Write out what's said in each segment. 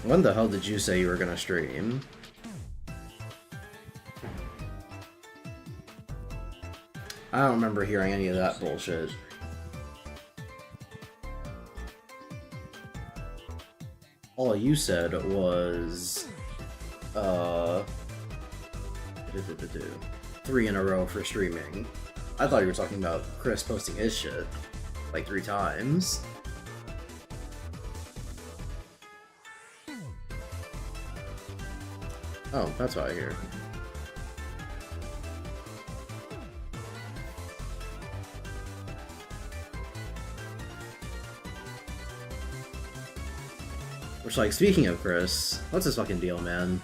When the hell did you say you were gonna stream? I don't remember hearing any of that bullshit. All you said was... 3 in a row for streaming. I thought you were talking about Chris posting his shit like 3 times. Oh, that's what I hear. Which, like, speaking of Chris, what's his fucking deal, man?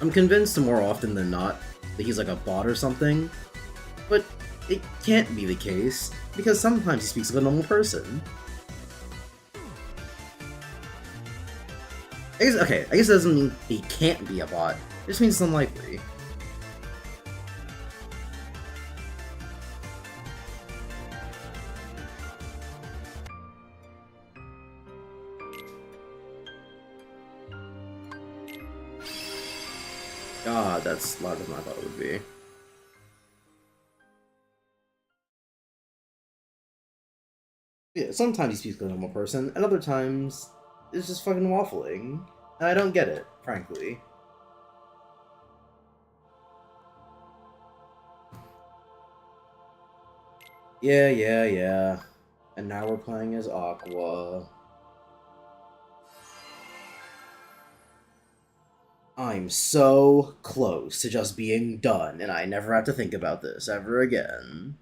I'm convinced more often than not that he's like a bot or something, but it can't be the case, because sometimes he speaks like a normal person. I guess it doesn't mean he can't be a bot, it just means it's unlikely. God, that's louder than I thought it would be. Yeah, sometimes he speaks like a normal person, and other times it's just fucking waffling. And I don't get it, frankly. Yeah. And now we're playing as Aqua. I'm so close to just being done, and I never have to think about this ever again.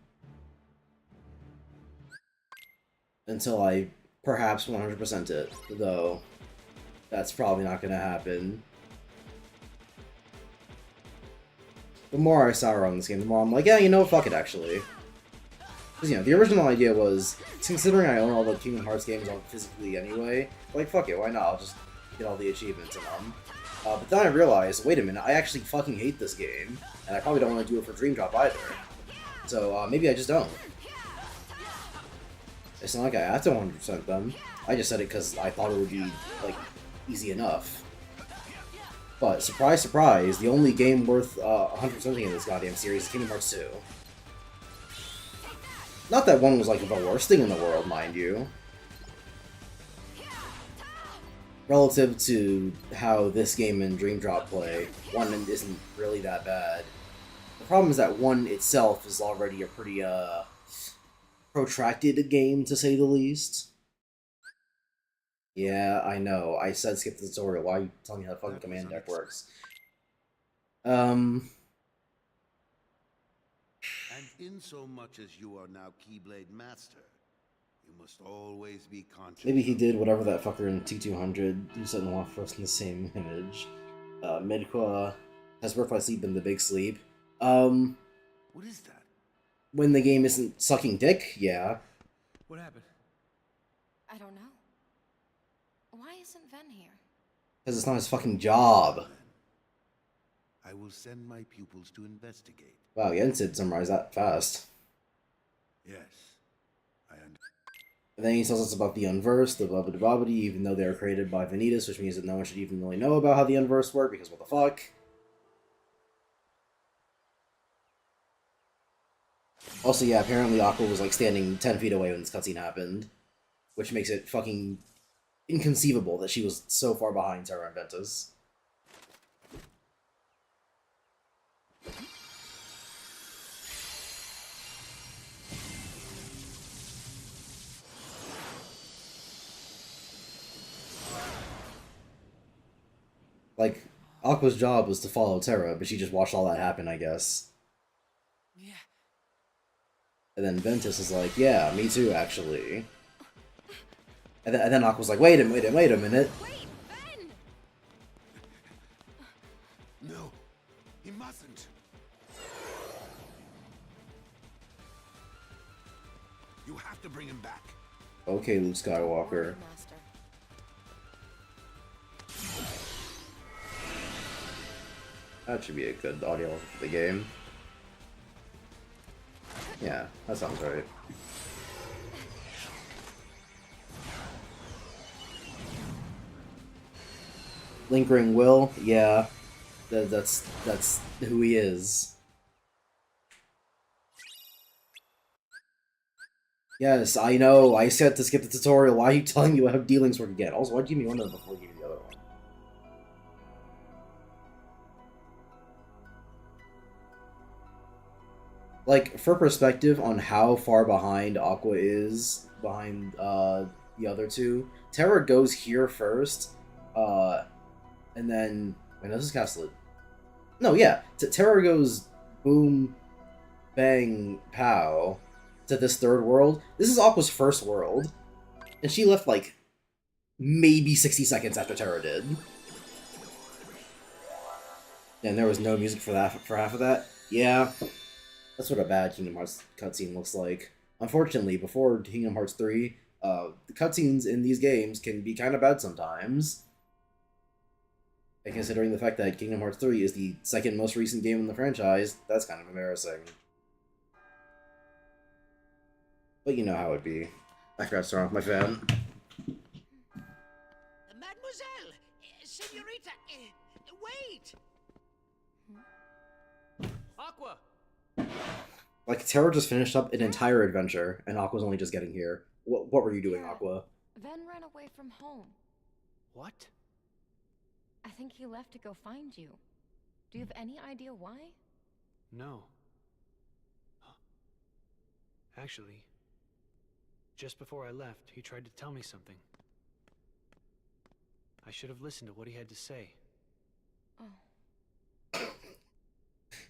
Until I perhaps 100% it, though that's probably not gonna happen. The more I sour on this game, the more I'm like, yeah, you know, fuck it, actually. Because, you know, the original idea was, considering I own all the Kingdom Hearts games on physically anyway, like, fuck it, why not? I'll just get all the achievements in them. But then I realized, wait a minute, I actually fucking hate this game, and I probably don't want to do it for Dream Drop either. So, maybe I just don't. It's not like I have to 100% them. I just said it because I thought it would be, like, easy enough. But, surprise, surprise, the only game worth 100%ing in this goddamn series is Kingdom Hearts 2. Not that 1 was, like, the worst thing in the world, mind you. Relative to how this game and Dream Drop play, 1 isn't really that bad. The problem is that 1 itself is already a pretty, protracted game, to say the least. Yeah, I know. I said skip the tutorial. Why are you telling me how the fucking command deck works? And in so much as you are now Keyblade Master, you must always be conscious. Maybe he did whatever that fucker in T200 who said want for us in the same image. Midqua has worked by sleep in the big sleep. What is that? When the game isn't sucking dick, yeah. What happened? I don't know. Why isn't Ven here? Because it's not his fucking job. I will send my pupils to investigate. Wow, Jens did summarize that fast. Yes, I understand. And then he tells us about the Unversed, the blah even though they were created by Vanitas, which means that no one should even really know about how the Unversed work, because what the fuck? Also, yeah, apparently Aqua was, like, standing 10 feet away when this cutscene happened. Which makes it fucking inconceivable that she was so far behind Terra and Ventus. Like, Aqua's job was to follow Terra, but she just watched all that happen, I guess. Yeah. And then Ventus is like, yeah, me too, actually. And then Aqua's like, wait a minute. Wait, Ven! No, he mustn't. You have to bring him back. Okay, Luke Skywalker. Master. That should be a good audio for the game. Yeah, that sounds right. Lingering will, yeah. That's who he is. Yes, I know. I said to skip the tutorial. Why are you telling me how D-Links work again? Also, why'd you give me one of them before you gave me the other one? Like, for perspective on how far behind Aqua is behind the other two, Terra goes here first, and then wait, no, this is Castellet. No, yeah, Terra goes boom, bang, pow to this third world. This is Aqua's first world, and she left like maybe 60 seconds after Terra did. And there was no music for half of that. Yeah. That's what a bad Kingdom Hearts cutscene looks like. Unfortunately, before Kingdom Hearts 3, the cutscenes in these games can be kind of bad sometimes. And considering the fact that Kingdom Hearts 3 is the second most recent game in the franchise, that's kind of embarrassing. But you know how it'd be. I forgot to turn off my fan. Mademoiselle! Senorita! Wait! Aqua! Like, Terra just finished up an entire adventure, and Aqua's only just getting here. What were you doing, Aqua? Ven ran away from home. What? I think he left to go find you. Do you have any idea why? No. Actually, just before I left, he tried to tell me something. I should have listened to what he had to say. Oh.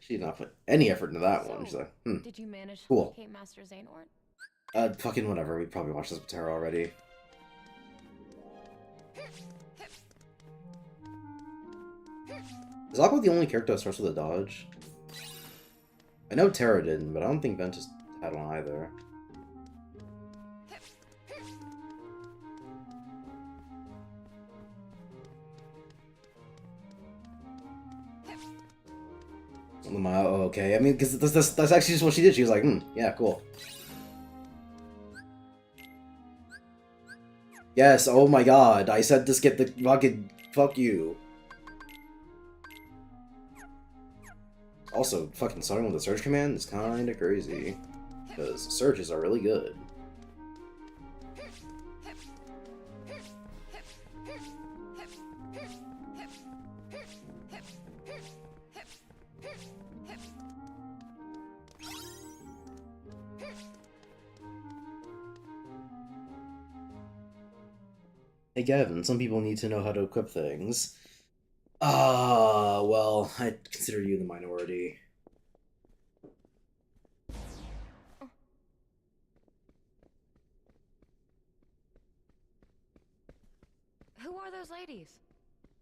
She did not put any effort into that one. She's like, Did you manage to cool. locate Master Xehanort? Fucking whatever. We probably watched this with Terra already. Is Aqua the only character that starts with a dodge? I know Terra didn't, but I don't think Ventus had one either. Oh, okay. I mean, because that's actually just what she did. She was like, yeah, cool. Yes, oh my god. I said to skip the fucking... Fuck you. Also, fucking starting with the search command is kinda crazy. Because searches are really good. Hey Gavin, some people need to know how to equip things. Well, I consider you the minority. Who are those ladies?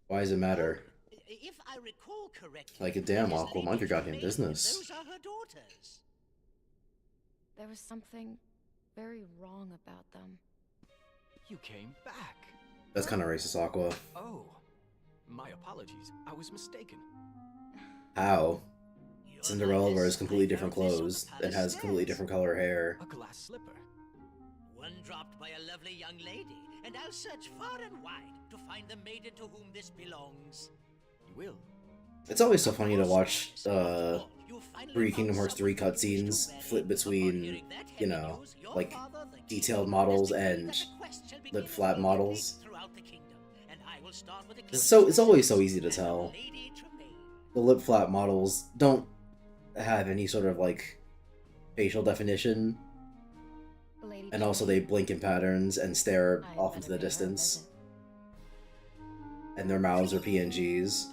Why does it matter? If I recall correctly, Like a damn these Aqua, mind your ladies goddamn remain- business. Those are her daughters. There was something very wrong about them. You came back. That's kind of racist, Aqua. Oh, my apologies. I was mistaken. How? Your Cinderella Highness, wears completely I different found this on the clothes and palace has completely stairs. different color hair. A glass slipper. One dropped by a lovely young lady, and I'll search far and wide to find the maiden to whom this belongs. You will. It's always so funny to watch Kingdom Hearts 3 cutscenes flip between, you know, like, detailed models and lip flap models. It's always so easy to tell. The lip flap models don't have any sort of, like, facial definition, Lady and also they blink in patterns and stare off into the distance, and their mouths are PNGs.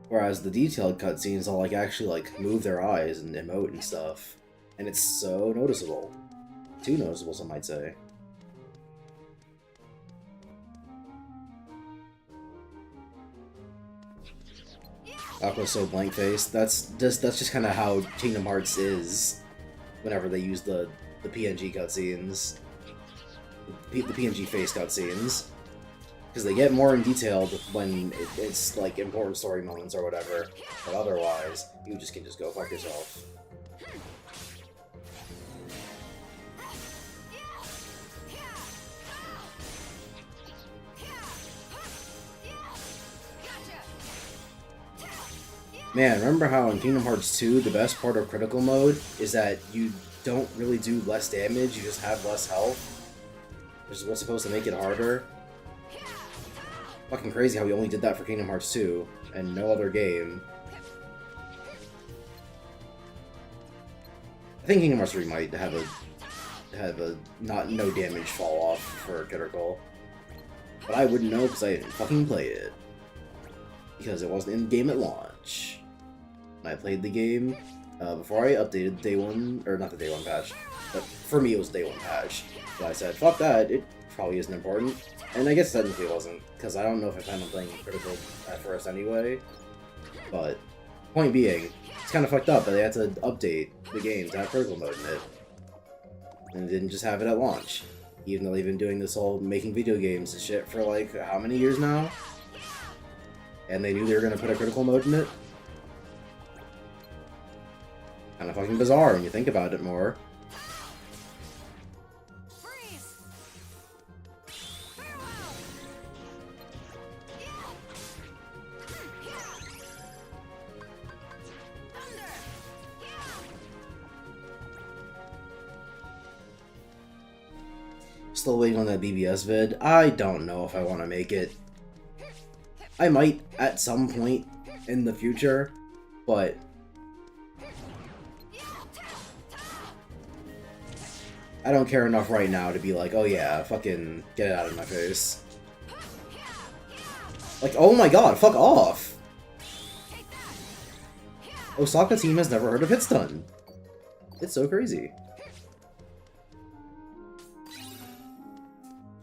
Whereas the detailed cutscenes all, like, actually, like, move their eyes and emote and stuff. And it's so noticeable. Too noticeable, some might say. Aqua's so blank-faced. That's just kind of how Kingdom Hearts is whenever they use the PNG cutscenes. The PNG face cutscenes. Because they get more in detail when it's like important story moments or whatever, but otherwise, you just can just go fuck yourself. Man, remember how in Kingdom Hearts 2, the best part of critical mode is that you don't really do less damage, you just have less health? Which is what's supposed to make it harder. Fucking crazy how we only did that for Kingdom Hearts 2, and no other game. I think Kingdom Hearts 3 might have a no damage fall off for critical. But I wouldn't know because I didn't fucking play it. Because it wasn't in the game at launch. And I played the game before I updated day one, or not the day one patch, but for me it was day one patch. But I said, fuck that, it probably isn't important. And I guess technically it wasn't, because I don't know if I plan on playing critical at first anyway. But, point being, it's kind of fucked up that they had to update the game to have critical mode in it. And it didn't just have it at launch. Even though they've been doing this whole making video games and shit for like, how many years now? And they knew they were going to put a critical mode in it? Kind of fucking bizarre when you think about it more. Freeze! Still waiting on that BBS vid. I don't know if I want to make it. I might at some point in the future, but I don't care enough right now to be like, oh yeah, fucking get it out of my face. Like, oh my god, fuck off! Osaka team has never heard of Hitstun. It's so crazy.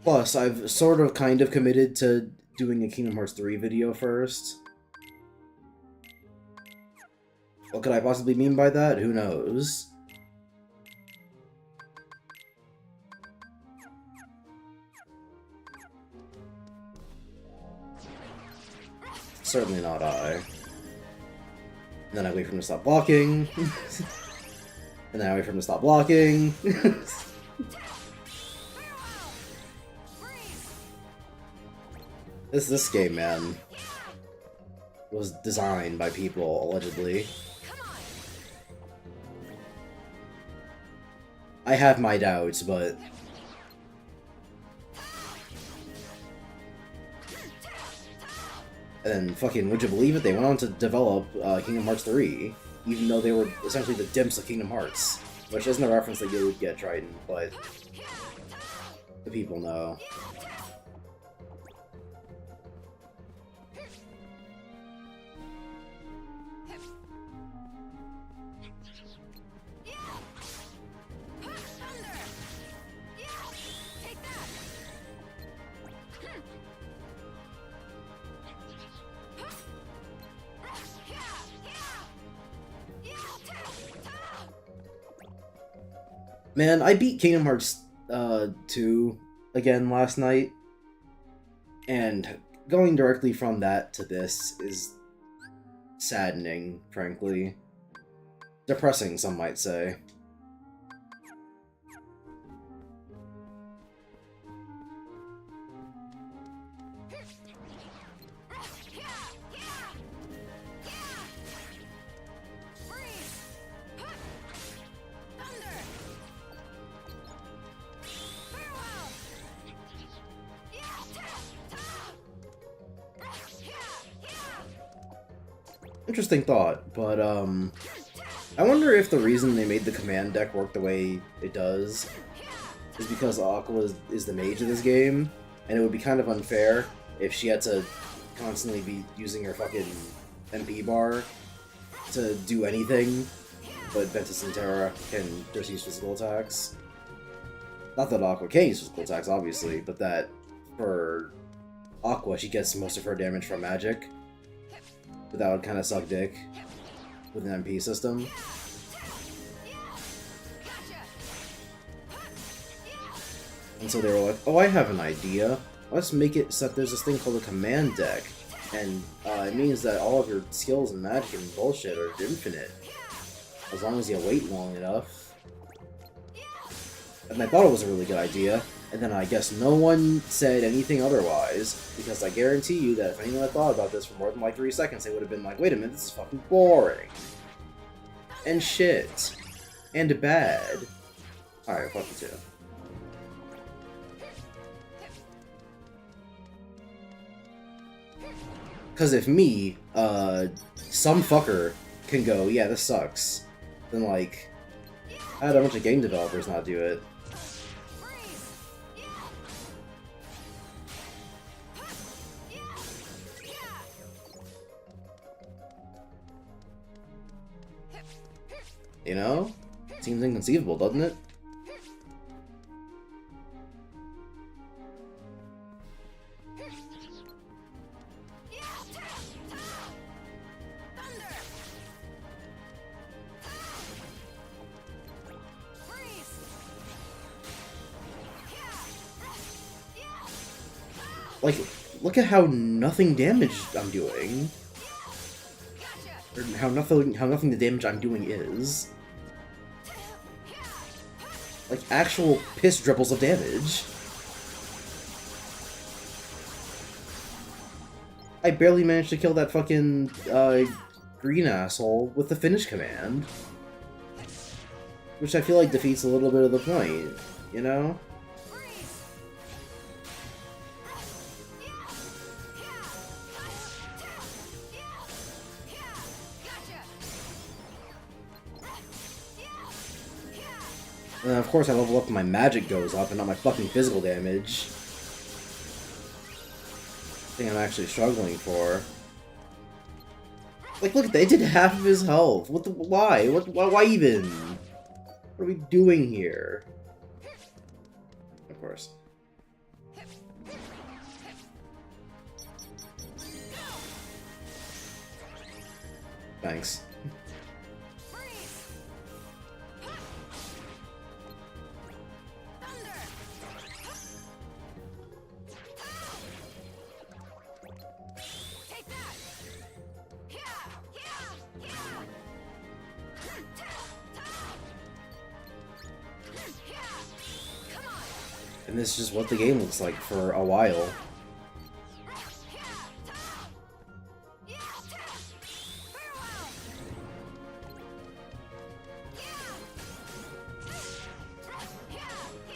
Plus, I've sort of kind of committed to doing a Kingdom Hearts 3 video first. What could I possibly mean by that? Who knows? Certainly not I. And then I wait for him to stop blocking. And then I wait for him to stop blocking. This game, man, was designed by people, allegedly. I have my doubts, but... And then, fucking, would you believe it? They went on to develop Kingdom Hearts 3, even though they were essentially the dimps of Kingdom Hearts. Which isn't a reference that you would get, Triton, but... the people know. Man, I beat Kingdom Hearts 2 again last night, and going directly from that to this is saddening, frankly. Depressing, some might say. Interesting thought, but I wonder if the reason they made the command deck work the way it does is because Aqua is the mage of this game, and it would be kind of unfair if she had to constantly be using her fucking MP bar to do anything, but Ventus and Terra can just use physical attacks. Not that Aqua can use physical attacks, obviously, but that for Aqua, she gets most of her damage from magic. But that would kind of suck dick with an MP system. And so they were like, oh, I have an idea. Let's make it so that there's this thing called a command deck. And it means that all of your skills and magic and bullshit are infinite. As long as you wait long enough. And I thought it was a really good idea. And then I guess no one said anything otherwise, because I guarantee you that if anyone had thought about this for more than like 3 seconds, they would have been like, wait a minute, this is fucking boring. And shit. And bad. Alright, fuck you too. Because if me, some fucker can go, yeah, this sucks, then like, I had a bunch of game developers not do it. You know? Seems inconceivable, doesn't it? Like, look at how nothing damage I'm doing. Or how nothing the damage I'm doing is. Like, actual piss dribbles of damage. I barely managed to kill that fucking, green asshole with the finish command. Which I feel like defeats a little bit of the point, you know? And of course I level up and my magic goes up and not my fucking physical damage. Thing I'm actually struggling for. Like, look, they did half of his health. What the? Why? Why even? What are we doing here? Of course. Thanks. And this is just what the game looks like for a while.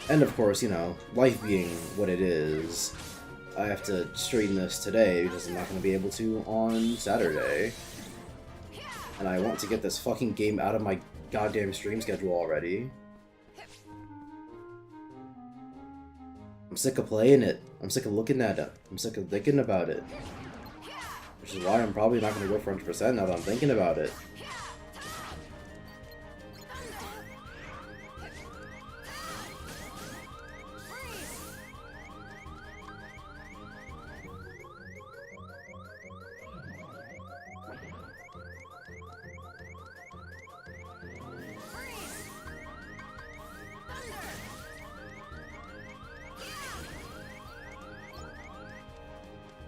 And of course, you know, life being what it is, I have to stream this today because I'm not going to be able to on Saturday. And I want to get this fucking game out of my goddamn stream schedule already. I'm sick of playing it. I'm sick of looking at it. I'm sick of thinking about it. Which is why I'm probably not going to go for 100% now that I'm thinking about it.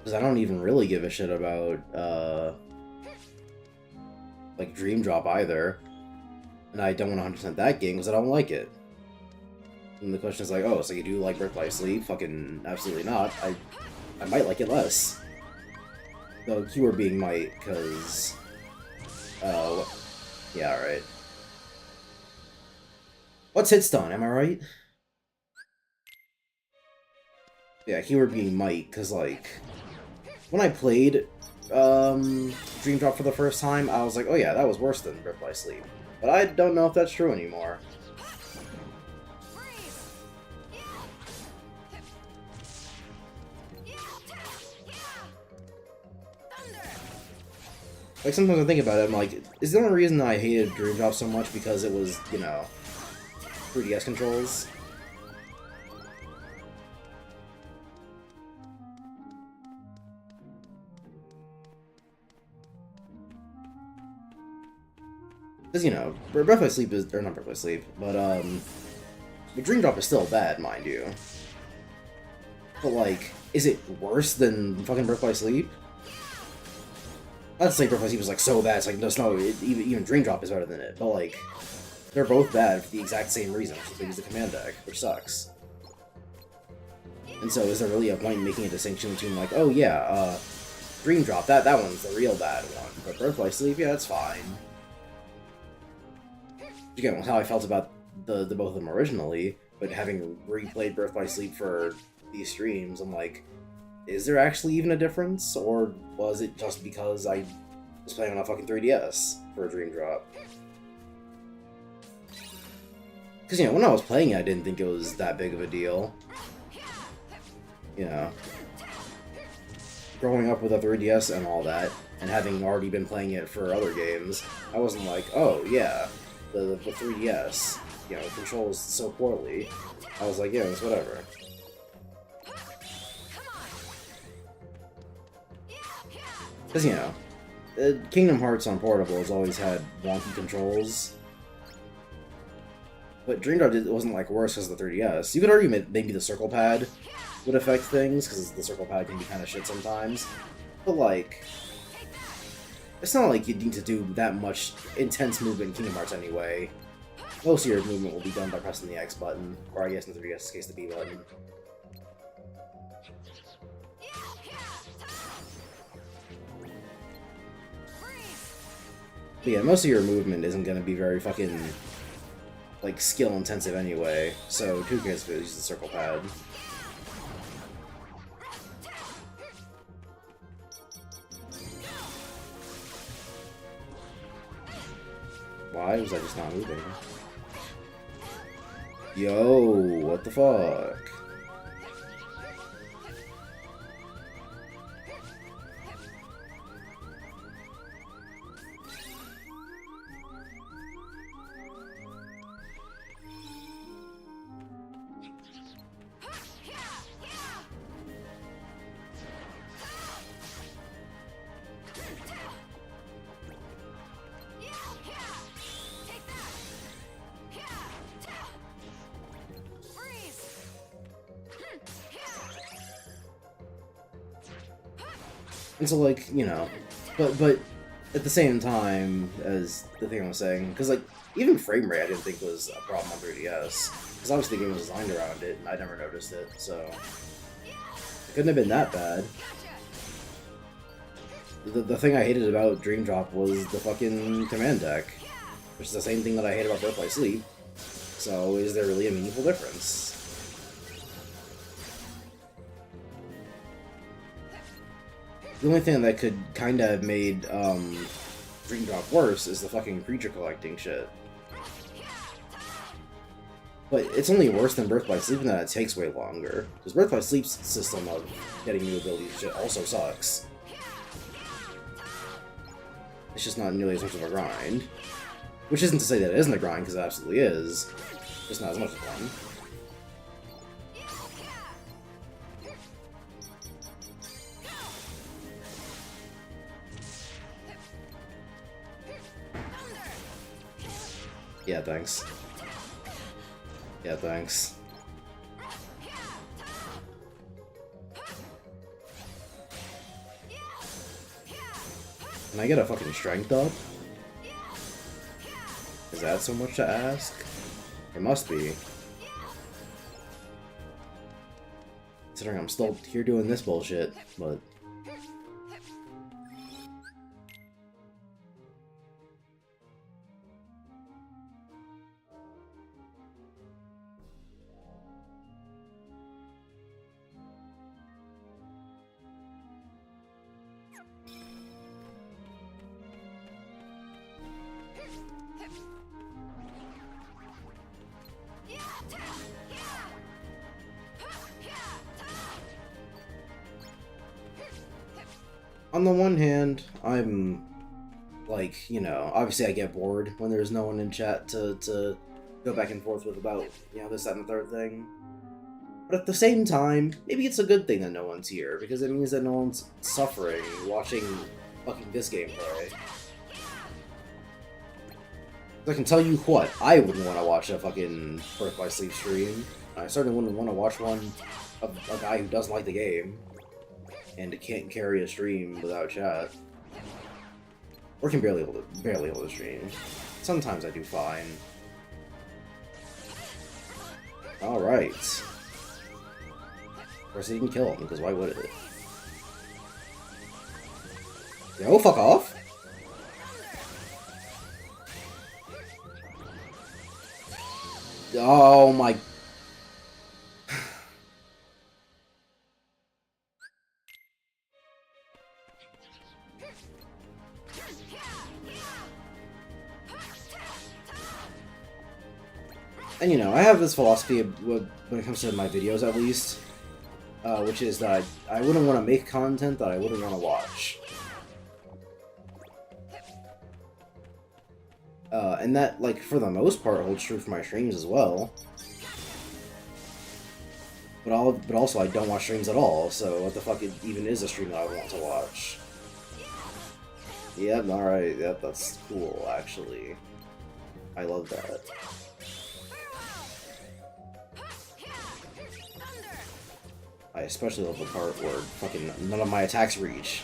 Because I don't even really give a shit about, like, Dream Drop either. And I don't want to 100% that game because I don't like it. And the question is like, oh, so you do like Birth by Sleep? Fucking absolutely not. I might like it less. The keyword being might, because... yeah, alright. What's hit stun, am I right? Yeah, keyword being might, because, like... When I played Dream Drop for the first time, I was like, oh yeah, that was worse than Birth by Sleep. But I don't know if that's true anymore. Like, sometimes I think about it, I'm like, is the only reason I hated Dream Drop so much because it was, you know, 3DS controls? Because, you know, Breath by Sleep is... or not Breath by Sleep, but, the Dream Drop is still bad, mind you. But, like, is it worse than fucking Breath by Sleep? I'd say Breath by Sleep is, like, so bad, it's like, no, even Dream Drop is better than it. But, like, they're both bad for the exact same reason, which is they use the command deck, which sucks. And so is there really a point in making a distinction between like, oh yeah, Dream Drop, that one's the real bad one, but Birth by Sleep, yeah, that's fine. Again, with how I felt about the both of them originally, but having replayed Birth by Sleep for these streams, I'm like, is there actually even a difference, or was it just because I was playing on a fucking 3DS for a Dream Drop? Because, you know, when I was playing it, I didn't think it was that big of a deal. You know, growing up with a 3DS and all that, and having already been playing it for other games, I wasn't like, oh yeah, the 3DS, you know, controls so poorly. I was like, yeah, it's whatever. Because, you know, Kingdom Hearts on Portable has always had wonky controls. But Dream Drop wasn't, like, worse because of the 3DS. You could argue maybe the circle pad would affect things, because the circle pad can be kind of shit sometimes. But, like, it's not like you need to do that much intense movement in Kingdom Hearts anyway. Most of your movement will be done by pressing the X button, or I guess in the 3DS case, the B button. But yeah, most of your movement isn't going to be very fucking, like, skill-intensive anyway, so who cares if it uses the circle pad? Why was I just not moving? Yo, what the fuck? And so, like, you know, but at the same time as the thing I was saying, because, like, even frame rate I didn't think was a problem on 3DS, because obviously the game was designed around it, and I never noticed it, so it couldn't have been that bad. The thing I hated about Dream Drop was the fucking command deck, which is the same thing that I hate about Birth by Sleep, so is there really a meaningful difference? The only thing that could kinda have made Dream Drop worse is the fucking creature collecting shit. But it's only worse than Birth by Sleep in that it takes way longer. Because Birth by Sleep's system of getting new abilities shit also sucks. It's just not nearly as much of a grind. Which isn't to say that it isn't a grind, because it absolutely is. Just not as much fun. Yeah, thanks. Yeah, thanks. Can I get a fucking strength up? Is that so much to ask? It must be. Considering I'm still here doing this bullshit, but... On the one hand, I'm, like, you know, obviously I get bored when there's no one in chat to go back and forth with about, you know, this, that, and the third thing. But at the same time, maybe it's a good thing that no one's here, because it means that no one's suffering watching fucking this gameplay. I can tell you what, I wouldn't want to watch a fucking Birth by Sleep stream. I certainly wouldn't want to watch one of a guy who doesn't like the game and can't carry a stream without chat, or can barely able to stream. Sometimes I do fine. All right. Of course, he didn't kill him, because why would it? Yo, fuck off! Oh my... And you know, I have this philosophy when it comes to my videos, at least, which is that I wouldn't want to make content that I wouldn't want to watch. And that, like, for the most part, holds true for my streams as well. But also, I don't watch streams at all, so what the fuck even is a stream that I would want to watch? Yep, alright, yep, that's cool, actually. I love that. I especially love the part where fucking none of my attacks reach.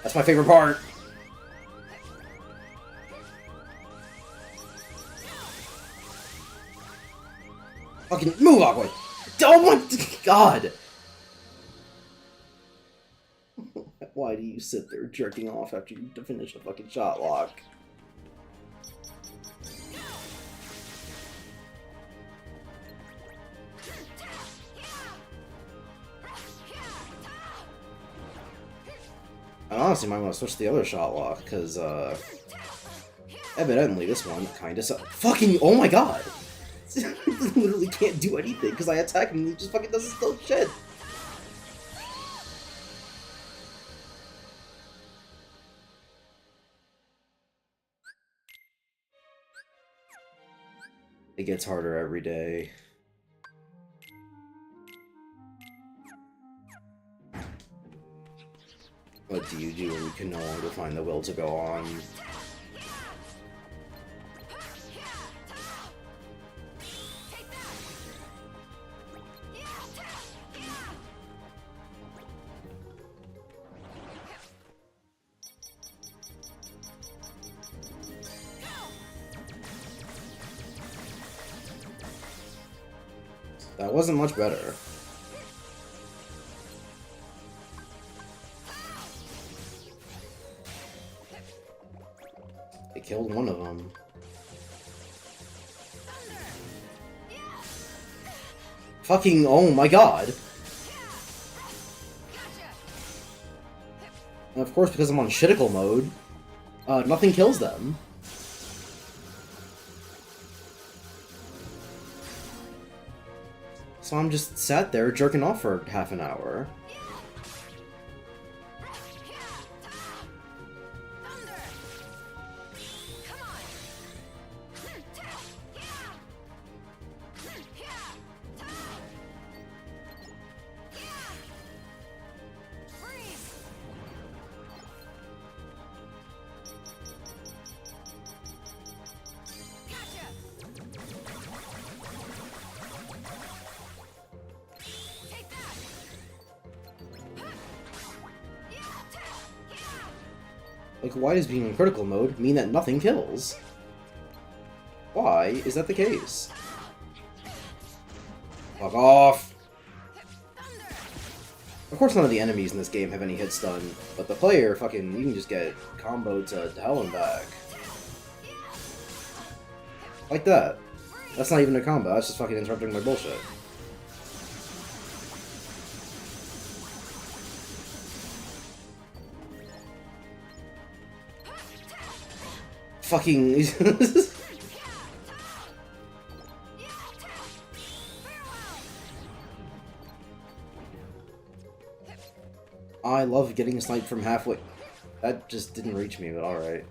That's my favorite part! Fucking move, Aqua! Oh my god! Why do you sit there jerking off after you finish a fucking shot lock? I honestly might want to switch to the other shot lock, because, evidently this one kinda fucking, oh my god! Literally can't do anything, because I attack him and he just fucking does his still shit! It gets harder every day. What do you do when you can no longer find the will to go on? That wasn't much better. They killed one of them. Fucking, oh my god! And of course, because I'm on shitticle mode, nothing kills them. So I'm just sat there jerking off for half an hour. Like, why does being in critical mode mean that nothing kills? Why is that the case? Fuck off! Of course none of the enemies in this game have any hit stun, but the player, fucking, you can just get comboed to hell and back. Like that. That's not even a combo, that's just fucking interrupting my bullshit. Fucking... I love getting sniped from halfway. That just didn't reach me, but alright.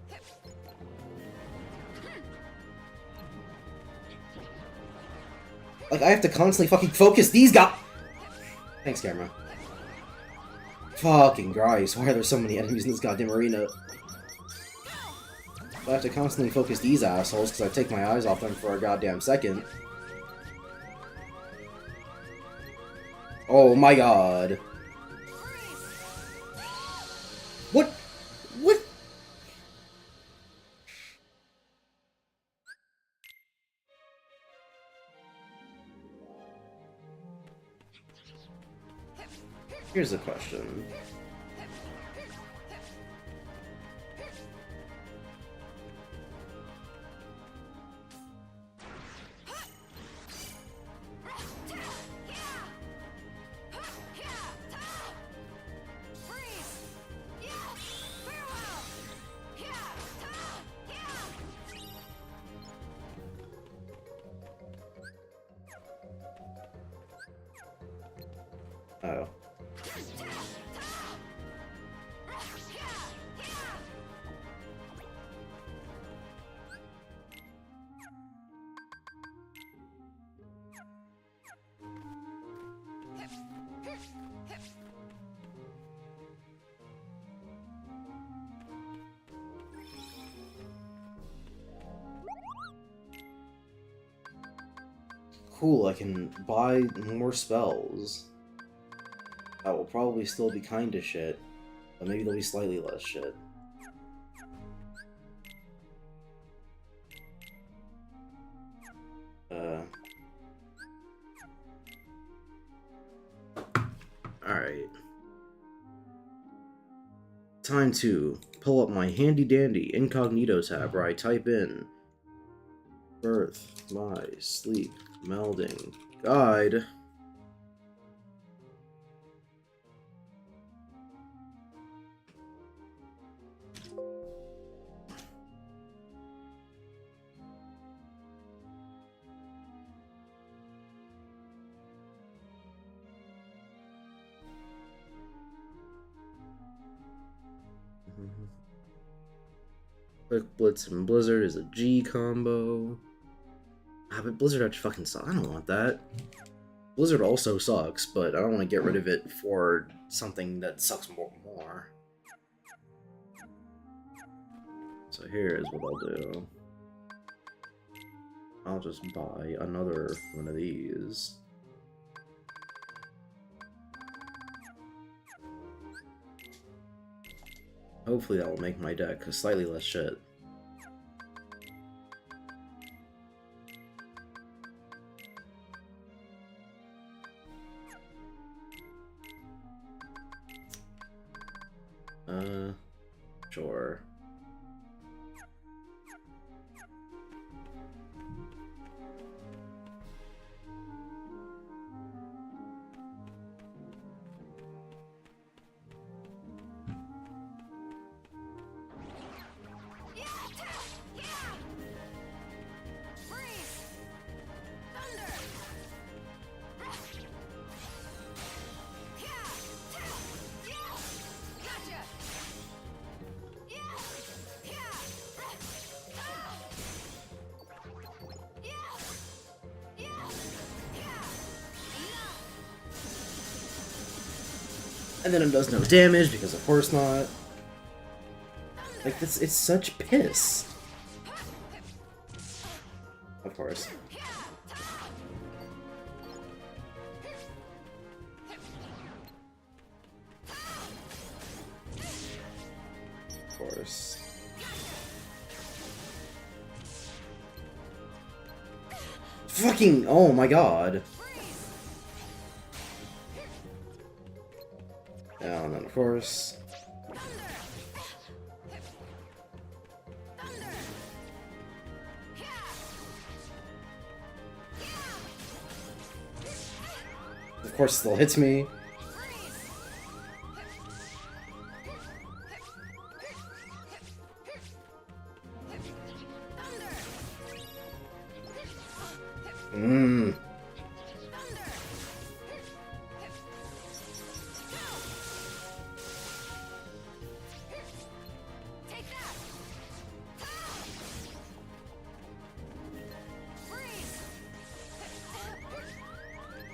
Like, I have to constantly fucking focus these guys. Thanks, camera. Fucking Christ, why are there so many enemies in this goddamn arena? I have to constantly focus these assholes because I take my eyes off them for a goddamn second. Oh my god. What? What? Here's a question. Oh. Cool, I can buy more spells. That will probably still be kinda shit, but maybe they'll be slightly less shit. Alright. Time to pull up my handy-dandy incognito tab where I type in Birth, My, Sleep, Melding, Guide. Quick Blitz and Blizzard is a G combo. Ah, but Blizzard actually fucking sucks. I don't want that. Blizzard also sucks, but I don't want to get rid of it for something that sucks more. So here's what I'll do. I'll just buy another one of these. Hopefully that will make my deck slightly less shit. Sure. And then it does no damage, because of course not. Like, this, it's such piss. Of course. Of course. Fucking, oh my god. And then of course. Of course, still hits me.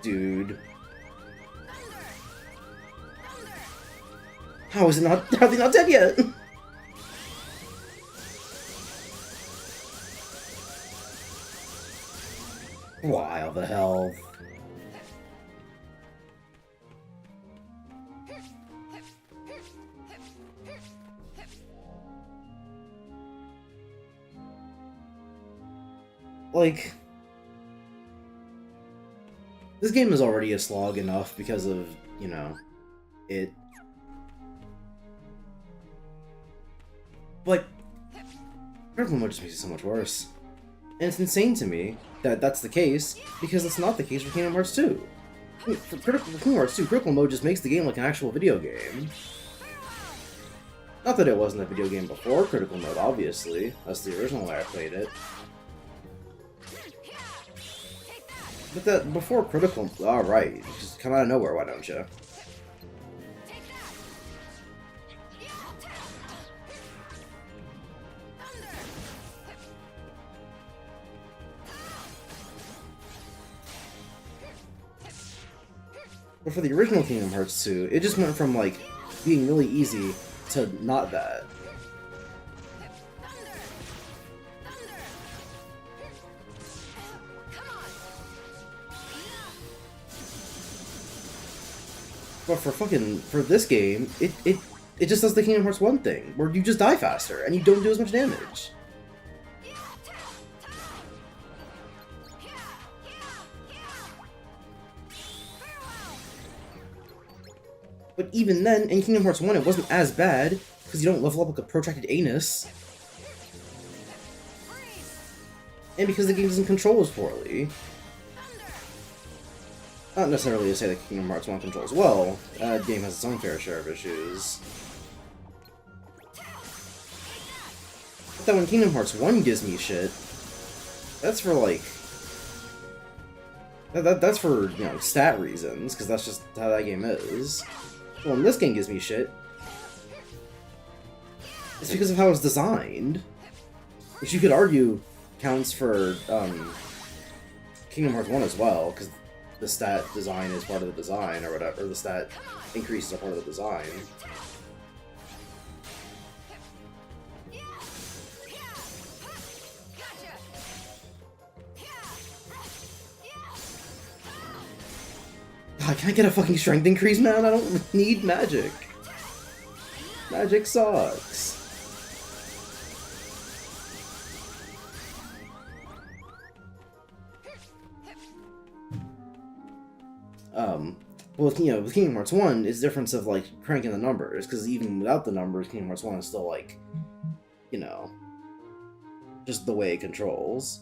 Dude. How is it not? How are they not dead yet? Why the hell? Like, this game is already a slog enough because of, you know, But critical mode just makes it so much worse. And it's insane to me that that's the case, because it's not the case for Kingdom Hearts 2. For Kingdom Hearts 2, critical mode just makes the game like an actual video game. Not that it wasn't a video game before critical mode, obviously. That's the original way I played it. But that before critical, alright, just come out of nowhere, why don't you? But for the original Kingdom Hearts 2, it just went from, like, being really easy to not that. But for this game, it just does the Kingdom Hearts 1 thing, where you just die faster, and you don't do as much damage. But even then, in Kingdom Hearts 1, it wasn't as bad, because you don't level up like a protracted anus. And because the game doesn't control as poorly. Not necessarily to say that Kingdom Hearts 1 controls well, the game has its own fair share of issues. But then when Kingdom Hearts 1 gives me shit, that's for like... That's for, you know, stat reasons, because that's just how that game is. Well, when this game gives me shit, it's because of how it's designed. Which you could argue counts for Kingdom Hearts 1 as well, because the stat design is part of the design, or whatever, or the stat increases are part of the design. God, can I get a fucking strength increase, man? I don't need magic. Magic sucks. Well, you know, with Kingdom Hearts 1, it's the difference of, like, cranking the numbers, because even without the numbers, Kingdom Hearts 1 is still, like, you know, just the way it controls.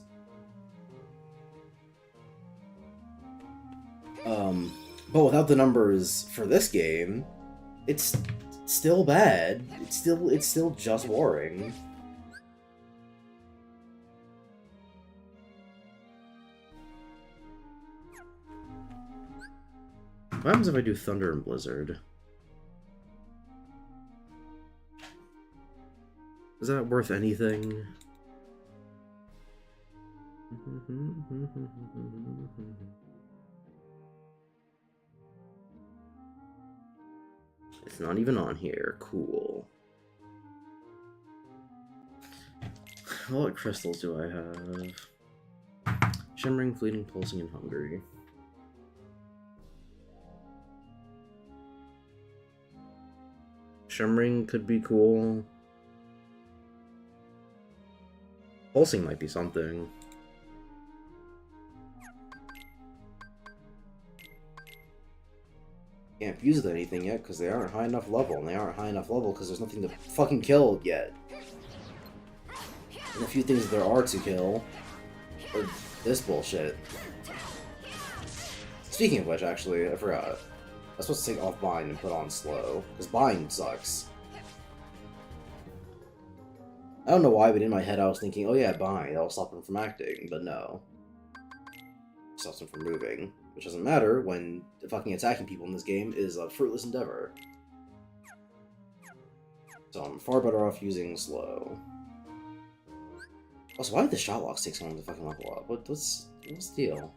But without the numbers for this game, it's still bad. It's still just boring. What happens if I do Thunder and Blizzard? Is that worth anything? It's not even on here. Cool. What crystals do I have? Shimmering, Fleeting, Pulsing, and Hungry. Shimmering could be cool. Pulsing might be something. Can't fuse with anything yet because they aren't high enough level, and they aren't high enough level because there's nothing to fucking kill yet. And a few things there are to kill are this bullshit. Speaking of which, actually, I forgot. I was supposed to take off bind and put on slow, because bind sucks. I don't know why, but in my head I was thinking, oh yeah, bind, that'll stop him from acting, but no. It stops him from moving, which doesn't matter when fucking attacking people in this game is a fruitless endeavor. So I'm far better off using slow. Also, why did the shot locks take so long to fucking level up? What's the deal?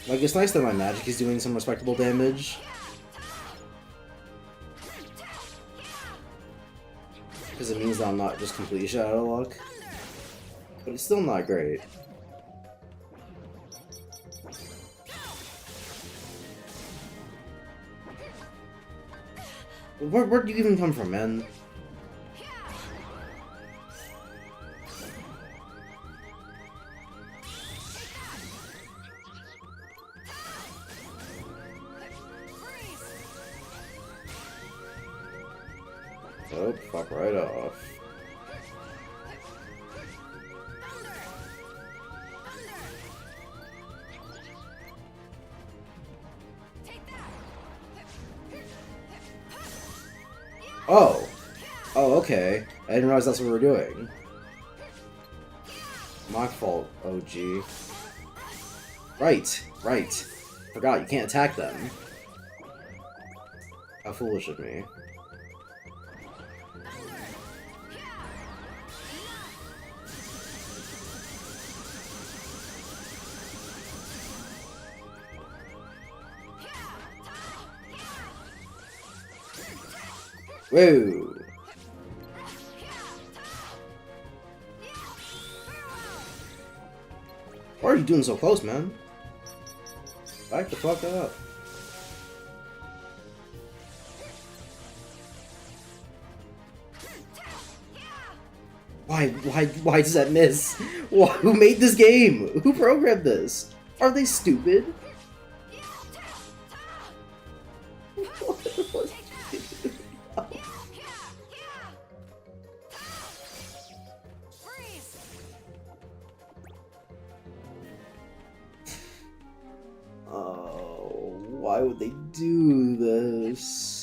Like, it's nice that my magic is doing some respectable damage. Because it means that I'm not just completely shit out of luck. But it's still not great. Where'd you even come from, man? Oh, fuck right off. Oh! Oh, okay. I didn't realize that's what we were doing. My fault, OG. Right, right. Forgot, you can't attack them. How foolish of me. Whoa! Why are you doing so close, man? Back the fuck up. Why does that miss? Who made this game? Who programmed this? Are they stupid? Oh, why would they do this?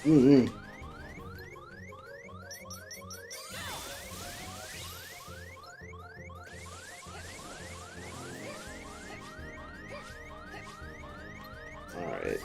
Mm-hmm. Alright.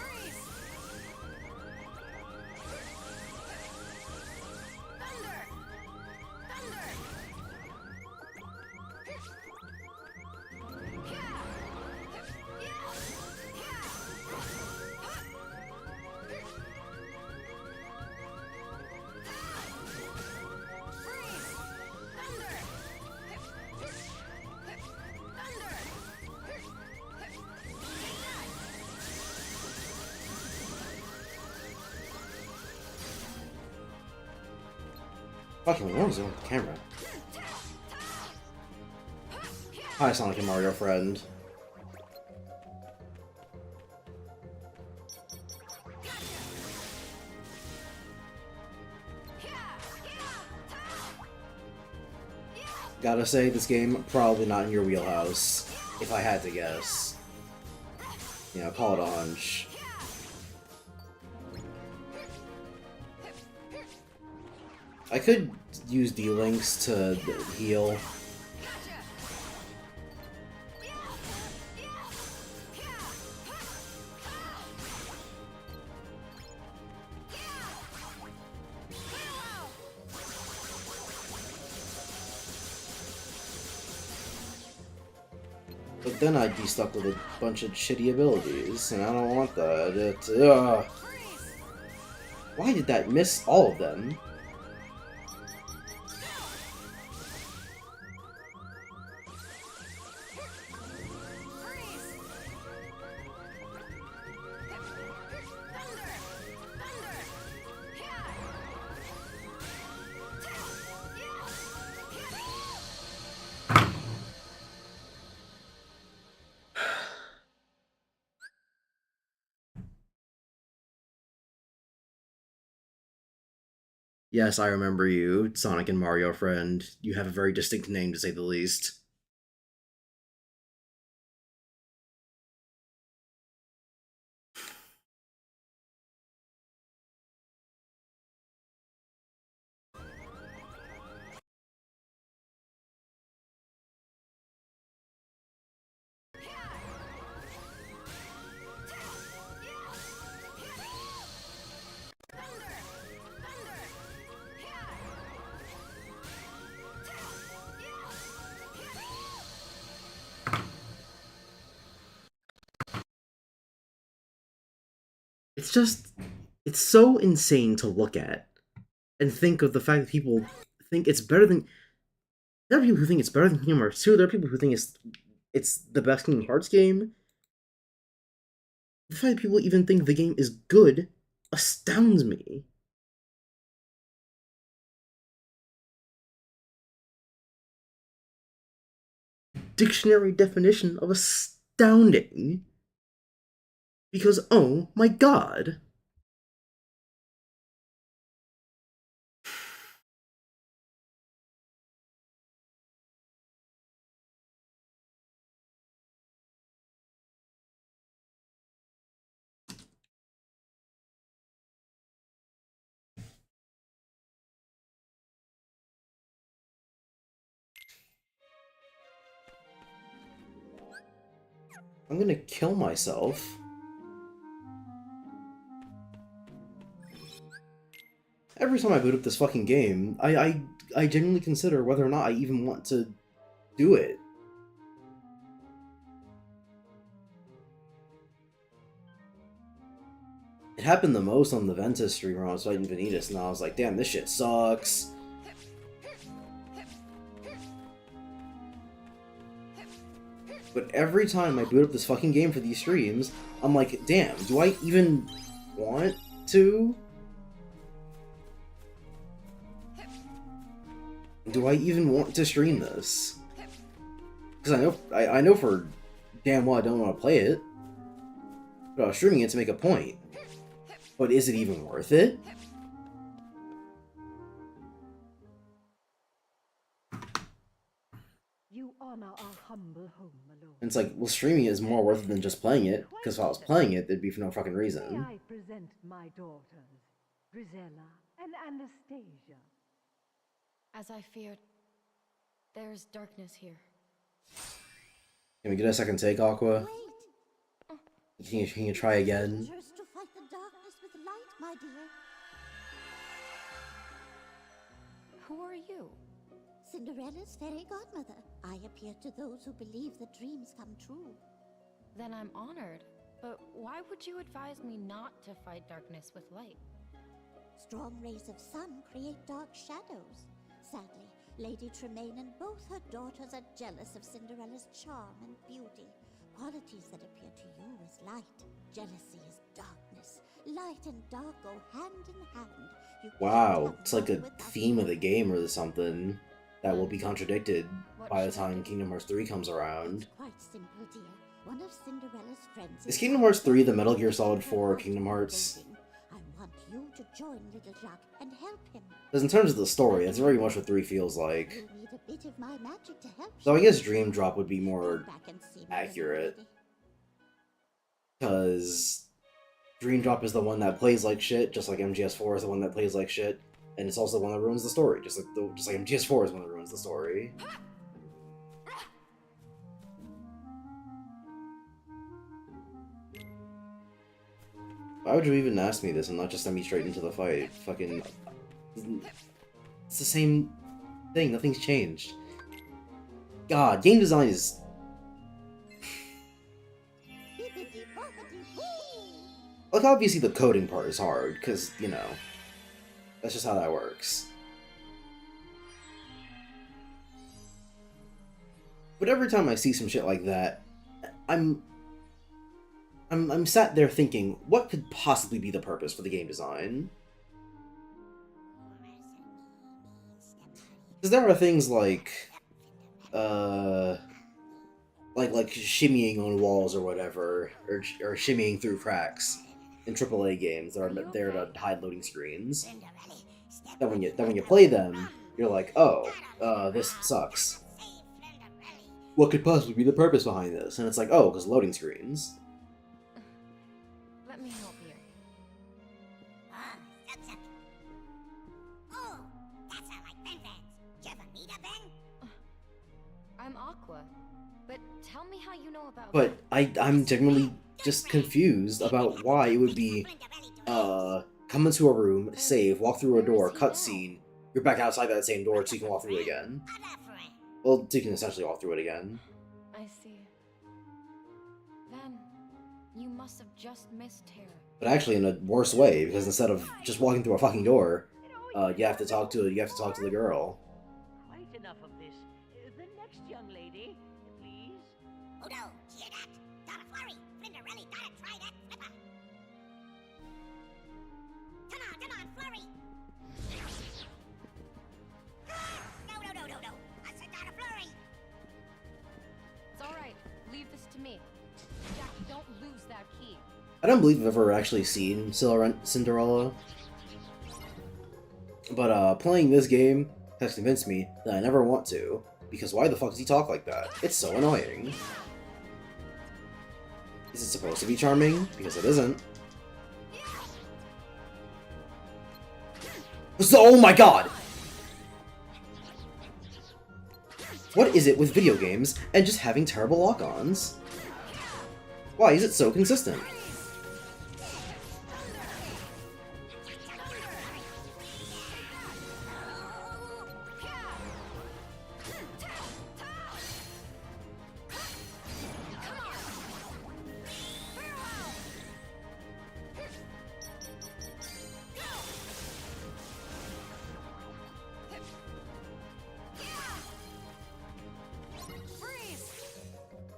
Fucking what was it with the camera? Hi, Sonic and Mario friend. Gotta say, this game, probably not in your wheelhouse, if I had to guess. You know, call it a hunch. I could use D-Links to heal. But then I'd be stuck with a bunch of shitty abilities, and I don't want that. Why did that miss all of them? Yes, I remember you, Sonic and Mario friend. You have a very distinct name, to say the least. it's so insane to look at and think of the fact that people think it's better than. There are people who think it's better than Kingdom Hearts 2. There are people who think it's the best Kingdom Hearts game. The fact that people even think the game is good astounds me. Dictionary definition of astounding. Because, oh my god. I'm gonna kill myself. Every time I boot up this fucking game, I genuinely consider whether or not I even want to do it. It happened the most on the Ventus stream where I was fighting Vanitas, and I was like, damn, this shit sucks. But every time I boot up this fucking game for these streams, I'm like, damn, do I even want to? Do I even want to stream this? Because I know for damn well I don't want to play it. But I was streaming it to make a point. But is it even worth it? You honor our humble home, my lord. And it's like, well, streaming is more worth it than just playing it. Because if I was playing it, there'd be for no fucking May reason. I present my daughters, Grisella and Anastasia. As I feared, there's darkness here. Can we get a second take, Aqua? Wait, Can you try again? dangerous to fight the darkness with light, my dear. Who are you? Cinderella's fairy godmother. I appear to those who believe that dreams come true. Then I'm honored. But why would you advise me not to fight darkness with light? Strong rays of sun create dark shadows. Sadly, Lady Tremaine and both her daughters are jealous of Cinderella's charm and beauty, qualities that appear to you as light. Jealousy is darkness. Light and dark go hand in hand. You can't Wow, have it's like a one without theme of the other. game or something that will be contradicted What by the should I time do? Kingdom Hearts 3 comes around. It's quite simple, dear. One of Cinderella's friends Is Kingdom Hearts 3 the Metal Gear Solid 4 Kingdom Hearts? I want you to join little Jacques and help him. Because in terms of the story, that's very much what 3 feels like. You'll need a bit of my magic to help Though I you. guess Dream Drop would be Come more back and see me, little accurate. lady. Because Dream Drop is the one that plays like shit, just like MGS4 is the one that plays like shit, and it's also the one that ruins the story, just like MGS4 is the one that ruins the story. Why would you even ask me this and not just send me straight into the fight? Fucking... It's the same thing, nothing's changed. God, game design is... Like, obviously the coding part is hard, because, you know, that's just how that works. But every time I see some shit like that, I'm sat there thinking, what could possibly be the purpose for the game design? Because there are things like, like shimmying on walls or whatever, or shimmying through cracks in AAA games that are there to hide loading screens. Then when you play them, you're like, oh, this sucks. What could possibly be the purpose behind this? And it's like, oh, because loading screens. Let me help you. Oh, that's how like Ben friends. You ever meet a Ben? I'm Aqua. But tell me how you know about But I'm genuinely just confused about why it would be, come into a room, save, walk through a door, cutscene, you're back outside that same door so you can walk through it again. Well, so you can essentially walk through it again. I see. Then, you must have just missed Terra. But actually in a worse way, because instead of just walking through a fucking door, you have to talk to the girl. Quite enough of this. The next young lady, please. Oh no, hear that? Got a flurry. Flinderelli, gotta try that flipper. Come on, flurry. No. I said got a flurry. It's alright. Leave this to me. Jack, don't lose that key. I don't believe I've ever actually seen Cinderella. But playing this game has convinced me that I never want to. Because why the fuck does he talk like that? It's so annoying. Is it supposed to be charming? Because it isn't. So, oh my god! What is it with video games and just having terrible lock-ons? Why is it so consistent?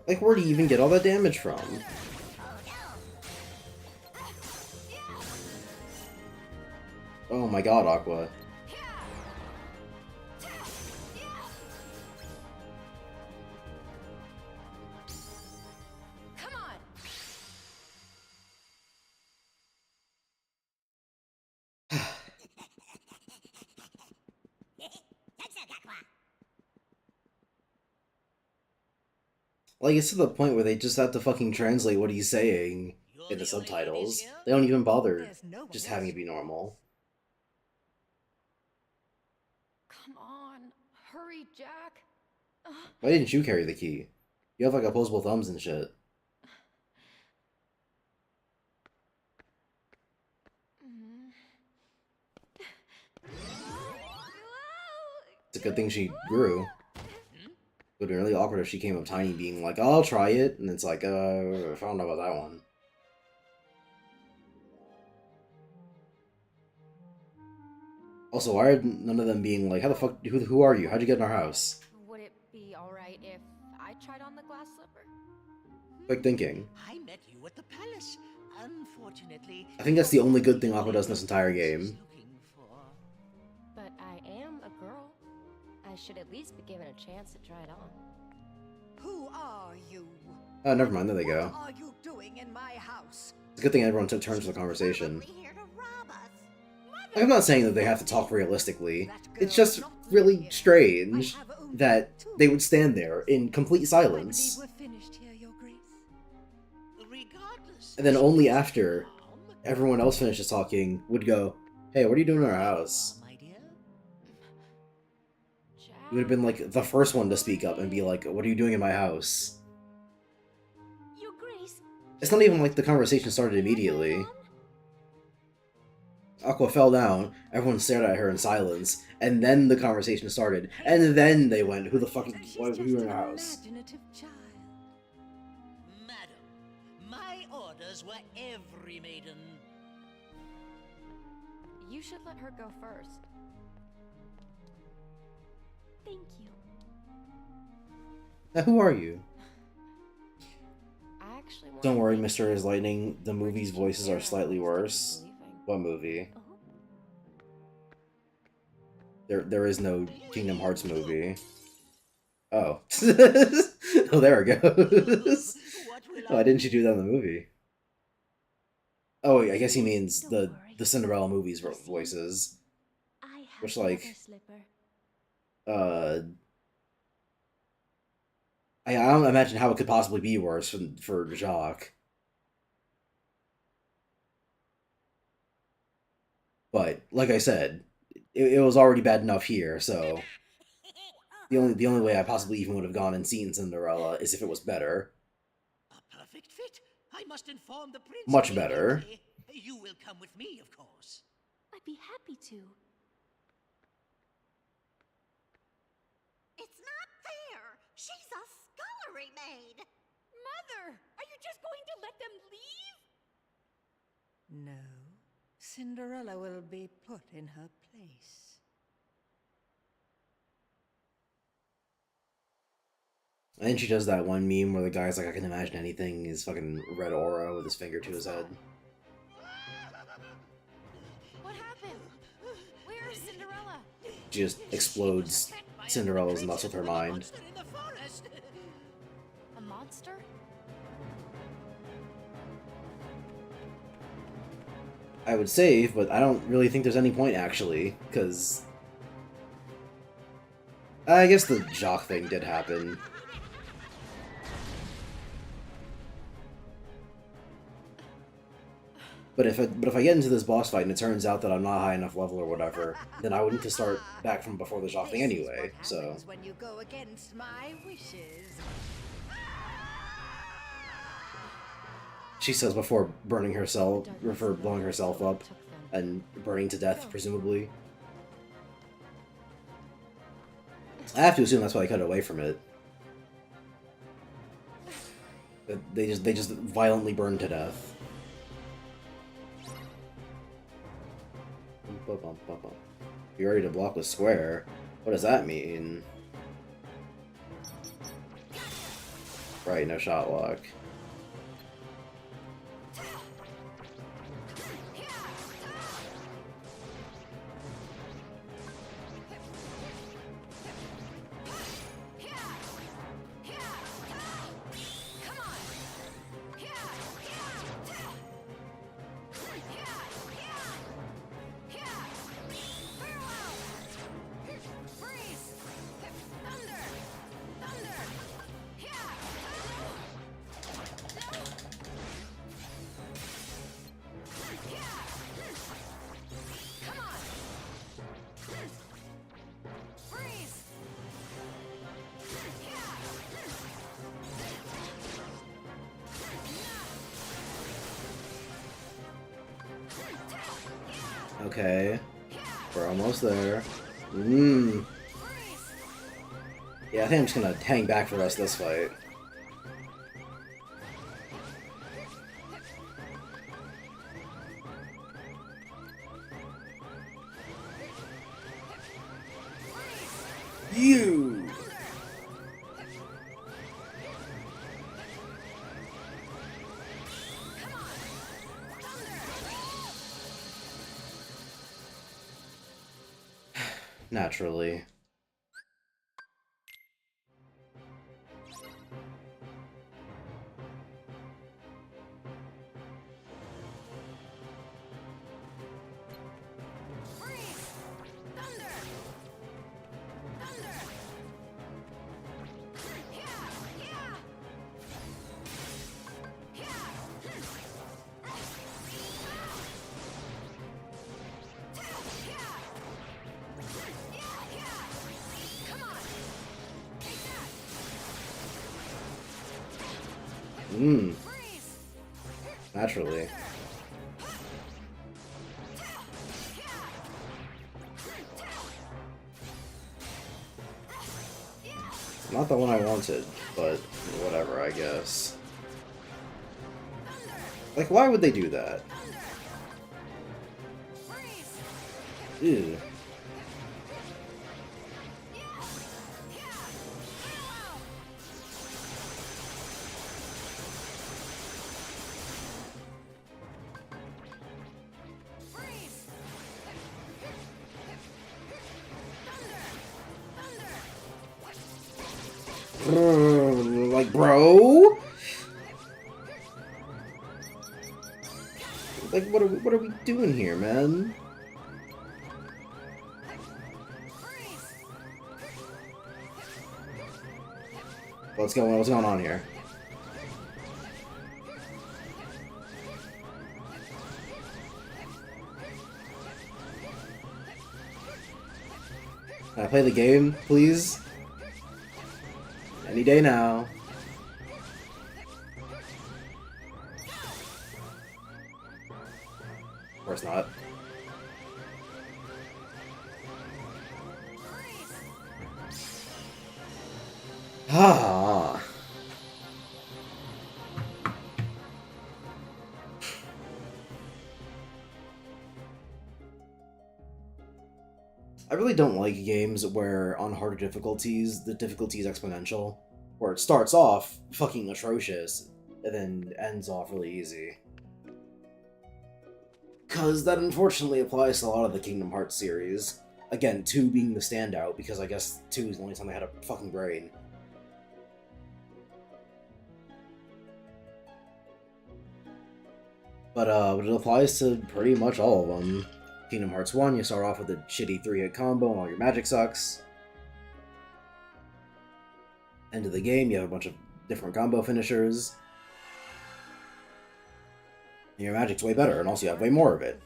Like, where do you even get all that damage from? Oh my god, Aqua. Come on. That's a Aqua. Like, it's to the point where they just have to fucking translate what he's saying in the subtitles. They don't even bother just having it be normal. Come on. Hurry, Jack. Why didn't you carry the key? You have like opposable thumbs and shit. It's a good thing she grew. It would be really awkward if she came up tiny being like, oh, I'll try it, and it's like, I don't know about that one. Also, why are none of them being like, how the fuck, who are you? How'd you get in our house? Would it be alright if I tried on the glass slipper? Quick thinking. I met you at the palace. Unfortunately, I think that's the only good thing Aqua does in this entire game. But I am a girl. I should at least be given a chance to try it on. Who are you? Oh, never mind, there they go. What are you doing in my house? It's a good thing everyone took turns for the conversation. Probably here to rob us. Like, I'm not saying that they have to talk realistically. It's just really strange that they would stand there in complete silence. We're finished here, Your Grace. Regardless, And then only after everyone else finishes talking would go, hey, what are you doing in our house? my dear. Jack? You would have been like the first one to speak up and be like, what are you doing in my house? Your Grace. It's not even like the conversation started immediately. Aqua fell down, everyone stared at her in silence, and then the conversation started, and then they went, who the fuck is, why are you in our house? Imaginative child. Madam, my orders were every maiden. You should let her go first. Thank you. Now, who are you? I actually want Don't to worry, thank Mr. you. is Lightning, the Where movie's did you voices hear are I slightly was worse. leaving? What movie? Oh. There is no Kingdom Hearts movie. Oh. Oh, there it goes. Why didn't you do that in the movie? Oh, I guess he means the Cinderella movie's voices. I have Which, the like, other slipper. I don't imagine how it could possibly be worse for Jacques. But like I said, it was already bad enough here, so the only way I possibly even would have gone and seen Cinderella is if it was better. A perfect fit. I must inform the prince. Much better. immediately. You will come with me, of course. I'd be happy to. It's not fair. She's a scullery maid. Mother, are you just going to let them leave? No. Cinderella will be put in her place. And then she does that one meme where the guy's like, I can imagine anything, his fucking red aura with his finger to his head. What happened? Where's Cinderella? She just explodes Cinderella's nuts with her mind. A monster? I would save, but I don't really think there's any point, actually, because... I guess the jock thing did happen. But if I get into this boss fight and it turns out that I'm not high enough level or whatever, then I would need to start back from before the jock thing anyway, so... When you go against my wishes. She says before burning herself, before blowing herself up, and burning to death, presumably. I have to assume that's why I cut away from it. They just violently burn to death. You're ready to block the square. What does that mean? Right, no shot lock. Okay. We're almost there. Yeah, I think I'm just gonna hang back for the rest of this fight. You! Naturally. Naturally. Not the one I wanted, but whatever, I guess. Like, why would they do that? Ew. Like, bro? Like, what are we doing here, man? What's going on here? Can I play the game, please? Any day now. Of course not. Ah. I really don't like games where on harder difficulties, the difficulty is exponential. Where it starts off fucking atrocious, and then ends off really easy. Because that unfortunately applies to a lot of the Kingdom Hearts series. Again, 2 being the standout, because I guess 2 is the only time I had a fucking brain. But it applies to pretty much all of them. Kingdom Hearts 1, you start off with a shitty 3-hit combo and all your magic sucks. End of the game, you have a bunch of different combo finishers. And your magic's way better, and also you have way more of it.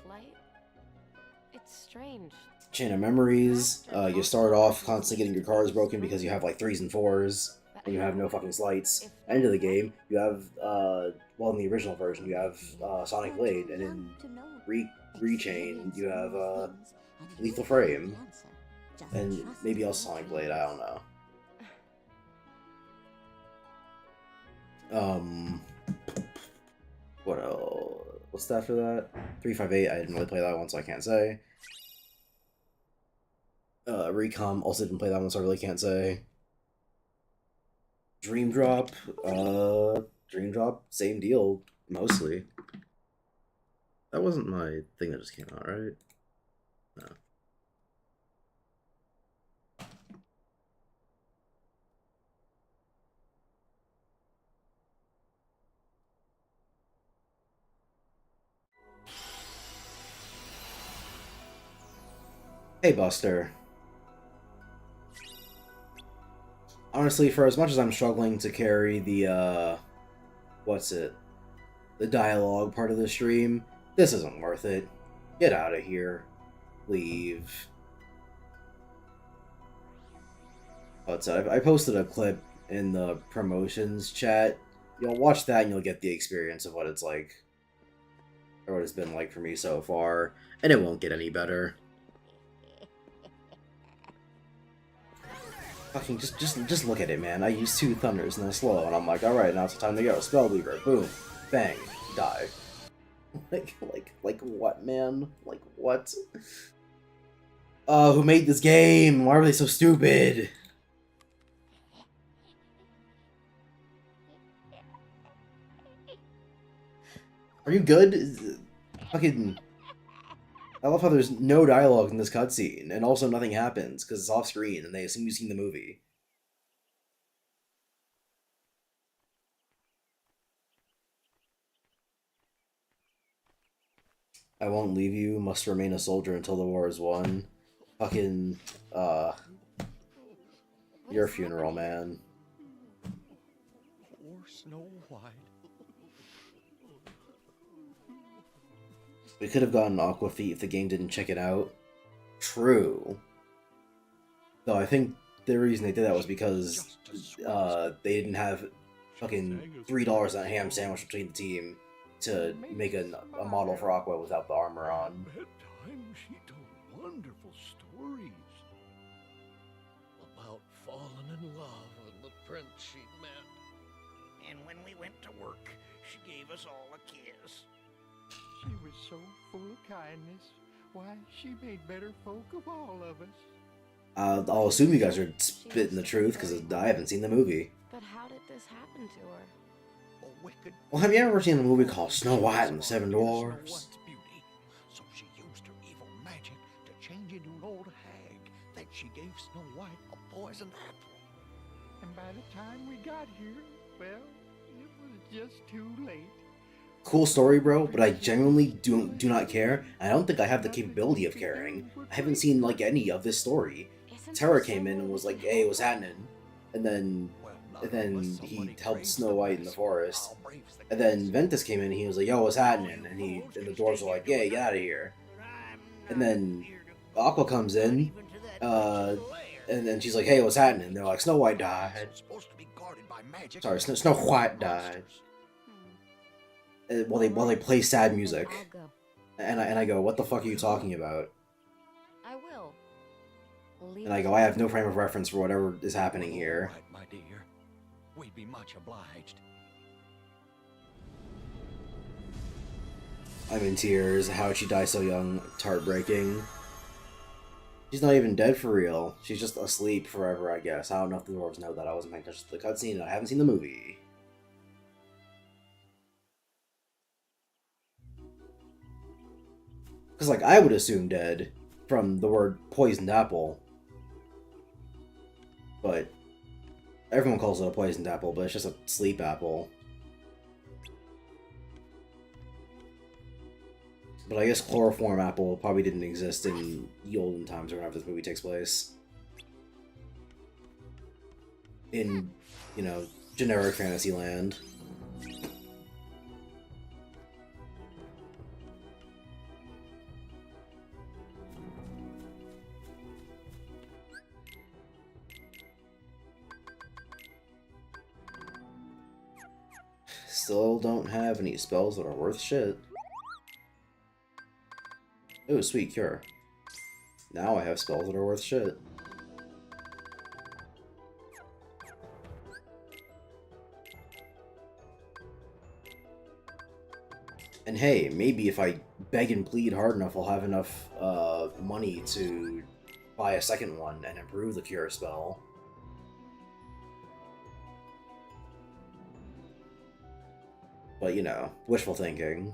It's strange. Chain of Memories, you start off constantly getting your cards broken because you have like 3s and 4s, and you have no fucking slights. End of the game, you have, well, in the original version, you have Sonic Blade, and in Rechain, you have Lethal Frame, and maybe also Sonic Blade, I don't know. What else? What's after that? 358, I didn't really play that one, so I can't say. Recom, also didn't play that one, so I really can't say. Dream Drop, same deal, mostly. That wasn't my thing that just came out, right? No. Hey, Buster. Honestly, for as much as I'm struggling to carry the, the dialogue part of the stream, this isn't worth it. Get out of here. Leave. But I posted a clip in the promotions chat. You'll watch that and you'll get the experience of what it's like. Or what it's been like for me so far. And it won't get any better. Fucking just look at it, man. I used 2 thunders and then slow, and I'm like, alright, now it's time to go. Spellweaver, boom, bang, die. like what, man? Like what? Who made this game? Why were they so stupid? Are you good? Fucking. I love how there's no dialogue in this cutscene, and also nothing happens, because it's off-screen, and they assume you've seen the movie. I won't leave you, must remain a soldier until the war is won. Fucking, your funeral, man. Poor Snow White. We could have gotten Aqua feet if the game didn't check it out. True. Though I think the reason they did that was because they didn't have fucking $3 on a ham sandwich between the team to make a model for Aqua without the armor on. Bedtime, she told wonderful stories about falling in love with the prince she'd met. And when we went to work, she gave us all a kiss. She was so full of kindness. Why, she made better folk of all of us. I'll assume you guys are spitting the truth, because I haven't seen the movie. But how did this happen to her? Well, have you ever seen a movie called Snow White and the Seven Dwarfs? So she used her evil magic to change into an old hag. Then she gave Snow White a poisoned apple. And by the time we got here, well, it was just too late. Cool story, bro, but I genuinely do not care. I don't think I have the capability of caring. I haven't seen, like, any of this story. Terra came in and was like, hey, what's happening? And then he helped Snow White in the forest. And then Ventus came in and he was like, yo, what's happening? And the dwarves were like, yeah, get out of here. And then Aqua comes in, and then she's like, hey, what's happening? And they're like, Snow White died. Sorry, Snow White died. While they play sad music. And I go, what the fuck are you talking about? I will. And I go, I have no frame of reference for whatever is happening here. Right, my dear. We'd be much obliged. I'm in tears. How'd she die so young? It's heartbreaking. She's not even dead for real. She's just asleep forever, I guess. I don't know if the dwarves know that. I wasn't paying attention to the cutscene, and I haven't seen the movie. Because, like, I would assume dead from the word poisoned apple. But everyone calls it a poisoned apple, but it's just a sleep apple. But I guess chloroform apple probably didn't exist in the olden times or whenever this movie takes place. In, you know, generic fantasy land. Still don't have any spells that are worth shit. Ooh, sweet cure. Now I have spells that are worth shit. And hey, maybe if I beg and plead hard enough, I'll have enough money to buy a second one and improve the cure spell. But, you know, wishful thinking.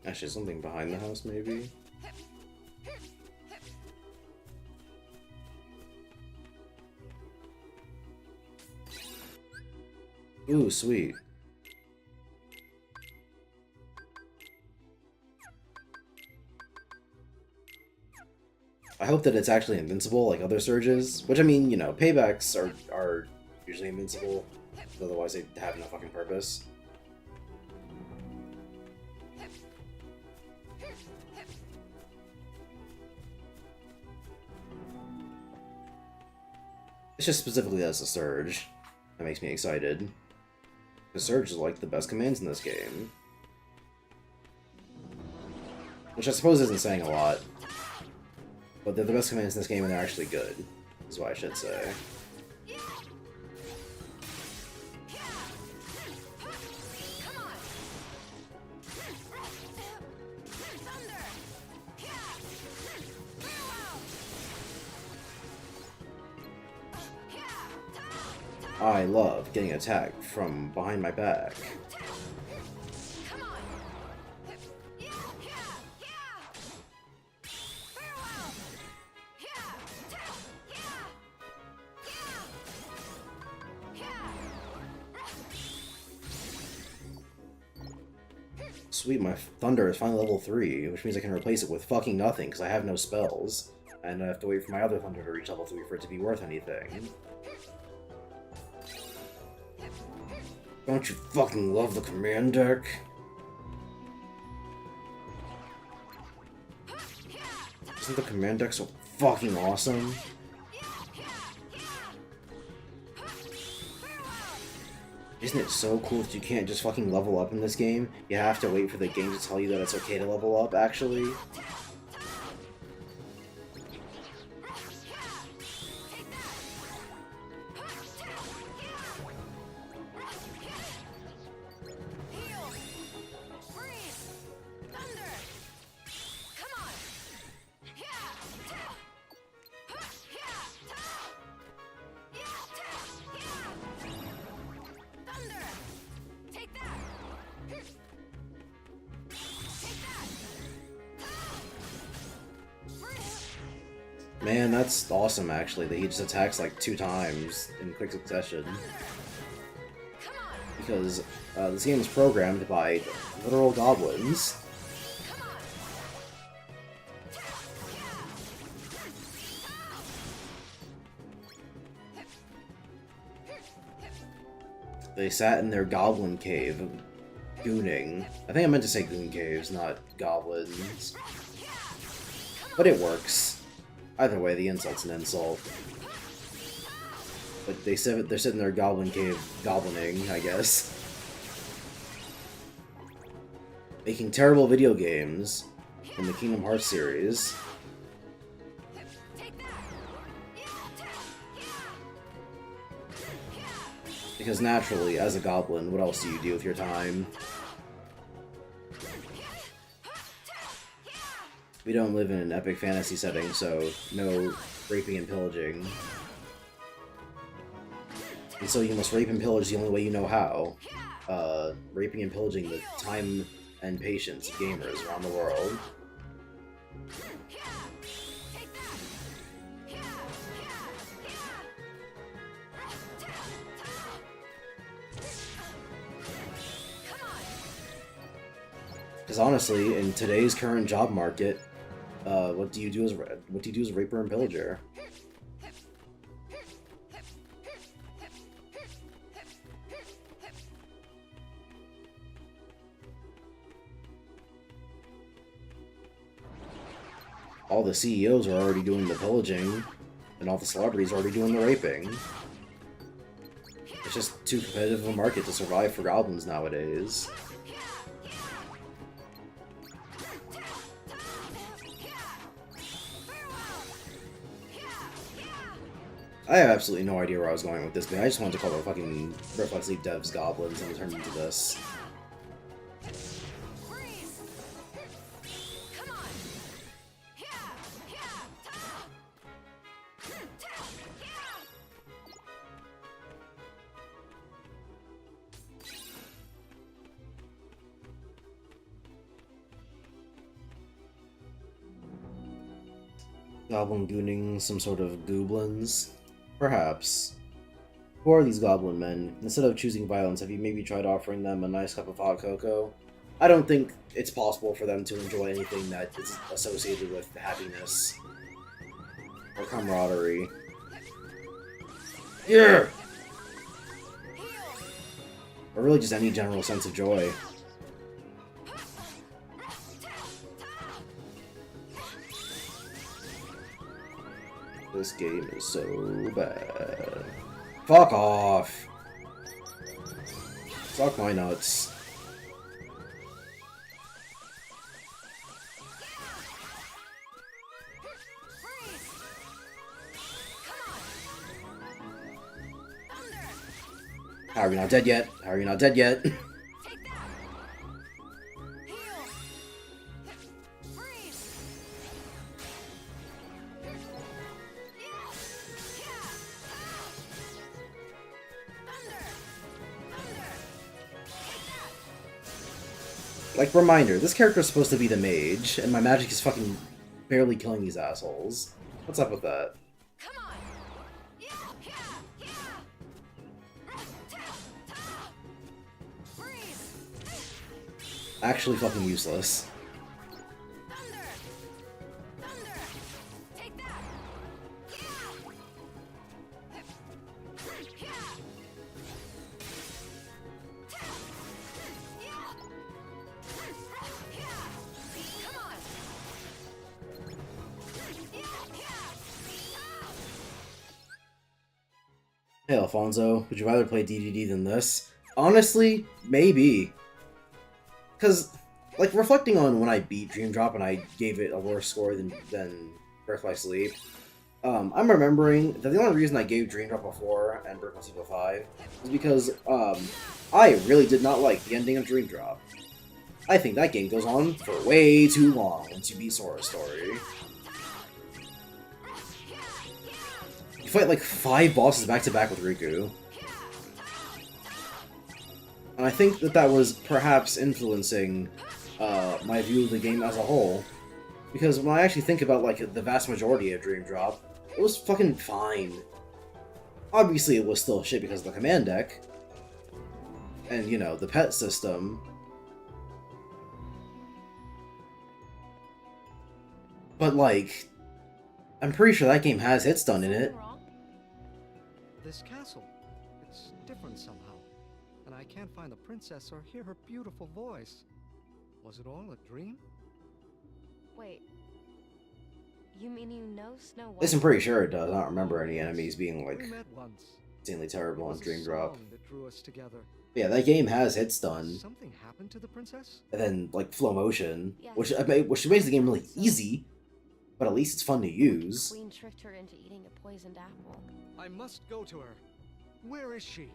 Actually, something behind the house, maybe? Ooh, sweet. I hope that it's actually invincible like other surges. Which, I mean, you know, paybacks are usually invincible. Otherwise, they have no fucking purpose. It's just specifically as a surge that makes me excited. The surge is like the best commands in this game. Which I suppose isn't saying a lot. But they're the best commands in this game and they're actually good, is what I should say. I love getting attacked from behind my back. Sweet, my thunder is finally level 3, which means I can replace it with fucking nothing because I have no spells. And I have to wait for my other thunder to reach level 3 for it to be worth anything. Don't you fucking love the command deck? Isn't the command deck so fucking awesome? Isn't it so cool that you can't just fucking level up in this game? You have to wait for the game to tell you that it's okay to level up, actually. Man, that's awesome, actually, that he just attacks like 2 times in quick succession. Because this game is programmed by literal goblins. They sat in their goblin cave, gooning. I think I meant to say goon caves, not goblins. But it works. Either way, the insult's an insult. But they're sitting in their goblin cave goblining, I guess. Making terrible video games from the Kingdom Hearts series. Because naturally, as a goblin, what else do you do with your time? We don't live in an epic fantasy setting, so no raping and pillaging. And so you must rape and pillage the only way you know how. Raping and pillaging the time and patience of gamers around the world. Because honestly, in today's current job market, what do you do as a raper and pillager? All the CEOs are already doing the pillaging, and all the celebrities are already doing the raping. It's just too competitive of a market to survive for goblins nowadays. I have absolutely no idea where I was going with this, but I just wanted to call the fucking Reflex League devs goblins and turn into this. Goblin gooning some sort of goblins? Perhaps. Who are these goblin men? Instead of choosing violence, have you maybe tried offering them a nice cup of hot cocoa? I don't think it's possible for them to enjoy anything that is associated with happiness or camaraderie. Yeah! Or really just any general sense of joy. This game is so bad. Fuck off! Suck my nuts. How are we not dead yet? How are you not dead yet? Like, reminder, this character is supposed to be the mage, and my magic is fucking barely killing these assholes. What's up with that? Actually fucking useless. Hey Alfonso, would you rather play DDD than this? Honestly, maybe. Because, like, reflecting on when I beat Dream Drop and I gave it a worse score than Birth by Sleep, I'm remembering that the only reason I gave Dream Drop a 4 and Birth by Sleep a 5 was because I really did not like the ending of Dream Drop. I think that game goes on for way too long once you beat Sora's story. You fight like 5 bosses back to back with Riku. And I think that was perhaps influencing my view of the game as a whole. Because when I actually think about like the vast majority of Dream Drop, it was fucking fine. Obviously it was still shit because of the command deck. And, you know, the pet system. But like, I'm pretty sure that game has hit stun in it. This castle, it's different somehow, and I can't find the princess or hear her beautiful voice. Was it all a dream? Wait, you mean you know Snow White? At least I'm pretty sure it does. I don't remember any enemies being like insanely terrible on Dream Drop. That drew us together. Yeah, that game has hit stun. Something happened to the princess? And then like flow motion, which makes the game really easy, but at least it's fun to use. Queen tricked her into eating a poisoned apple. I must go to her. Where is she?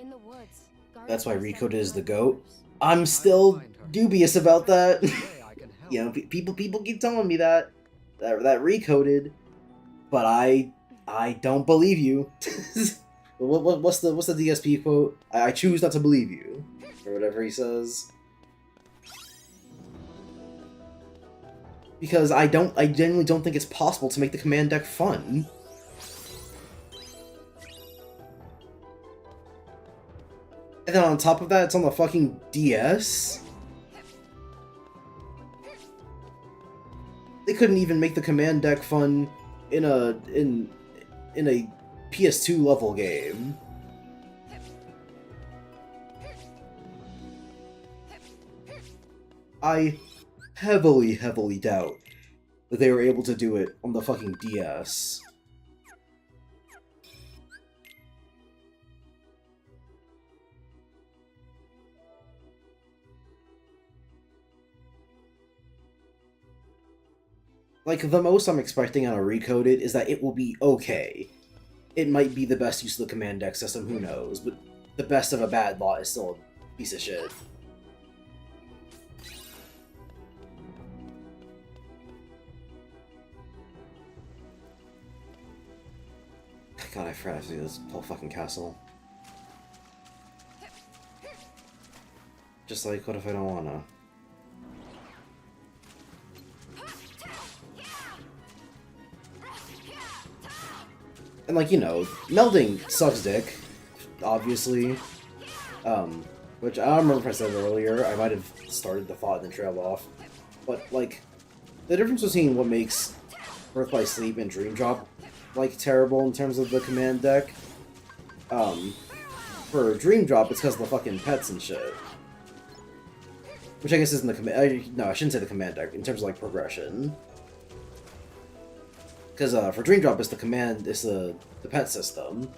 In the woods. That's why guarded by Recoded is the samurai GOAT. warriors. I'm still find her. dubious about that. Hey, I can help. You know, people keep telling me that Recoded, but I don't believe you. What's the DSP quote? I choose not to believe you, or whatever he says. Because I genuinely don't think it's possible to make the command deck fun. And then on top of that, it's on the fucking DS. They couldn't even make the command deck fun in a PS2 level game. I heavily doubt that they were able to do it on the fucking DS. Like, the most I'm expecting on a Recoded is that it will be okay. It might be the best use of the command deck system, who knows, but the best of a bad lot is still a piece of shit. God, I forgot to do this whole fucking castle. Just like, what if I don't wanna? And like, you know, melding sucks dick, obviously. Which I don't remember if I said it earlier. I might have started the thought and then trailed off. But like, the difference between what makes Birth by Sleep and Dream Drop like terrible in terms of the command deck. For Dream Drop, it's because of the fucking pets and shit. Which I guess isn't the command. No, I shouldn't say the command deck in terms of like progression. Because for Dream Drop, it's the command, it's the pet system.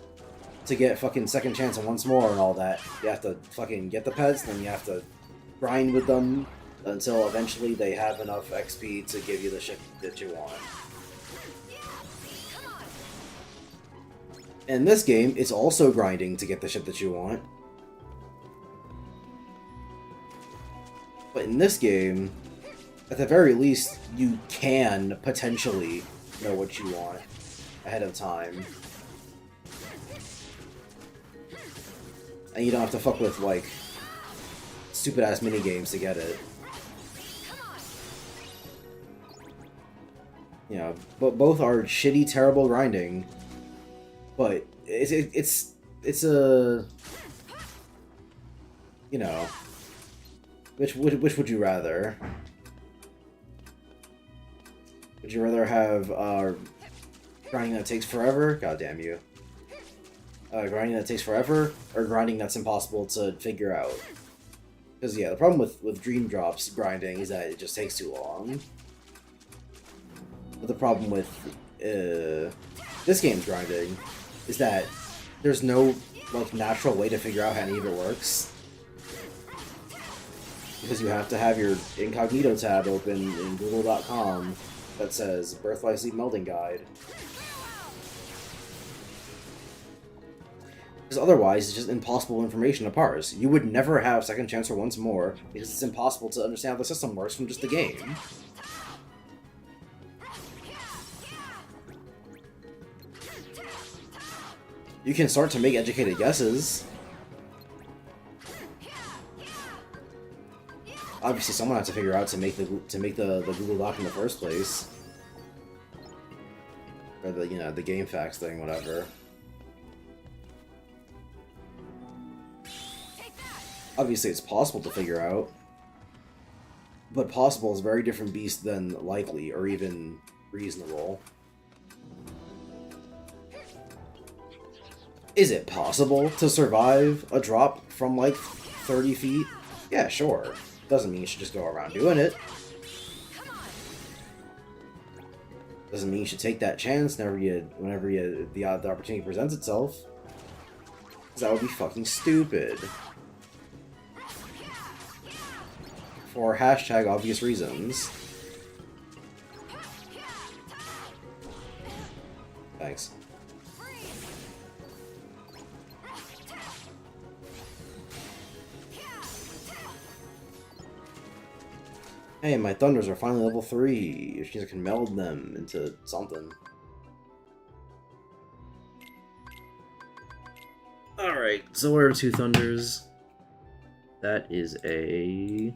To get fucking second chance and once more and all that, you have to fucking get the pets, then you have to grind with them until eventually they have enough XP to give you the shit that you want. In this game, it's also grinding to get the shit that you want. But in this game, at the very least, you can potentially know what you want ahead of time. And you don't have to fuck with, like, stupid-ass minigames to get it. You know, but both are shitty, terrible grinding. But it's a... You know... Which would you rather? Would you rather have grinding that takes forever? God damn you. Grinding that takes forever, or grinding that's impossible to figure out? Because yeah, the problem with Dream Drop's grinding is that it just takes too long. But the problem with this game's grinding is that there's no like natural way to figure out how any of it works. Because you have to have your incognito tab open in google.com that says Birth by Sleep Melding Guide. Because otherwise, it's just impossible information to parse. You would never have Second Chance or Once More, because it's impossible to understand how the system works from just the game. You can start to make educated guesses. Obviously, someone has to figure out to make the Google Doc in the first place, or the game facts thing, whatever. Obviously, it's possible to figure out, but possible is a very different beast than likely or even reasonable. Is it possible to survive a drop from like 30 feet? Yeah, sure. Doesn't mean you should just go around doing it. Doesn't mean you should take that chance whenever the opportunity presents itself. Because that would be fucking stupid. For hashtag obvious reasons. Thanks. Hey, my Thunders are finally level 3, which means I can meld them into something. Alright, so what are 2 Thunders? That is a...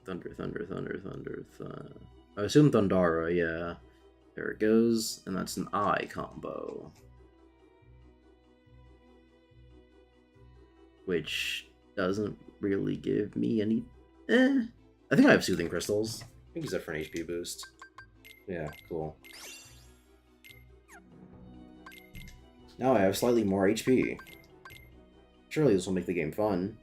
Thunder. I assume Thundara, yeah. There it goes, and that's an I combo. Which doesn't really give me any... I think I have Soothing Crystals. I think use that for an HP boost. Yeah, cool. Now I have slightly more HP. Surely this will make the game fun.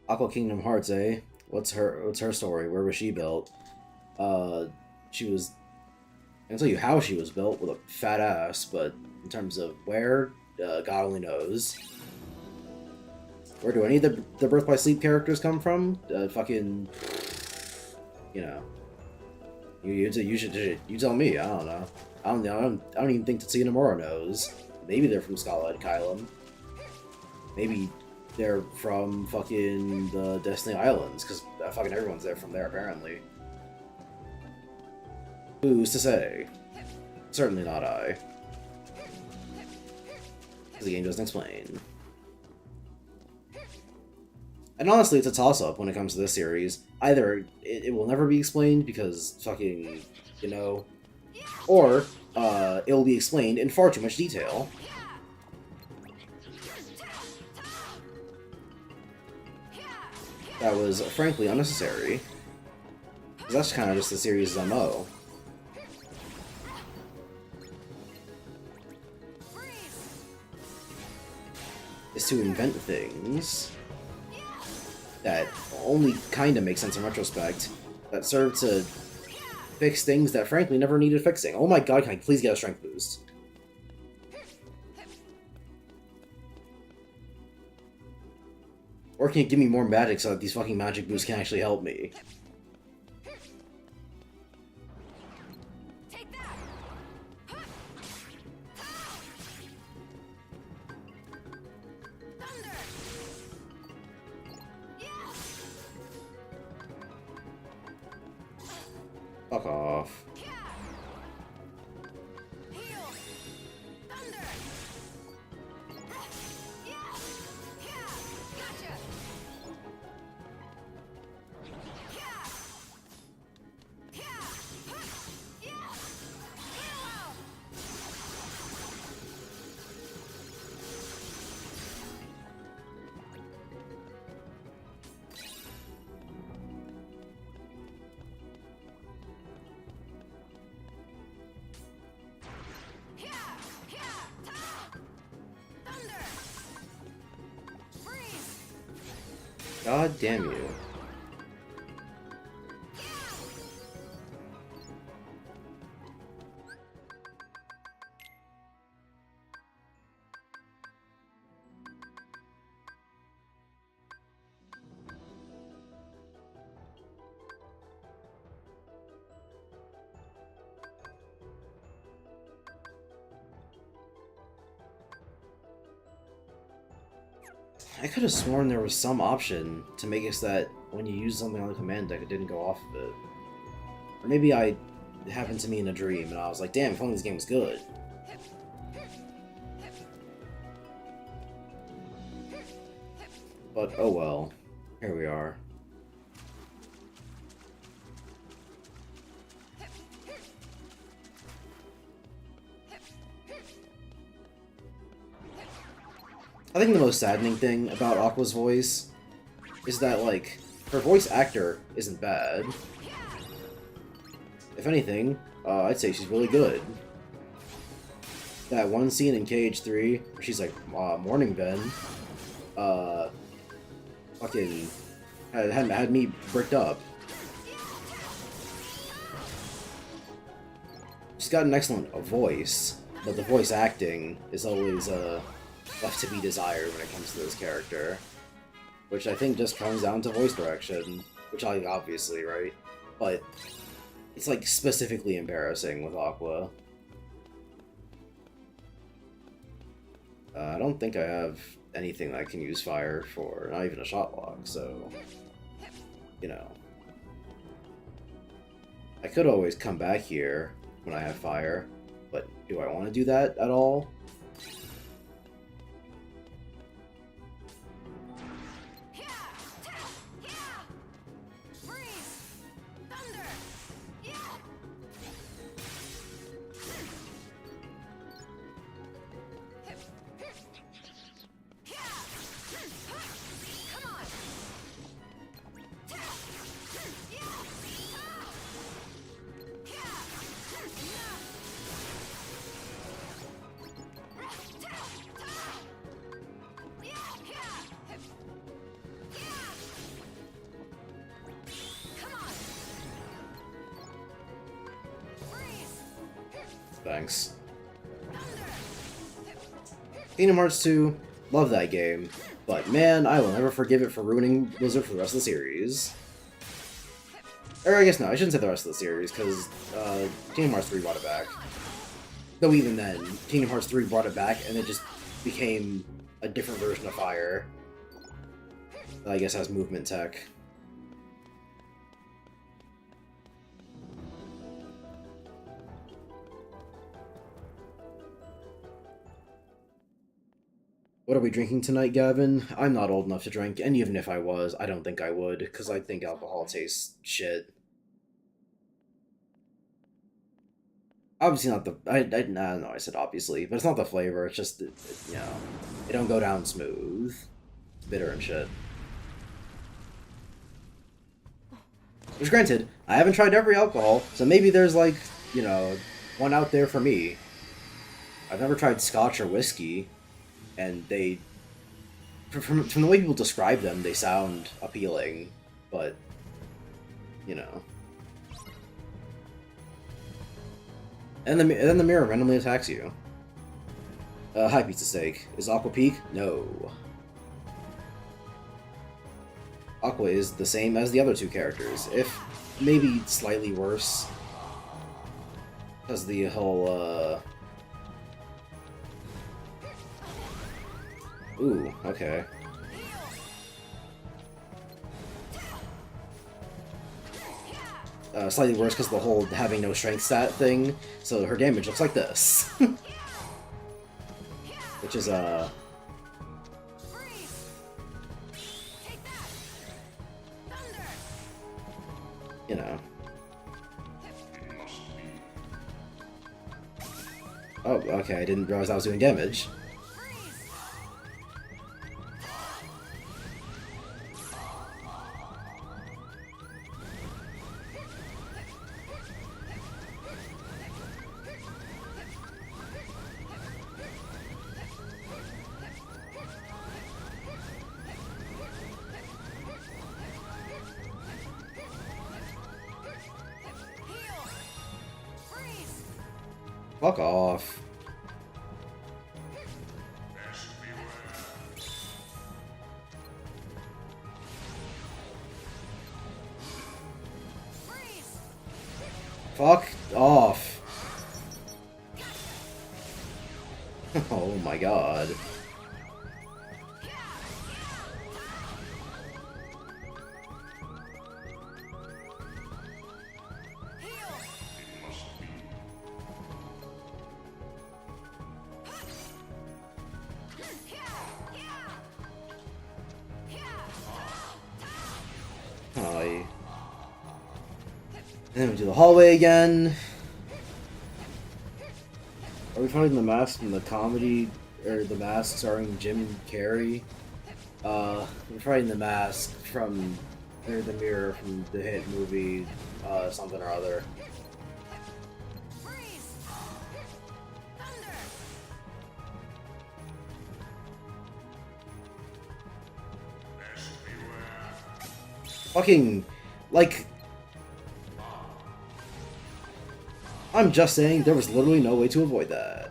Aqua Kingdom Hearts, eh? What's her story? Where was she built? She was... I can tell you how she was built, with a fat ass, but in terms of where, God only knows. Where do any of the Birth by Sleep characters come from? Fucking... You know. You tell me, I don't know. I don't even think Tetsuya Nomura knows. Maybe they're from Skullhead Kylum. Maybe they're from fucking the Destiny Islands, because fucking everyone's there from there, apparently. Who's to say? Certainly not I. Because the game doesn't explain. And honestly, it's a toss-up when it comes to this series. Either it will never be explained because fucking, you know, or it will be explained in far too much detail. That was, frankly, unnecessary. That's kind of just the series' MO. Is to invent things that only kinda make sense in retrospect, that serve to fix things that frankly never needed fixing. Oh my god, can I please get a strength boost? Or can you give me more magic so that these fucking magic boosts can actually help me? Fuck off. God damn you. I could have sworn there was some option to make it so that when you use something on the command deck, it didn't go off of it. Or maybe it happened to me in a dream, and I was like, damn, if only this game was good. But, oh well. Here we are. I think the most saddening thing about Aqua's voice is that, like, her voice actor isn't bad. If anything, I'd say she's really good. That one scene in KH3 where she's like, Morning, Ben, fucking had me bricked up. She's got an excellent voice, but the voice acting is always, left to be desired when it comes to this character. Which I think just comes down to voice direction, which I obviously, right? But It's like specifically embarrassing with Aqua. I don't think I have anything that I can use fire for, not even a shot lock, so, you know. I could always come back here when I have fire, but do I want to do that at all? Thanks. Kingdom Hearts 2, love that game, but man, I will never forgive it for ruining Blizzard for the rest of the series. Or I guess no, I shouldn't say the rest of the series, because Kingdom Hearts 3 brought it back. Though even then, Kingdom Hearts 3 brought it back, and it just became a different version of Fire. That I guess has movement tech. What are we drinking tonight, Gavin? I'm not old enough to drink, and even if I was, I don't think I would, because I think alcohol tastes shit. Obviously not the... no, I said obviously, but it's not the flavor, it's just, you know, it don't go down smooth. It's bitter and shit. Which, granted, I haven't tried every alcohol, so maybe there's, like, you know, one out there for me. I've never tried scotch or whiskey. And they, from the way people describe them, they sound appealing, but, you know. And then the mirror randomly attacks you. Hi, Pizza Steak. Is Aqua peak? No. Aqua is the same as the other two characters, if maybe slightly worse. Because the whole, Ooh, okay. Slightly worse because the whole having no strength stat thing, so her damage looks like this. Which is, you know. Oh, okay, I didn't realize I was doing damage. Fuck off. Fuck off. Oh my god. And then we do the hallway again. Are we finding the mask from the comedy, or the mask starring Jim Carrey? We're finding the mask from the mirror from the hit movie, something or other. Fucking, like, I'm just saying, there was literally no way to avoid that.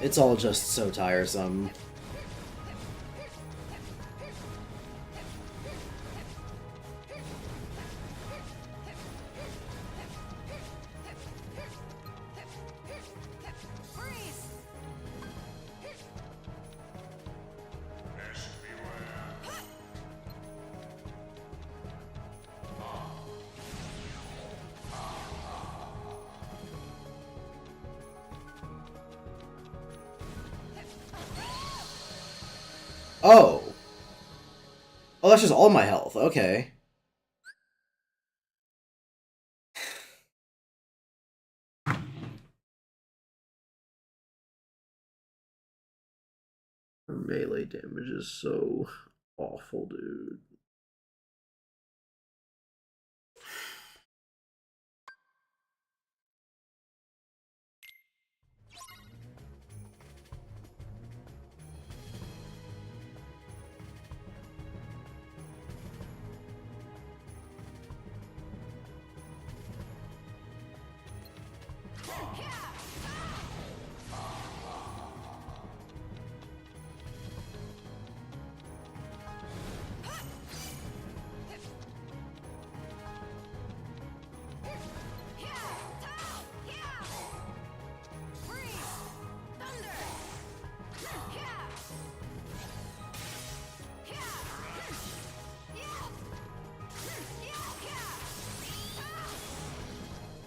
It's all just so tiresome. Oh! Oh, that's just all my health. Okay. Her melee damage is so awful, dude.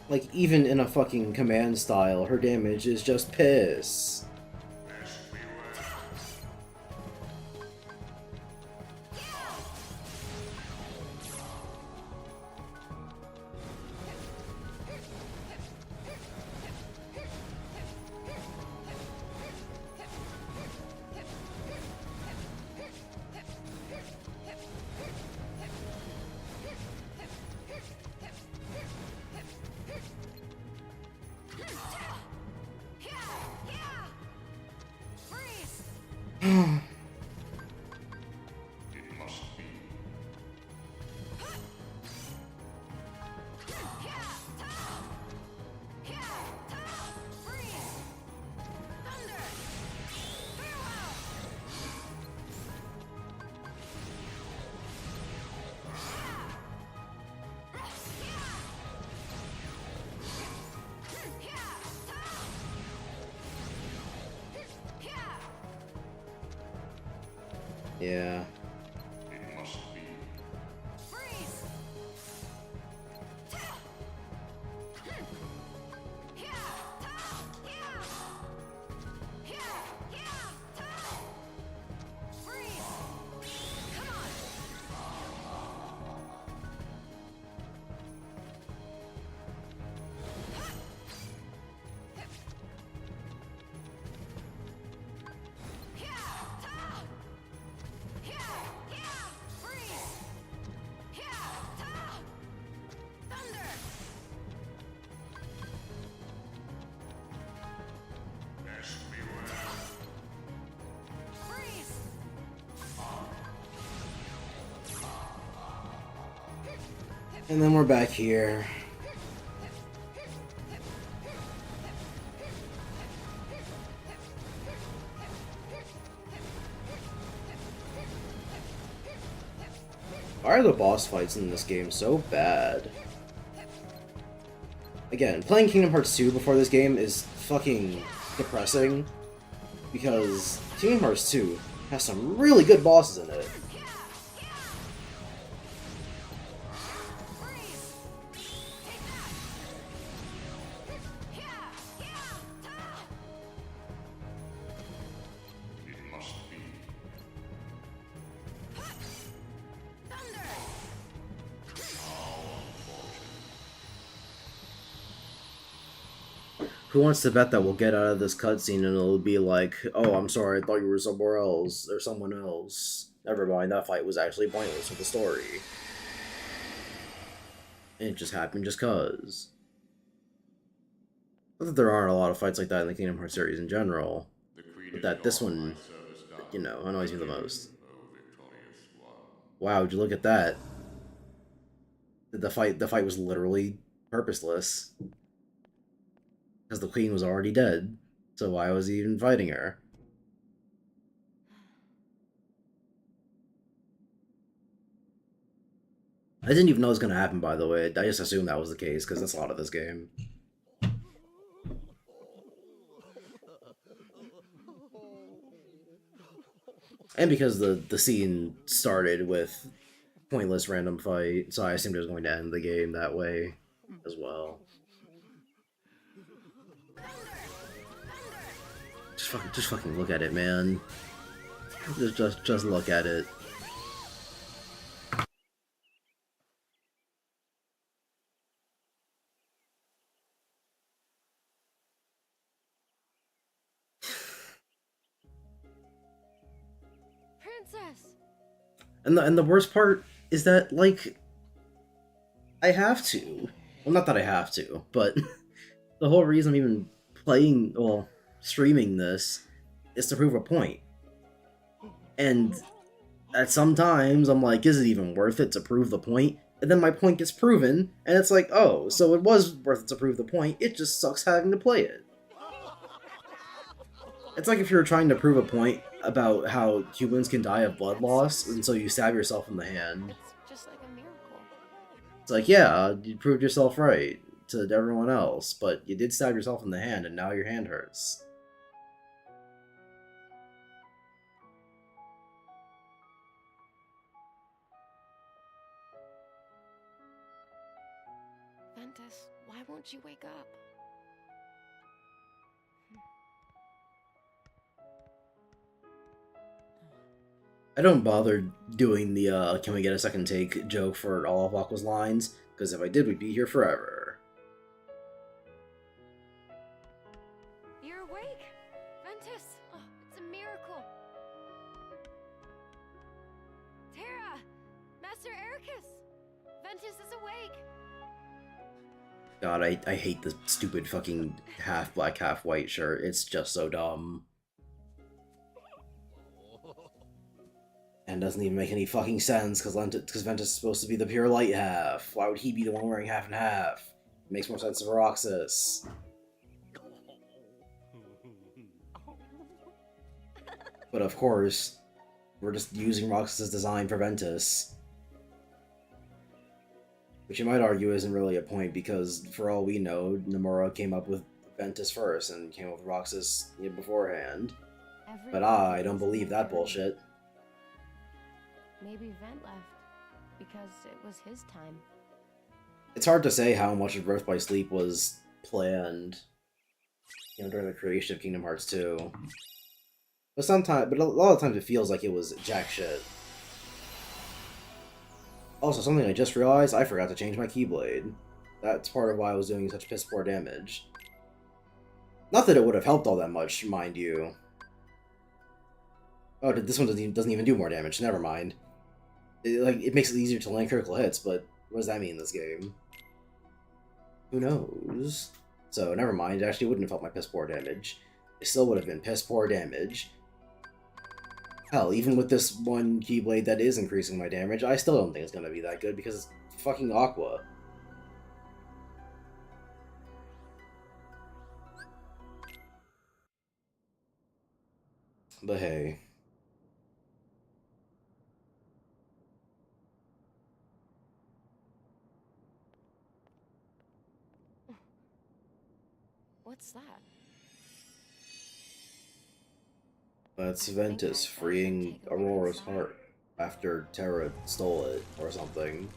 Like, even in a fucking command style, her damage is just piss. Yeah. And then we're back here. Why are the boss fights in this game so bad? Again, playing Kingdom Hearts 2 before this game is fucking depressing, because Kingdom Hearts 2 has some really good bosses in it. Who wants to bet that we'll get out of this cutscene and it'll be like, oh, I'm sorry, I thought you were somewhere else, or someone else. Never mind, that fight was actually pointless with the story. And it just happened just cause. Not that there aren't a lot of fights like that in the Kingdom Hearts series in general, but that this one, you know, annoys me the most. Wow, would you look at that? The fight was literally purposeless. Because the queen was already dead. So why was he even fighting her? I didn't even know it was going to happen, by the way. I just assumed that was the case, because that's a lot of this game. And because the scene started with pointless random fight, so I assumed it was going to end the game that way as well. Just fucking look at it, man. Just look at it. Princess. And the worst part is that, like, I have to. Well, not that I have to, but the whole reason I'm even playing, well, streaming this is to prove a point. And at some times, I'm like, is it even worth it to prove the point? And then my point gets proven, and it's like, oh, so it was worth it to prove the point, it just sucks having to play it. It's like if you were trying to prove a point about how humans can die of blood loss, and so you stab yourself in the hand. It's just like a miracle. It's like, yeah, you proved yourself right to everyone else, but you did stab yourself in the hand, and now your hand hurts. Ventus, why won't you wake up? I don't bother doing the can we get a second take joke for all of Aqua's lines, because if I did, we'd be here forever. You're awake! Ventus! Oh, it's a miracle! Terra! Master Ericus! Ventus is awake! God, I hate the stupid fucking half black, half white shirt. It's just so dumb. And doesn't even make any fucking sense, because Ventus is supposed to be the pure light half. Why would he be the one wearing half and half? It makes more sense for Roxas. But of course, we're just using Roxas' design for Ventus. Which you might argue isn't really a point, because for all we know, Nomura came up with Ventus first, and came up with Roxas beforehand. But I don't believe that bullshit. Maybe Vent left, because it was his time. It's hard to say how much of Birth by Sleep was planned, during the creation of Kingdom Hearts 2. But a lot of times it feels like it was jack shit. Also, something I just realized, I forgot to change my Keyblade. That's part of why I was doing such piss poor damage. Not that it would have helped all that much, mind you. Oh, this one doesn't even do more damage, never mind. It makes it easier to land critical hits, but what does that mean in this game? Who knows? So, never mind, it actually wouldn't have helped my piss poor damage. It still would have been piss poor damage. Hell, even with this one Keyblade that is increasing my damage, I still don't think it's gonna be that good because it's fucking Aqua. But hey. What's that? That's Ventus freeing Aurora's heart after Terra stole it, or something.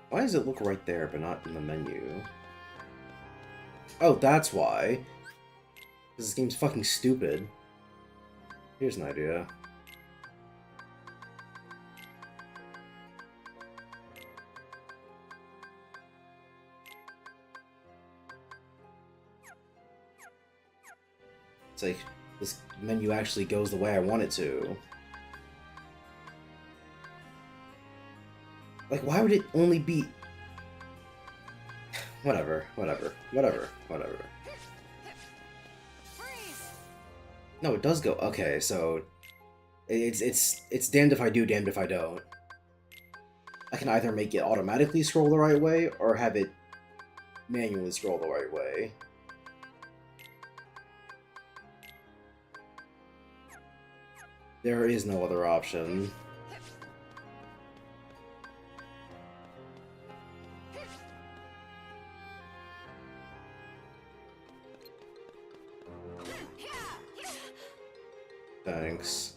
Why does it look right there, but not in the menu? Oh, that's why. Because this game's fucking stupid. Here's an idea. It's like, this menu actually goes the way I want it to. Like, why would it only be... Whatever. No, it does go... Okay, so... It's damned if I do, damned if I don't. I can either make it automatically scroll the right way, or have it manually scroll the right way. There is no other option. Thanks.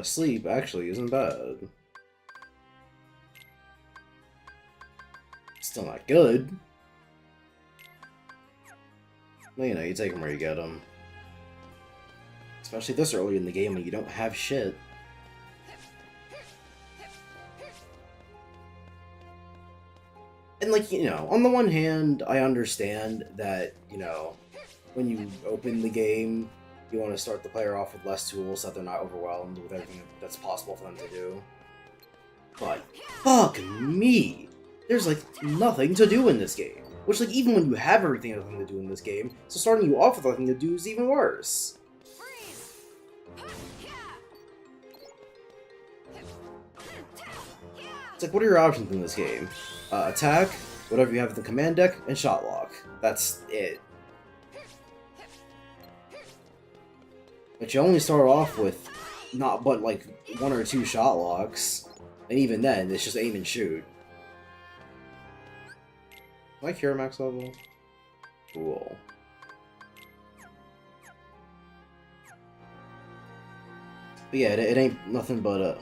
Sleep actually isn't bad. Still not good. Well, you know, you take them where you get them. Especially this early in the game when you don't have shit. And, like, you know, on the one hand, I understand that, you know, when you open the game, you want to start the player off with less tools so that they're not overwhelmed with everything that's possible for them to do. But, fuck me! There's, like, nothing to do in this game. Which, like, even when you have everything to do in this game, so starting you off with nothing to do is even worse. It's like, what are your options in this game? Attack, whatever you have in the command deck, and shot lock. That's it. But you only start off with not but like 1 or 2 shot locks, and even then, it's just aim and shoot. Am I Cure max level? Cool. But yeah, it ain't nothing but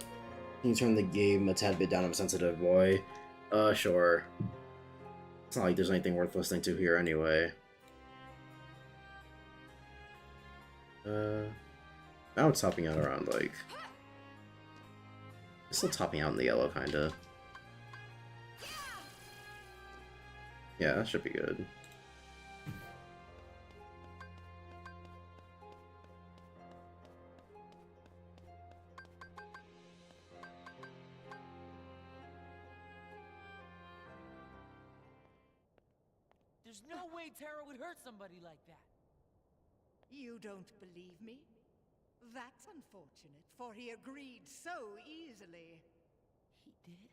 can you turn the game a tad bit down? I'm a sensitive boy. Sure. It's not like there's anything worth listening to here anyway. Now it's topping out around, like... It's still topping out in the yellow, kinda. Yeah, that should be good. There's no way Terra would hurt somebody like that. You don't believe me? That's unfortunate, for he agreed so easily. He did?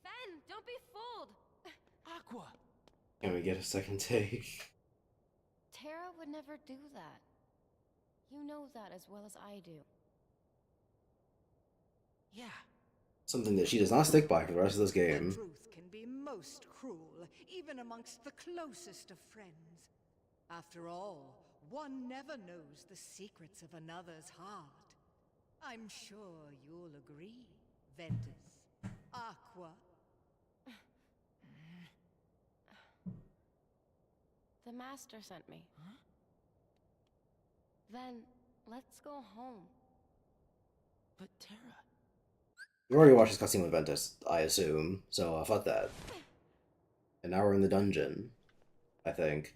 Fen, don't be fooled! Aqua! Can we get a second take? Terra would never do that. You know that as well as I do. Yeah. Something that she does not stick by for the rest of this game. The truth can be most cruel, even amongst the closest of friends. After all, one never knows the secrets of another's heart. I'm sure you'll agree, Ventus. Aqua. The Master sent me. Huh? Then, let's go home. But Terra... You already watched this cutscene with Ventus, I assume, so fuck that. And now we're in the dungeon, I think.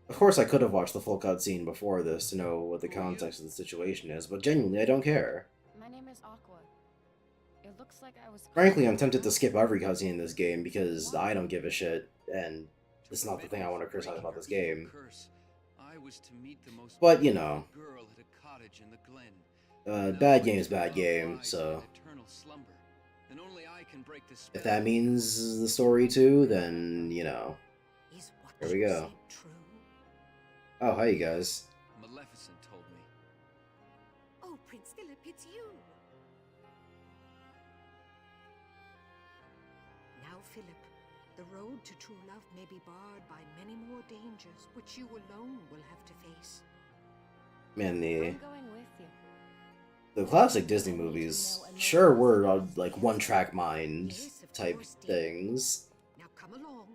Of course I could have watched the full cutscene before this to know what the context of the situation is, but genuinely I don't care. My name is Aqua. It looks like I was... Frankly, I'm tempted to skip every cutscene in this game because I don't give a shit, and it's not the thing I want to criticize about this game. But, you know. Bad game is bad game, so... and only I can break this If that means the story too, then, you know. Is what Here we you go. said true? Oh, hi, you guys. Maleficent told me. Oh, Prince Philip, it's you. Now, Philip, the road to true love may be barred by many more dangers, which you alone will have to face. Man, I'm going with you. the classic Disney movies sure were like one-track mind Yes, of type course, dear. things. Now come along.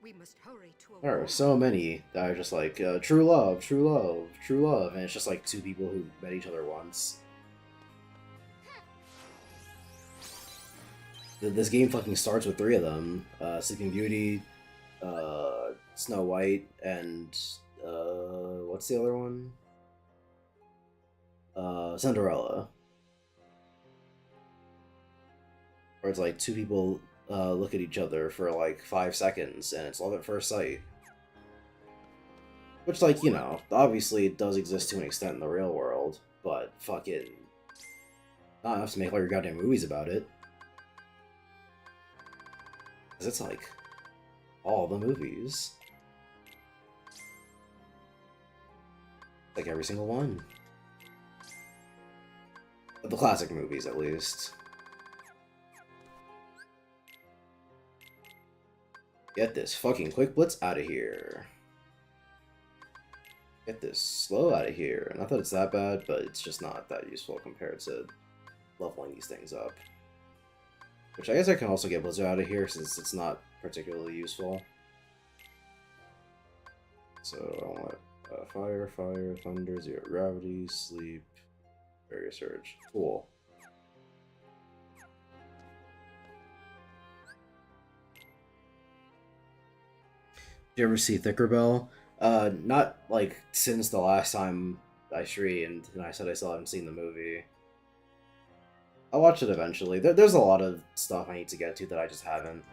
We must hurry to a There are so many that are just like true love, true love, true love, and it's just like two people who met each other once. This game fucking starts with three of them: Sleeping Beauty, Snow White, and what's the other one? Cinderella. Where it's like two people look at each other for like 5 seconds, and it's love at first sight. Which, like, you know, obviously it does exist to an extent in the real world, but fucking not enough to make all your goddamn movies about it. Because it's like all the movies. Like every single one. The classic movies, at least. Get this fucking quick blitz out of here. Get this slow out of here. Not that it's that bad, but it's just not that useful compared to leveling these things up. Which I guess I can also get blizzard out of here since it's not particularly useful. So I want fire, fire, thunder, zero gravity, sleep, barrier surge. Cool. Did you ever see Tinkerbell? Not like since the last time I streamed, and I said I still haven't seen the movie. I'll watch it eventually. There's a lot of stuff I need to get to that I just haven't.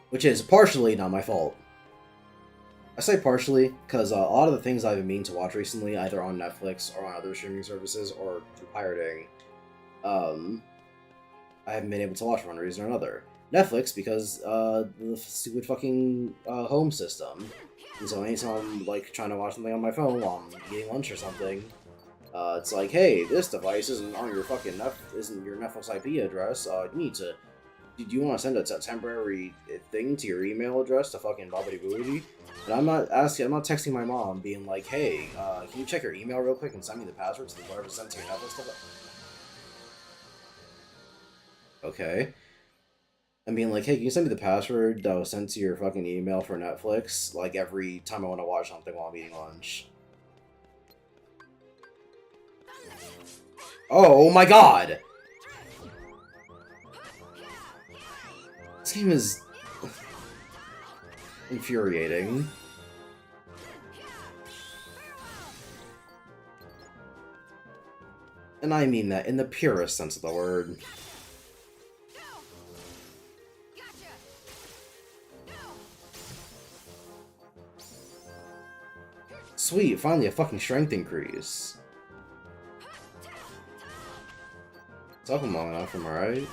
Which is partially not my fault. I say partially, because a lot of the things I've been meaning to watch recently, either on Netflix or on other streaming services, or through pirating, I haven't been able to watch for one reason or another. Netflix, because the stupid fucking home system. And so anytime I'm like trying to watch something on my phone while I'm eating lunch or something, it's like, hey, this device isn't on your fucking isn't your Netflix IP address. You need to. Do you want to send a temporary thing to your email address to fucking bobbity boobity? And I'm not texting my mom being like, hey, can you check your email real quick and send me the password to the whatever sent to your Netflix device? Okay. And being like, hey, can you send me the password that was sent to your fucking email for Netflix? Like every time I want to watch something while I'm eating lunch. Oh my god! This game is infuriating. And I mean that in the purest sense of the word. Sweet, finally a fucking strength increase. It's up long enough, am I right?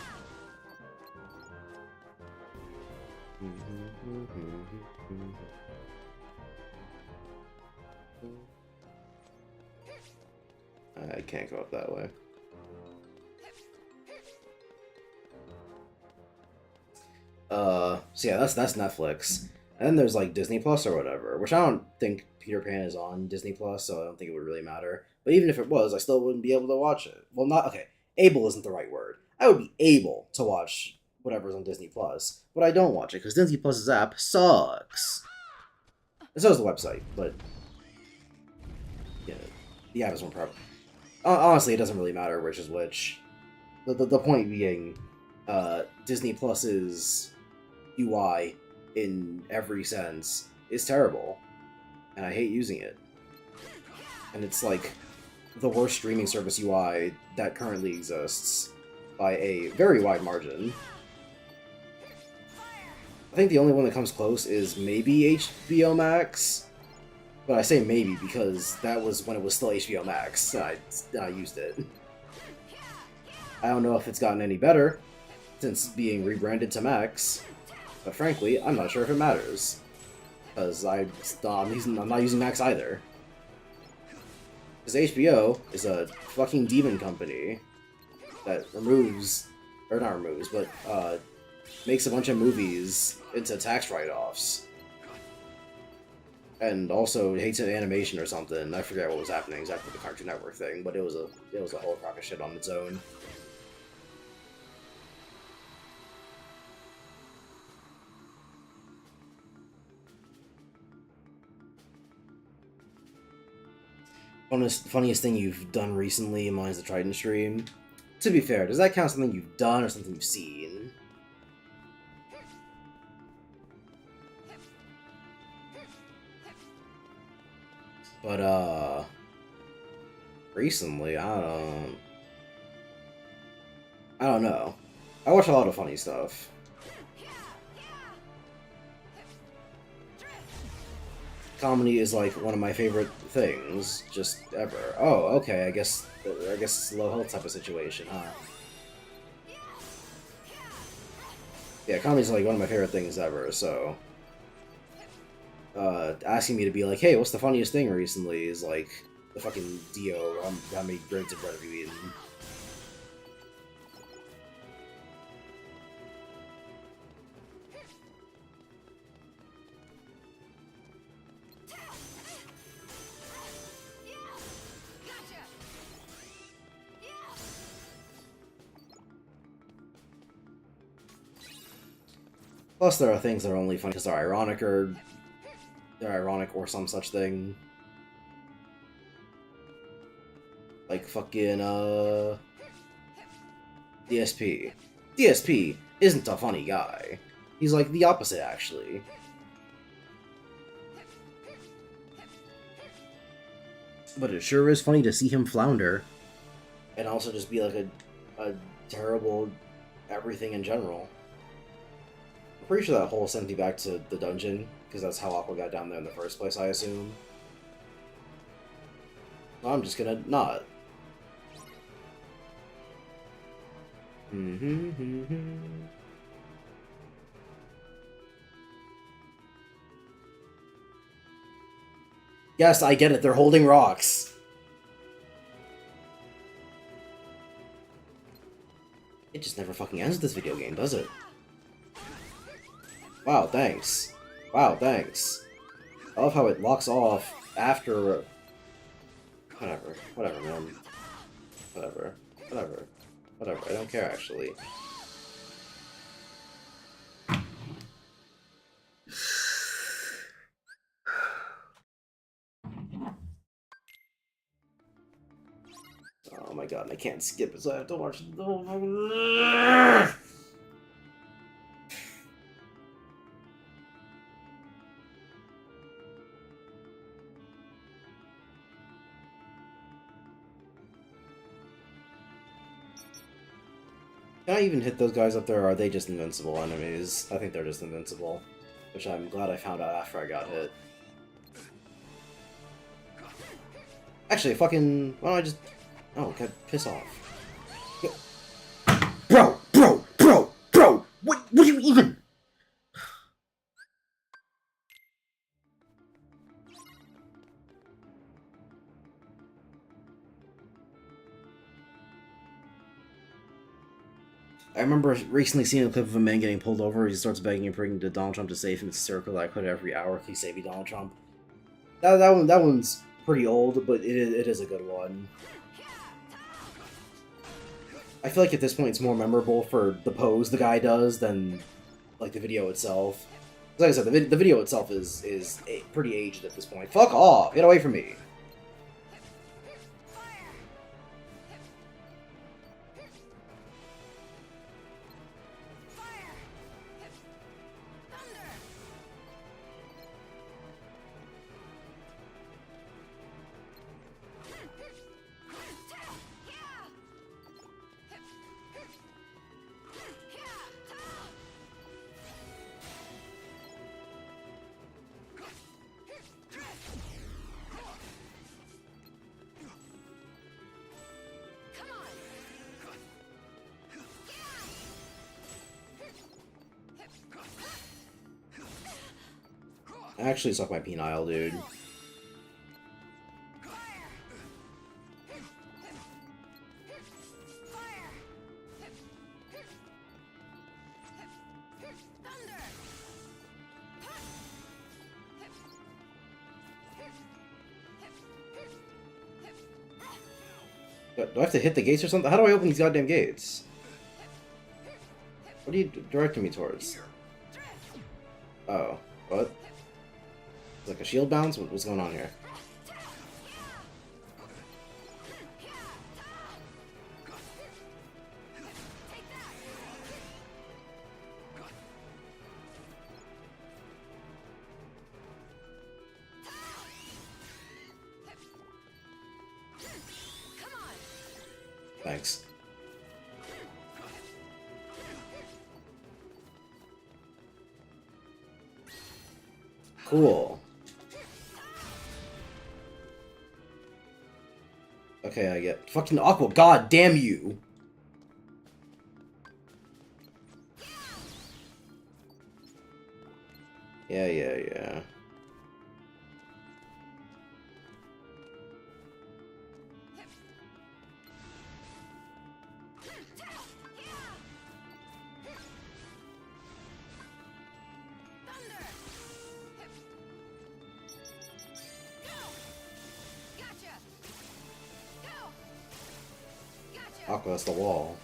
I can't go up that way. So yeah, that's Netflix. And then there's like Disney Plus or whatever, which I don't think Peter Pan is on Disney Plus, so I don't think it would really matter. But even if it was, I still wouldn't be able to watch it. Well, not okay. Able isn't the right word. I would be able to watch whatever's on Disney Plus, but I don't watch it because Disney Plus's app sucks. And so does the website, but yeah, the app is more problem. Honestly, it doesn't really matter which is which. The point being, Disney Plus's UI in every sense is terrible, and I hate using it. And it's like the worst streaming service UI that currently exists by a very wide margin. I think the only one that comes close is maybe HBO Max, but I say maybe because that was when it was still HBO Max, and I used it. I don't know if it's gotten any better since being rebranded to Max, but frankly, I'm not sure if it matters. Because I'm not using Max either. Because HBO is a fucking demon company that removes, or not removes, but makes a bunch of movies into tax write-offs. And also hates an animation or something. I forget what was happening exactly with the Cartoon Network thing, but it was a whole crock of shit on its own. Funniest thing you've done recently, mine's the Trident stream. To be fair, does that count something you've done or something you've seen? But, recently, I don't know. I watch a lot of funny stuff. Comedy is like one of my favorite things, just ever. Oh, okay, I guess it's a low health type of situation, huh? Yeah, comedy's like one of my favorite things ever, so asking me to be like, hey, what's the funniest thing recently is like the fucking Dio, how many grains of bread have you eaten? Plus, there are things that are only funny because they're ironic or some such thing. Like fucking DSP. DSP isn't a funny guy. He's like the opposite, actually. But it sure is funny to see him flounder, and also just be like a terrible everything in general. I'm pretty sure that hole sent me back to the dungeon, because that's how Aqua got down there in the first place, I assume. I'm just gonna not. Yes, I get it, they're holding rocks. It just never fucking ends with this video game, does it? Wow, thanks. Wow, thanks. I love how it locks off after... Whatever. Whatever, man. Whatever. Whatever. Whatever. I don't care, actually. Oh my god, I can't skip it, so I have to watch the whole fucking... Can I even hit those guys up there, or are they just invincible enemies? I think they're just invincible. Which I'm glad I found out after I got hit. Actually, fucking... Why don't I just... Oh, god, piss off. Bro! What do you even... I remember recently seeing a clip of a man getting pulled over. He starts begging and praying to Donald Trump to save him. It's hysterical that I quit every hour. Please save me, Donald Trump. That one's pretty old, but it is a good one. I feel like at this point it's more memorable for the pose the guy does than like the video itself. Like I said, the video itself is pretty aged at this point. Fuck off! Get away from me! Actually suck my penile, dude. Do I have to hit the gates or something? How do I open these goddamn gates? What are you directing me towards? Oh, what? It's like a shield bounce? What's going on here? Thanks. Cool. Okay, I get fucking Aqua. God damn you! Yeah. Aqua, that's the wall.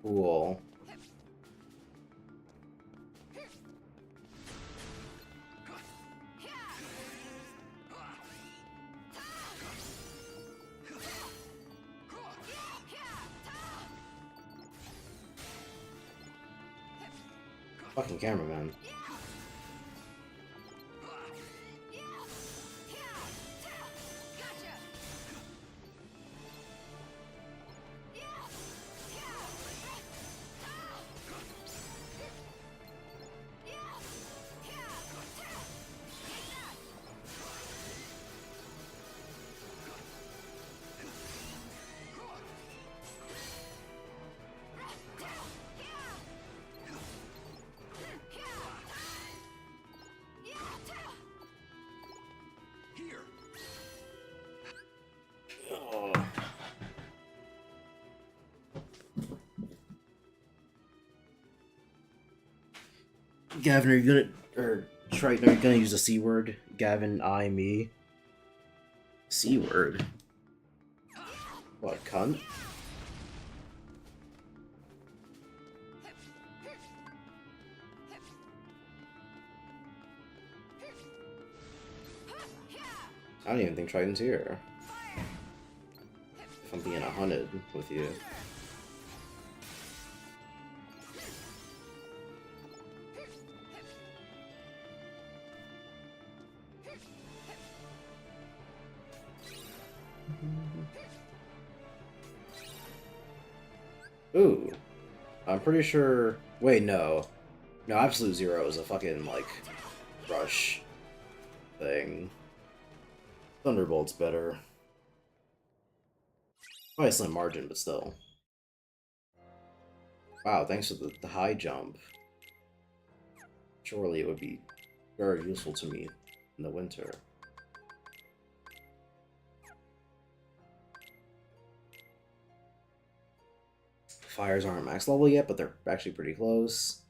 Cool. Fucking cameraman. Gavin, are you gonna, Triton, are you gonna use a C word? Gavin, I, me. C word? What, cunt? I don't even think Triton's here. If I'm being 100 with you. Ooh. I'm pretty sure... Wait, no. No, Absolute Zero is a fucking, like, rush thing. Thunderbolt's better. By a slim margin, but still. Wow, thanks for the high jump. Surely it would be very useful to me in the winter. Fires aren't max level yet, but they're actually pretty close.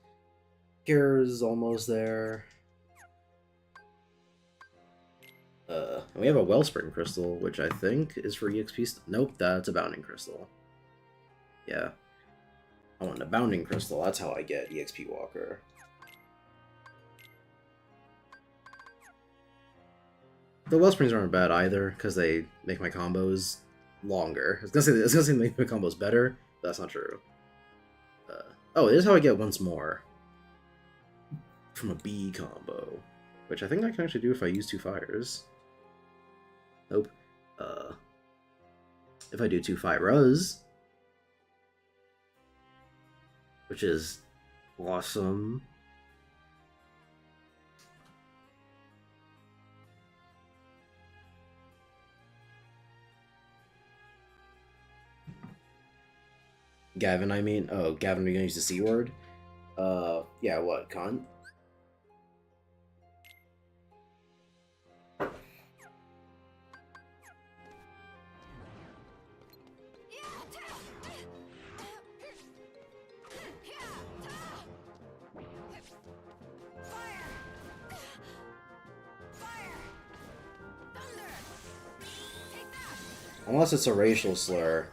Cure's almost there. And we have a Wellspring Crystal, which I think is for EXP. Nope, that's a Bounding Crystal. Yeah. I want a Bounding Crystal, that's how I get EXP Walker. The Wellsprings aren't bad either, because they make my combos longer. I was gonna say make the combos better, but that's not true. Oh, this is how I get once more from a B combo, which I think I can actually do if I use 2 fires. Nope. If I do 2 Fyras, which is awesome. Gavin, I mean. Oh, Gavin, are you gonna use the C word? Yeah, what, cunt? Unless it's a racial slur,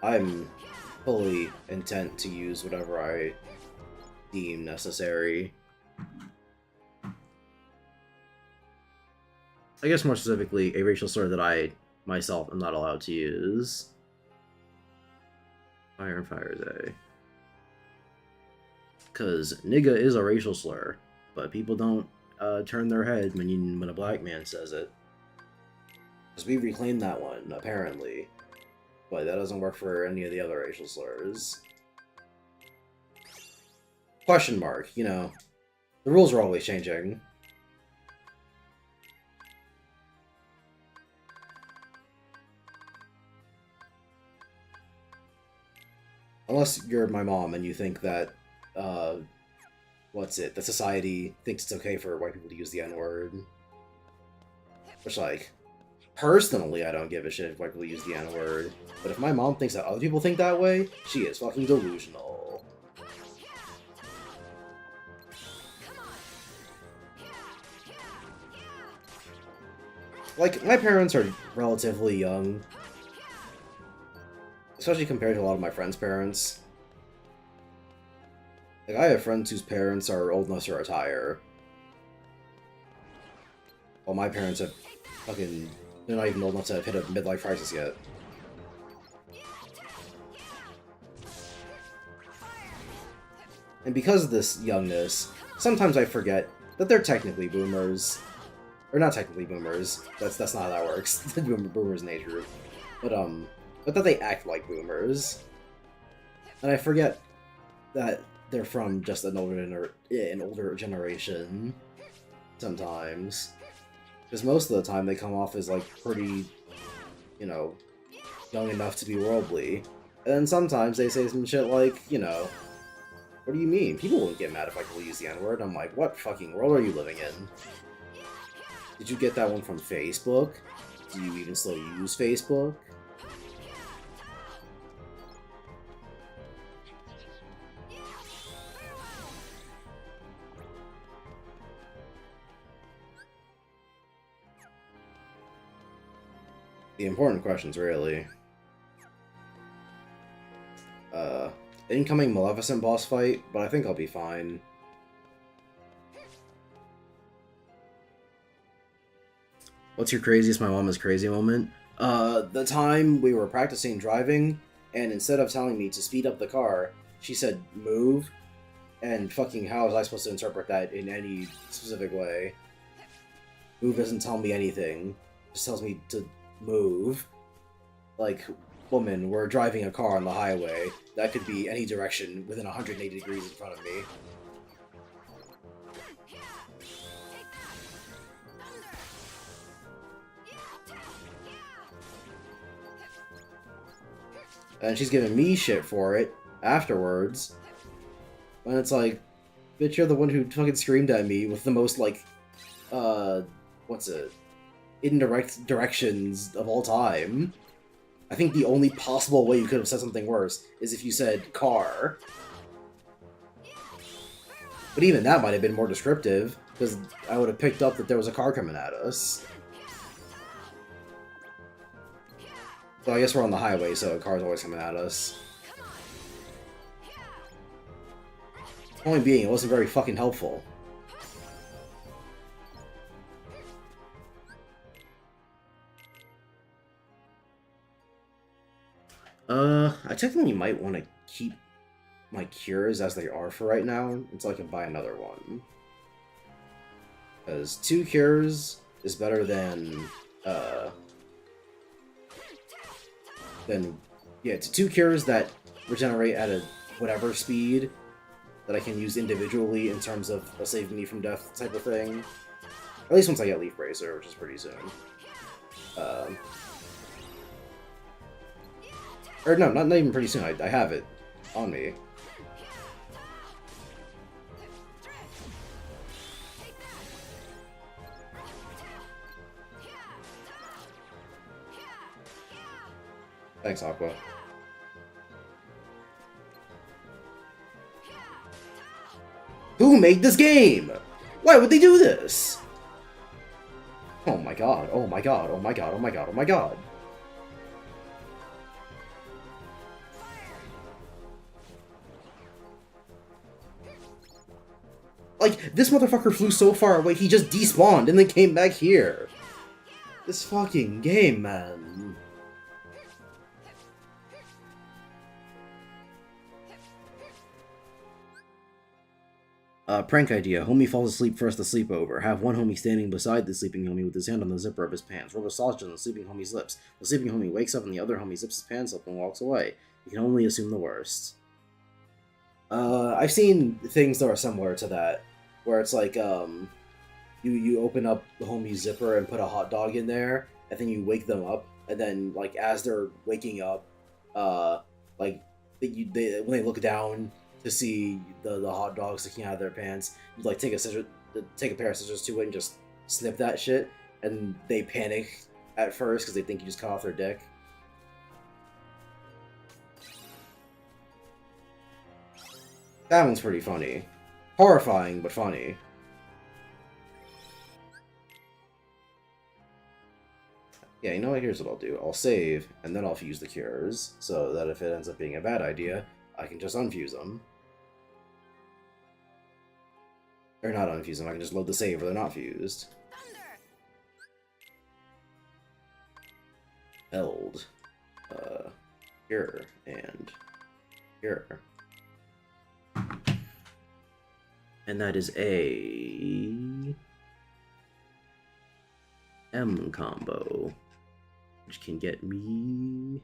I'm fully intent to use whatever I deem necessary. I guess more specifically, a racial slur that I myself am not allowed to use. Fire and Fire Day. Because nigga is a racial slur, but people don't turn their head when a black man says it. Because we reclaimed that one, apparently. But that doesn't work for any of the other racial slurs. Question mark, you know. The rules are always changing. Unless you're my mom and you think that, that society thinks it's okay for white people to use the N-word. Which, like, personally, I don't give a shit if white people use the N-word. But if my mom thinks that other people think that way, she is fucking delusional. Like, my parents are relatively young. Especially compared to a lot of my friends' parents. Like, I have friends whose parents are old enough to retire. While my parents have fucking... They're not even old enough to have hit a midlife crisis yet. And because of this youngness, sometimes I forget that they're technically boomers. Or not technically boomers. That's not how that works. Boomers in age group. But that they act like boomers. And I forget that they're from just an older generation. Sometimes. Because most of the time they come off as, like, pretty, you know, young enough to be worldly. And then sometimes they say some shit like, you know, what do you mean? People won't get mad if I use the N-word. I'm like, what fucking world are you living in? Did you get that one from Facebook? Do you even still use Facebook? The important questions, really. Incoming Maleficent boss fight, but I think I'll be fine. What's your craziest my mom is crazy moment? The time we were practicing driving, and instead of telling me to speed up the car, she said, move. And fucking how was I supposed to interpret that in any specific way? Move doesn't tell me anything. It just tells me to move. Like, woman, we're driving a car on the highway. That could be any direction within 180 degrees in front of me. And she's giving me shit for it afterwards. And it's like, bitch, you're the one who fucking screamed at me with the most, like, indirect directions of all time. I think the only possible way you could have said something worse is if you said car. But even that might have been more descriptive, because I would have picked up that there was a car coming at us. So I guess we're on the highway, so a car's always coming at us. Point being, it wasn't very fucking helpful. technically might want to keep my cures as they are for right now until I can buy another one. Because 2 cures is better than yeah, it's 2 cures that regenerate at a whatever speed that I can use individually in terms of a saving me from death type of thing. At least once I get Leaf Bracer, which is pretty soon. Or no, not even pretty soon. I have it on me. Thanks, Aqua. Who made this game? Why would they do this? Oh my god, oh my god, oh my god, oh my god, oh my god. Like, this motherfucker flew so far away, he just despawned and then came back here. This fucking game, man. Prank idea. Homie falls asleep first the sleepover. Have one homie standing beside the sleeping homie with his hand on the zipper of his pants. Rub a sausage on the sleeping homie's lips. The sleeping homie wakes up and the other homie zips his pants up and walks away. You can only assume the worst. I've seen things that are similar to that, where it's like, you open up the homie's zipper and put a hot dog in there, and then you wake them up, and then, like, as they're waking up, like, when they look down to see the hot dog sticking out of their pants, you, like, take a pair of scissors to it and just snip that shit, and they panic at first because they think you just cut off their dick. That one's pretty funny. Horrifying, but funny. Yeah, you know what? Here's what I'll do. I'll save, and then I'll fuse the cures, so that if it ends up being a bad idea, I can just unfuse them. Or not unfuse them, I can just load the save where they're not fused. Held. Here, and here. And that is a M combo, which can get me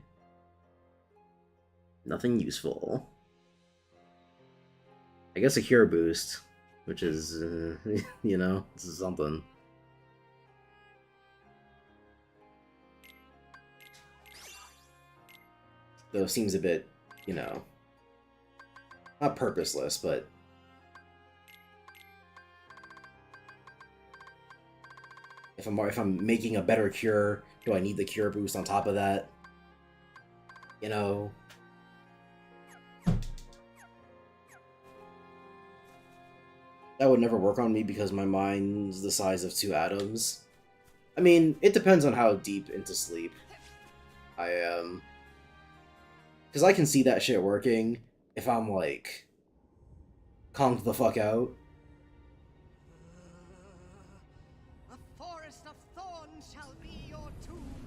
nothing useful. I guess a cure boost, which is, you know, this is something. Though it seems a bit, you know, not purposeless, but if I'm making a better cure, do I need the cure boost on top of that? You know? That would never work on me because my mind's the size of 2 atoms. I mean, it depends on how deep into sleep I am. Because I can see that shit working if I'm, like, conked the fuck out.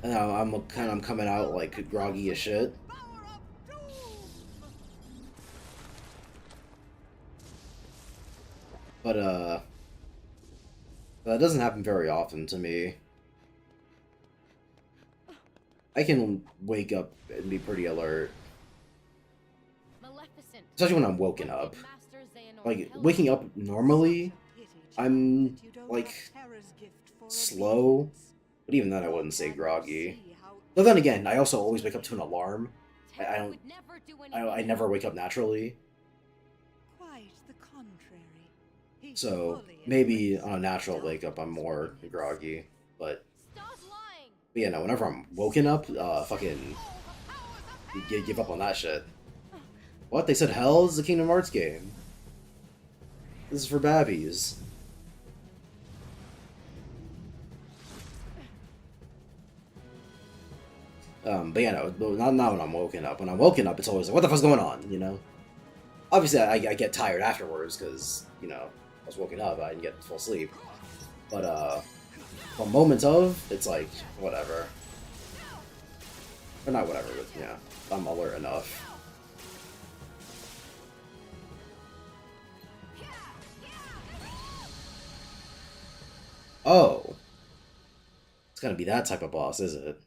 And I'm coming out, like, groggy as shit. But, that doesn't happen very often to me. I can wake up and be pretty alert. Especially when I'm woken up. Like, waking up normally, I'm, like, slow. But even then, I wouldn't say groggy. But then again, I also always wake up to an alarm. I never wake up naturally. So, maybe on a natural wake up, I'm more groggy. But yeah, no, whenever I'm woken up, fucking give up on that shit. What? They said hell is a Kingdom Hearts game. This is for babbies. But yeah, no, not when I'm woken up. When I'm woken up, it's always like, what the fuck's going on, you know? Obviously, I get tired afterwards, because, you know, I was woken up, I didn't get full sleep. But, for moments of, it's like, whatever. Or not whatever, but, yeah, I'm alert enough. Oh. It's gonna be that type of boss, is it?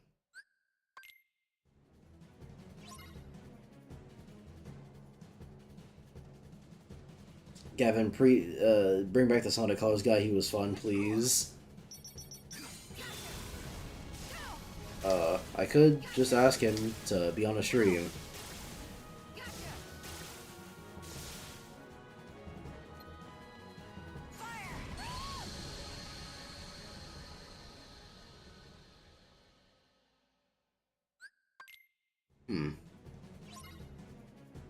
Gavin, bring back the Sonic Colors guy. He was fun, please. I could just ask him to be on a stream.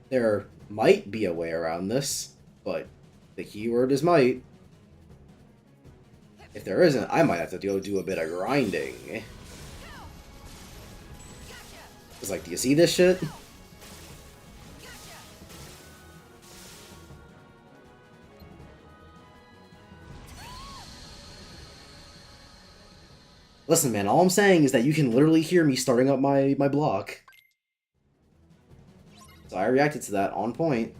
There might be a way around this, but the keyword is might. If there isn't, I might have to go do a bit of grinding. It's like, do you see this shit? Listen, man, all I'm saying is that you can literally hear me starting up my block. So I reacted to that on point.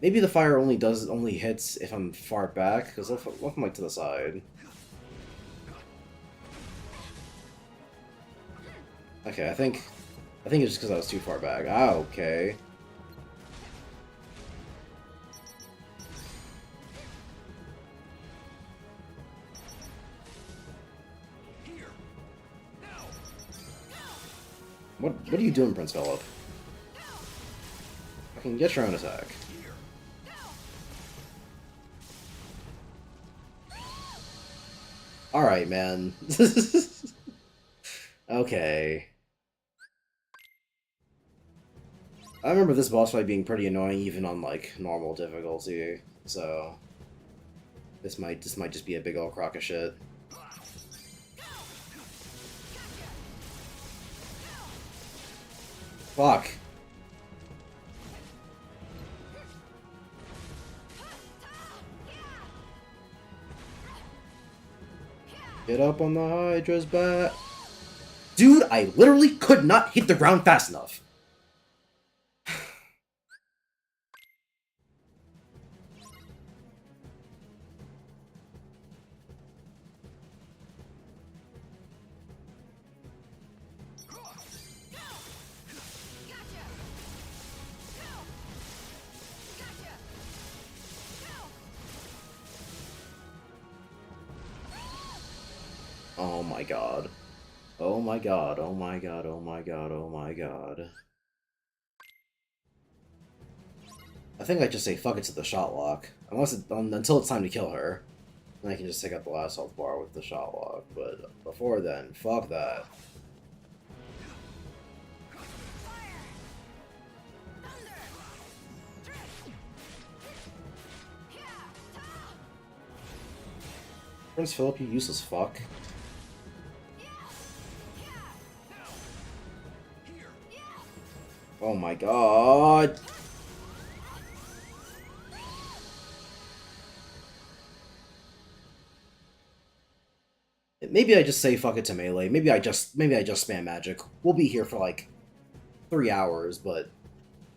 Maybe the fire only hits if I'm far back, because what if I'm like to the side? Okay, I think it's just because I was too far back. Ah, okay. What are you doing, Prince Philip? I can get your own attack. Alright, man. Okay. I remember this boss fight being pretty annoying even on, like, normal difficulty, so... This might just be a big ol' crock of shit. Fuck. Get up on the Hydra's back. Dude, I literally could not hit the ground fast enough. Oh my god. Oh my god, oh my god, oh my god, oh my god. I think I just say fuck it to the shot lock. Until it's time to kill her. Then I can just take out the last health bar with the shot lock. But before then, fuck that. Prince Philip, you useless fuck. Oh my god! Maybe I just say fuck it to melee. Maybe I just spam magic. We'll be here for like 3 hours, but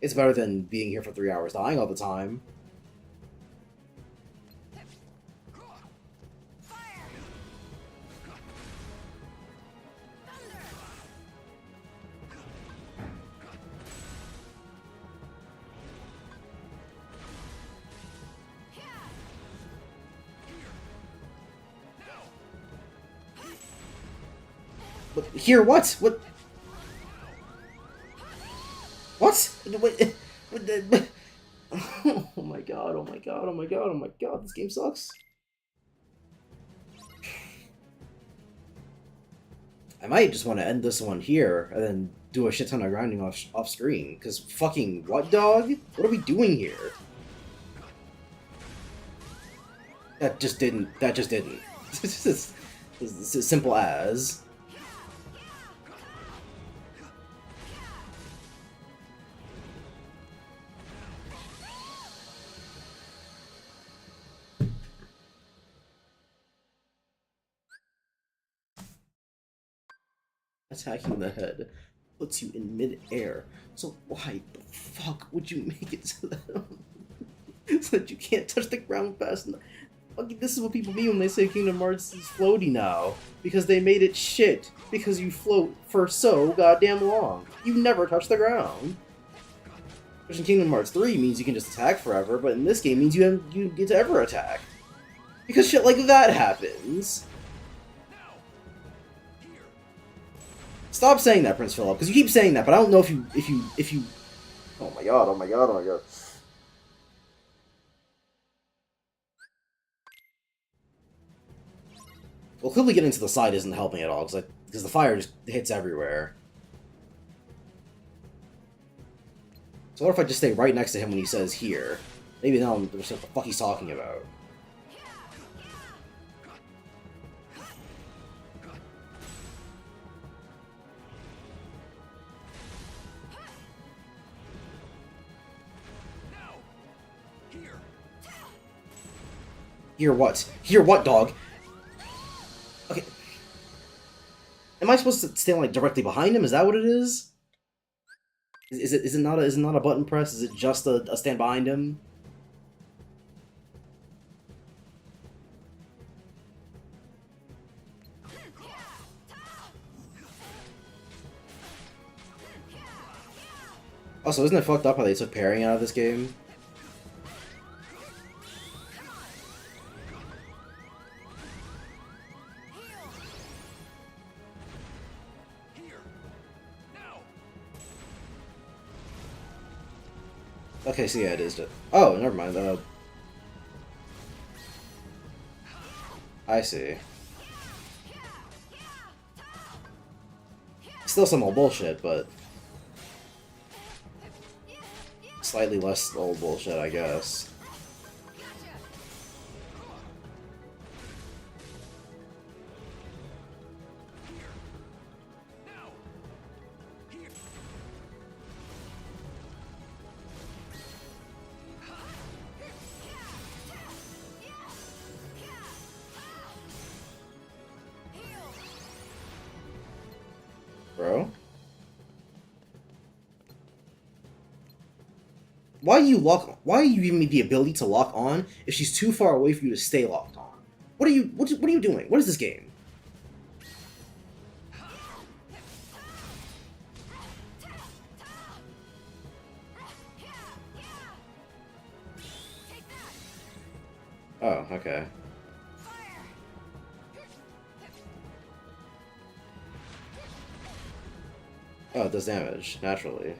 it's better than being here for 3 hours dying all the time. Here, what? What? What? What? Oh my god, oh my god, oh my god, oh my god, this game sucks. I might just want to end this one here, and then do a shit ton of grinding off screen, because fucking what, dog? What are we doing here? That just didn't. It's as simple as... Attacking the head puts you in mid-air, so why the fuck would you make it so that you can't touch the ground fast enough? this is what people mean when they say Kingdom Hearts is floaty now. Because they made it shit. Because you float for so goddamn long. You never touch the ground. Which in Kingdom Hearts 3 means you can just attack forever, but in this game means you get to ever attack. Because shit like that happens. Stop saying that, Prince Philip, because you keep saying that, but I don't know if you... Oh my god, oh my god, oh my god. Well, clearly getting to the side isn't helping at all, because the fire just hits everywhere. So what if I just stay right next to him when he says here? Maybe now I'll understand what the fuck he's talking about. Here what? Here what, dog? Okay. Am I supposed to stand like directly behind him? Is that what it is? Is it not a button press? Is it just a stand behind him? Also, isn't it fucked up how they took parrying out of this game? Okay, so yeah, it is. Oh, never mind. I see. Still some old bullshit, but slightly less old bullshit, I guess. Bro? Why do you give me the ability to lock on if she's too far away for you to stay locked on? What are you doing? What is this game? Oh, okay. Oh, it does damage, naturally.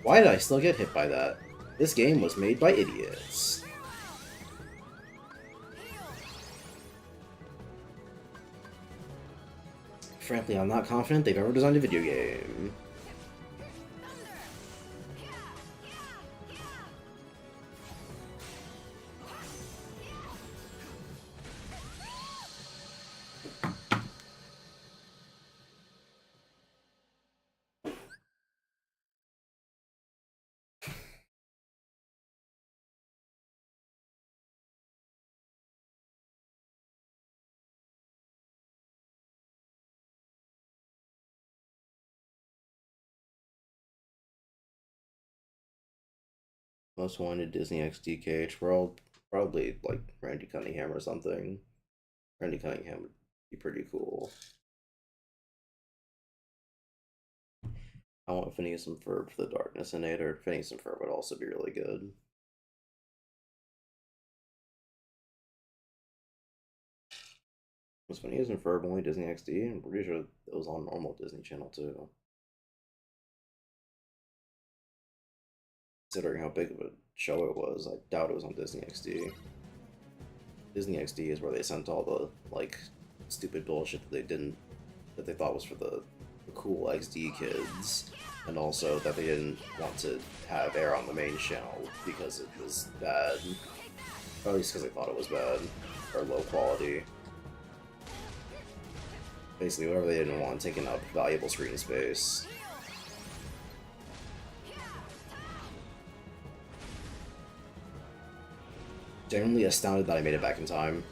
Why did I still get hit by that? This game was made by idiots. Frankly, I'm not confident they've ever designed a video game. Most wanted Disney XD cage. We're all probably like Randy Cunningham or something. Randy Cunningham would be pretty cool. I want Phineas and Ferb for the Darkness Innator. Phineas and Ferb would also be really good. Was Phineas and Ferb only Disney XD? I'm pretty sure it was on normal Disney Channel too. Considering how big of a show it was, I doubt it was on Disney XD. Disney XD is where they sent all the, like, stupid bullshit that they thought was for the cool XD kids, and also that they didn't want to have air on the main channel because it was bad. Or at least because they thought it was bad, or low quality. Basically, whatever they didn't want taking up valuable screen space. Genuinely astounded that I made it back in time.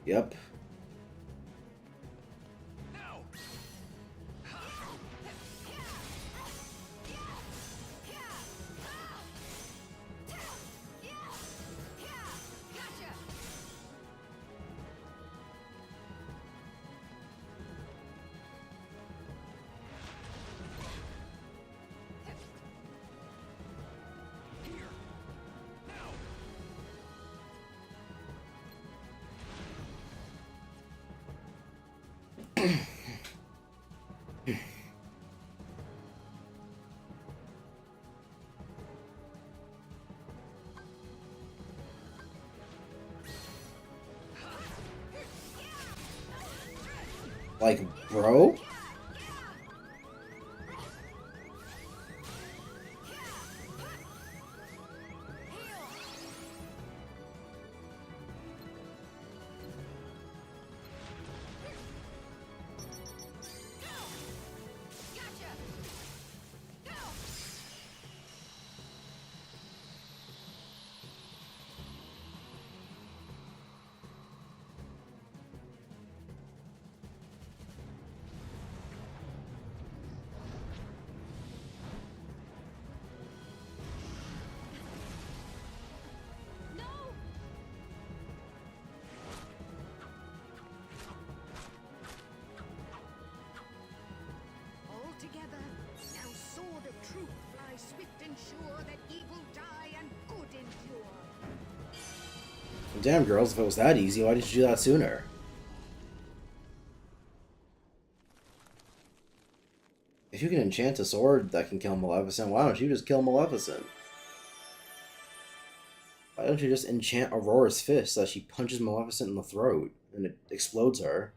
Yep. Like, bro? Together, now sword of truth fly swift and sure, that evil die and good endure. Damn, girls, if it was that easy, why didn't you do that sooner? If you can enchant a sword that can kill Maleficent, why don't you just kill Maleficent? Why don't you just enchant Aurora's fist so that she punches Maleficent in the throat and it explodes her?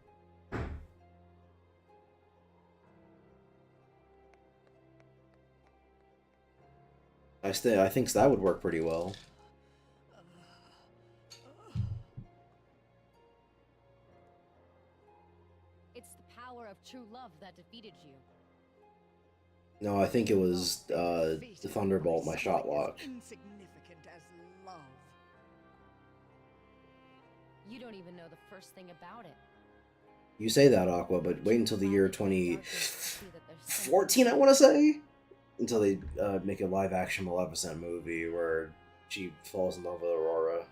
I think that would work pretty well. It's the power of true love that defeated you. No, I think it was the Thunderbolt, my shot lock. Insignificant as love. You don't even know the first thing about it. You say that, Aqua, but wait until the year 2014, I want to say? Until they make a live-action Maleficent movie where she falls in love with Aurora.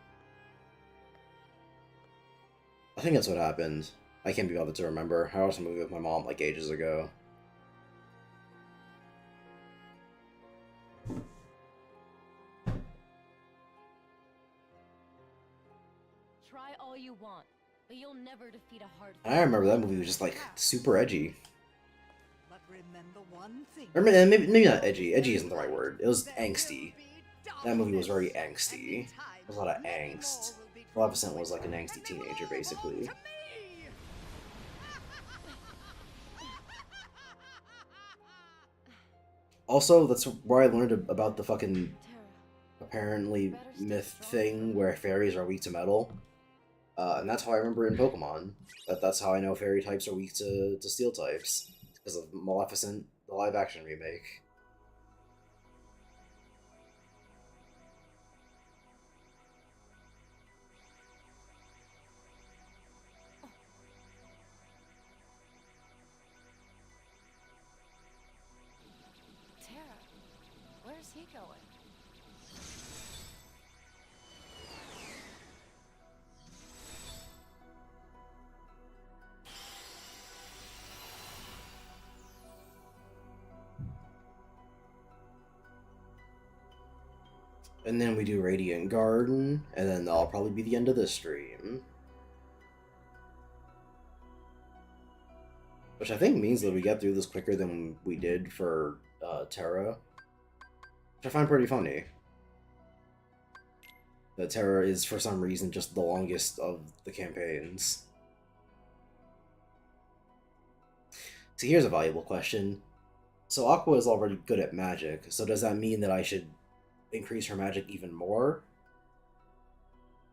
I think that's what happened. I can't be bothered to remember. I watched a movie with my mom like ages ago. Try all you want, but you'll never defeat a hard. I remember that movie was just like super edgy. But remember one thing. Or maybe not edgy. Edgy isn't the right word. It was angsty. That movie was very angsty. There was a lot of angst. Maleficent was like an angsty teenager, basically. Also, that's where I learned about the fucking apparently myth thing where fairies are weak to metal. And that's how I remember it in Pokemon. That's how I know fairy types are weak to steel types. Because of Maleficent, the live-action remake. Terra, where's he going? And then we do Radiant Garden, and then that'll probably be the end of this stream. Which I think means that we get through this quicker than we did for Terra. Which I find pretty funny. That Terra is, for some reason, just the longest of the campaigns. See, here's a valuable question. So Aqua is already good at magic, so does that mean that I should increase her magic even more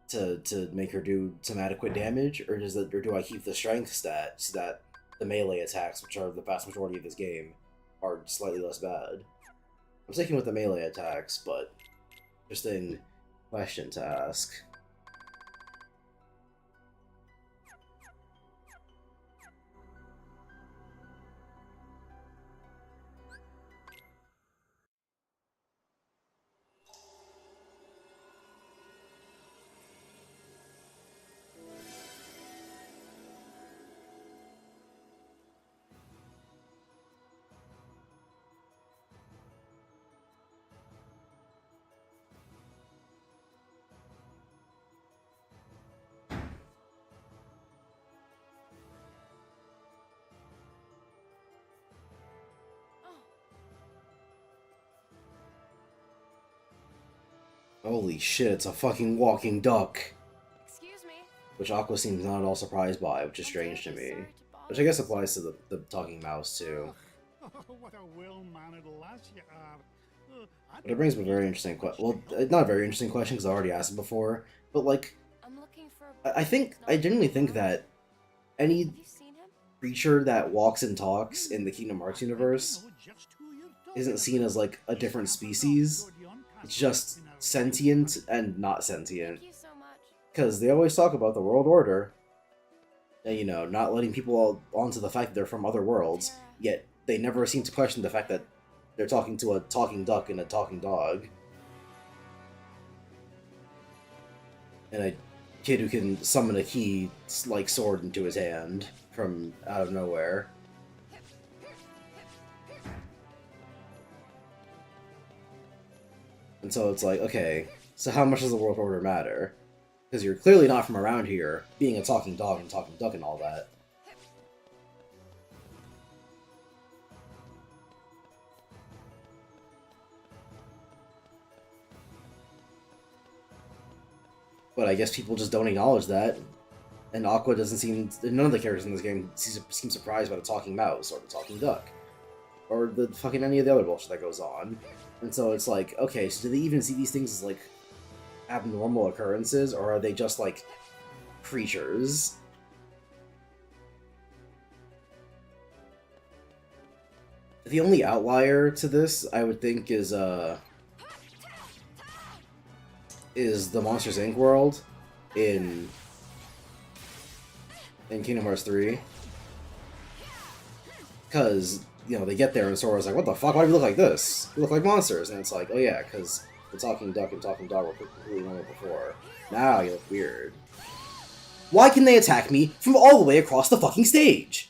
to make her do some adequate damage, or do I keep the strength stat so that the melee attacks, which are the vast majority of this game, are slightly less bad? I'm sticking with the melee attacks, but interesting question to ask. Holy shit, it's a fucking walking duck! Excuse me. Which Aqua seems not at all surprised by, which is strange to me. Which I guess applies to the talking mouse, too. What a well-mannered lass you are. But it brings up a very interesting question. Well, not a very interesting question, because I already asked it before. But, like, I genuinely think that any creature that walks and talks in the Kingdom Hearts universe isn't seen as, like, a different species. It's just sentient and not sentient. Because they always talk about the world order, and, you know, not letting people onto the fact that they're from other worlds, yet they never seem to question the fact that they're talking to a talking duck and a talking dog. And a kid who can summon a key, like, sword into his hand from out of nowhere. And so it's like, okay, so how much does the world order matter? Because you're clearly not from around here, being a talking dog and talking duck and all that. But I guess people just don't acknowledge that. And Aqua doesn't seem... None of the characters in this game seem surprised by the talking mouse or the talking duck. Or the fucking any of the other bullshit that goes on. And so it's like, okay, so do they even see these things as, like, abnormal occurrences? Or are they just, like, creatures? The only outlier to this, I would think, is the Monsters, Inc. world in Kingdom Hearts 3. Because, you know, they get there and Sora's like, what the fuck, why do we look like this? We look like monsters. And it's like, oh yeah, because the talking duck and talking dog were completely normal before. Now you look weird. Why can they attack me from all the way across the fucking stage?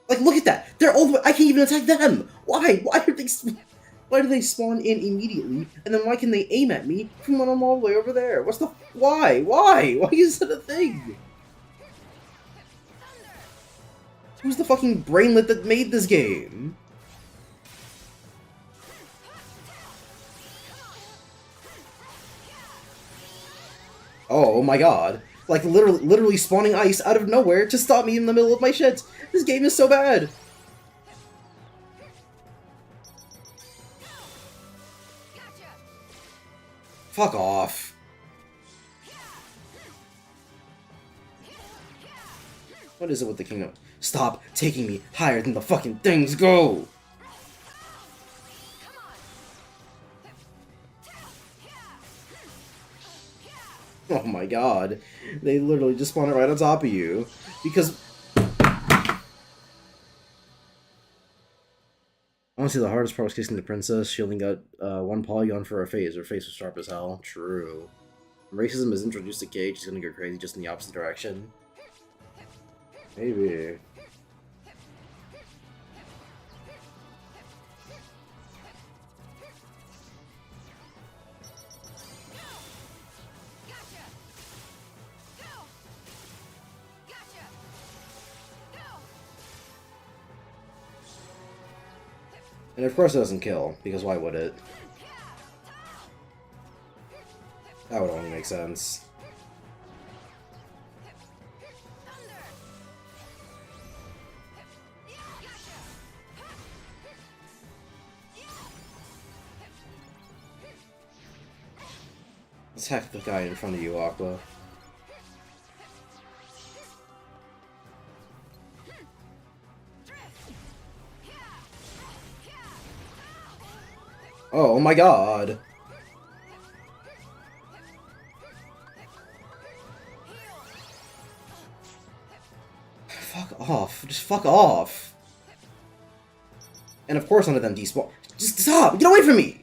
Like, look at that! They're all the way— I can't even attack them! Why? Why do they spawn in immediately, and then why can they aim at me from when I'm all the way over there? What's the— Why? Why? Why is that a thing? Who's the fucking brainlet that made this game? Oh my god. Like, literally spawning ice out of nowhere to stop me in the middle of my shit. This game is so bad. Fuck off. What is it with the kingdom? Stop taking me higher than the fucking things go! Oh my god. They literally just spawn it right on top of you. Because... Honestly, the hardest part was kissing the princess. She only got one polygon for her face. Her face was sharp as hell. True. When racism is introduced to Cage, she's gonna go crazy just in the opposite direction. Maybe. And of course it doesn't kill, because why would it? That would only make sense. Let's hack the guy in front of you, Aqua. Oh my god! Fuck off. Just fuck off. And of course none of them despawn. Just stop! Get away from me!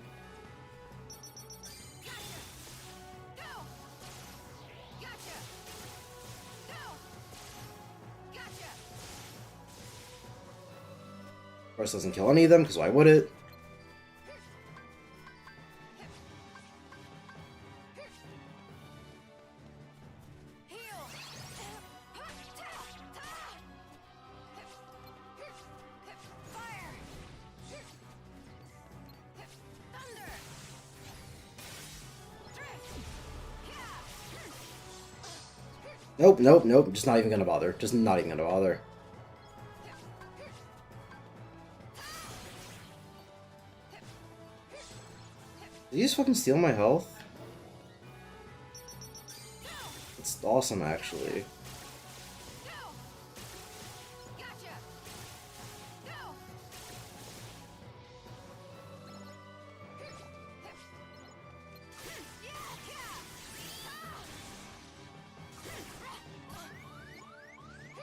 Of course doesn't kill any of them, because why would it? Nope, nope, nope. Just not even gonna bother. Just not even gonna bother. Did you just fucking steal my health? It's awesome, actually.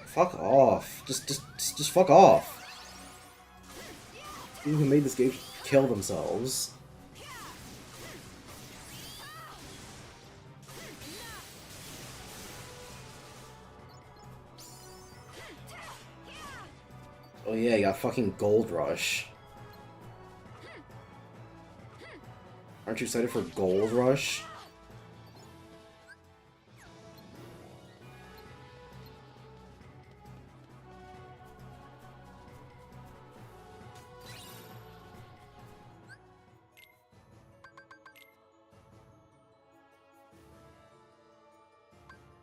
Fuck off. Just fuck off. People who made this game kill themselves. Oh yeah, you got fucking Gold Rush. Aren't you excited for Gold Rush?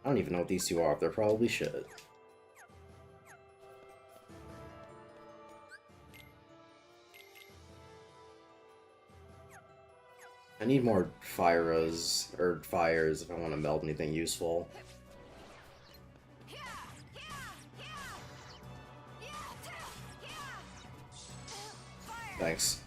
I don't even know what these two are. They're probably shit. I need more fires if I want to meld anything useful. Thanks.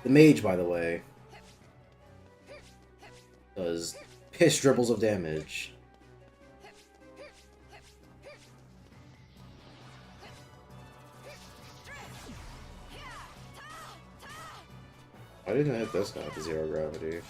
The mage, by the way, does piss dribbles of damage. Why didn't I hit this guy with zero gravity?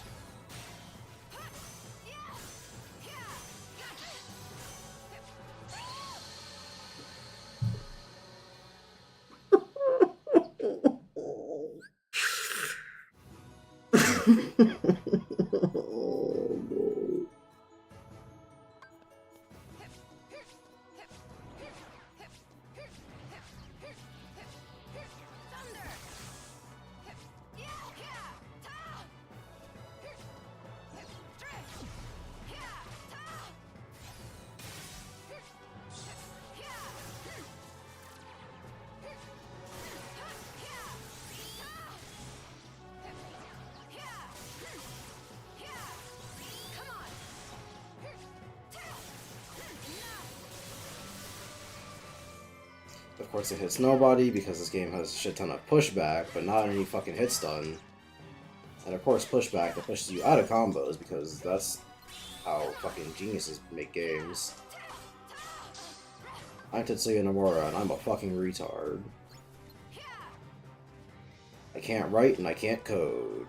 Of course it hits nobody because this game has a shit ton of pushback, but not any fucking hit stun. And of course pushback that pushes you out of combos because that's how fucking geniuses make games. I'm Tetsuya Nomura and I'm a fucking retard. I can't write and I can't code.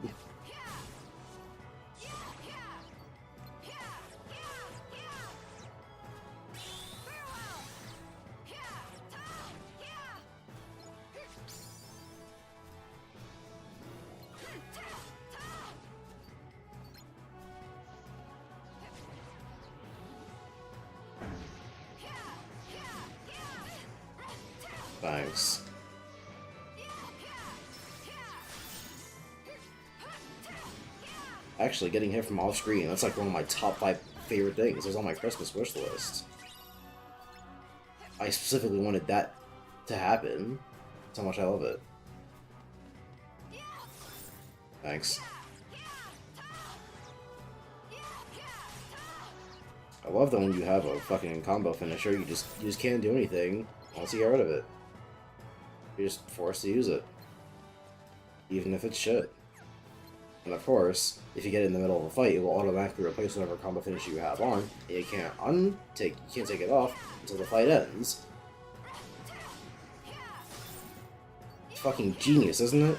Thanks. Actually, getting hit from off screen, that's like one of my top 5 favorite things. It was on my Christmas wish list. I specifically wanted that to happen. That's how much I love it. Thanks. I love that when you have a fucking combo finisher, you just can't do anything once you get rid of it. You're just forced to use it. Even if it's shit. And of course, if you get in the middle of a fight, it will automatically replace whatever combo finisher you have on, and you can't take it off until the fight ends. It's fucking genius, isn't it?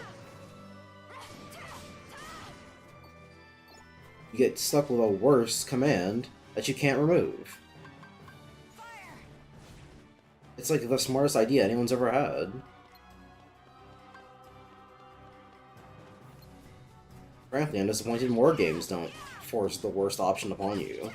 You get stuck with a worse command that you can't remove. It's like the smartest idea anyone's ever had. Frankly, I'm disappointed more games don't force the worst option upon you.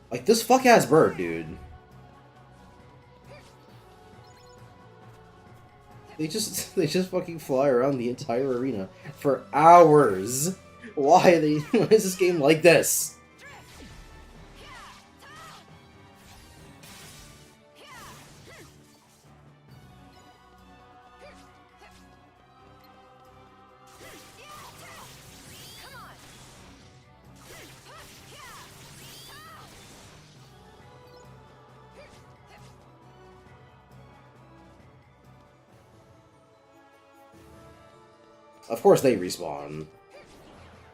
Like, this fuck-ass bird, dude. They just fucking fly around the entire arena for hours. Why is this game like this? Of course they respawn.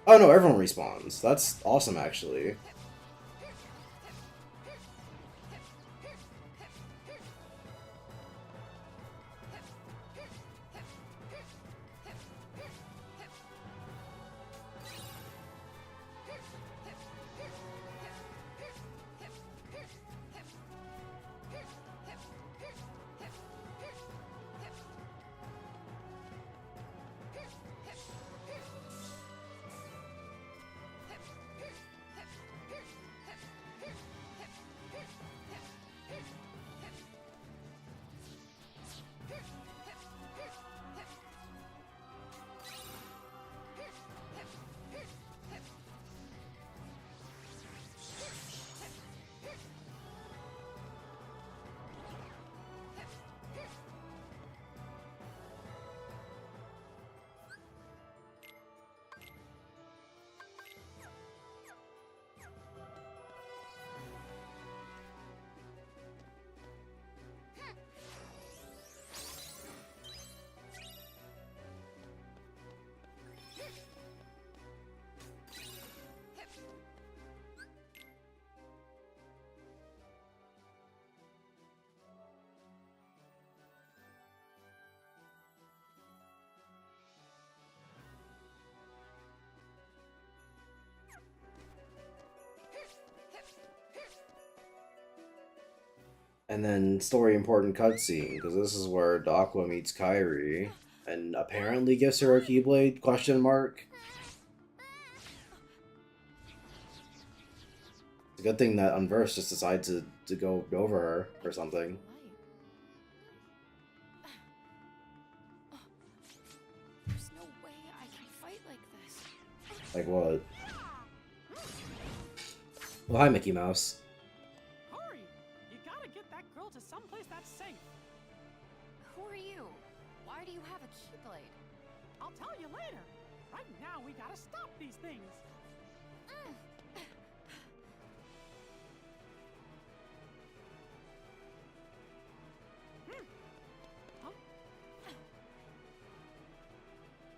Oh no, everyone respawns. That's awesome, actually. And then story important cutscene, because this is where Aqua meets Kairi and apparently gives her a Keyblade, question mark. It's a good thing that Unversed just decides to go over her or something. There's no way I can fight like this. Like what? Well, hi, Mickey Mouse. Hurry! You gotta get that girl to someplace that's safe. Who are you? Why do you have a Keyblade? I'll tell you later. Right now, we gotta stop these things. Huh?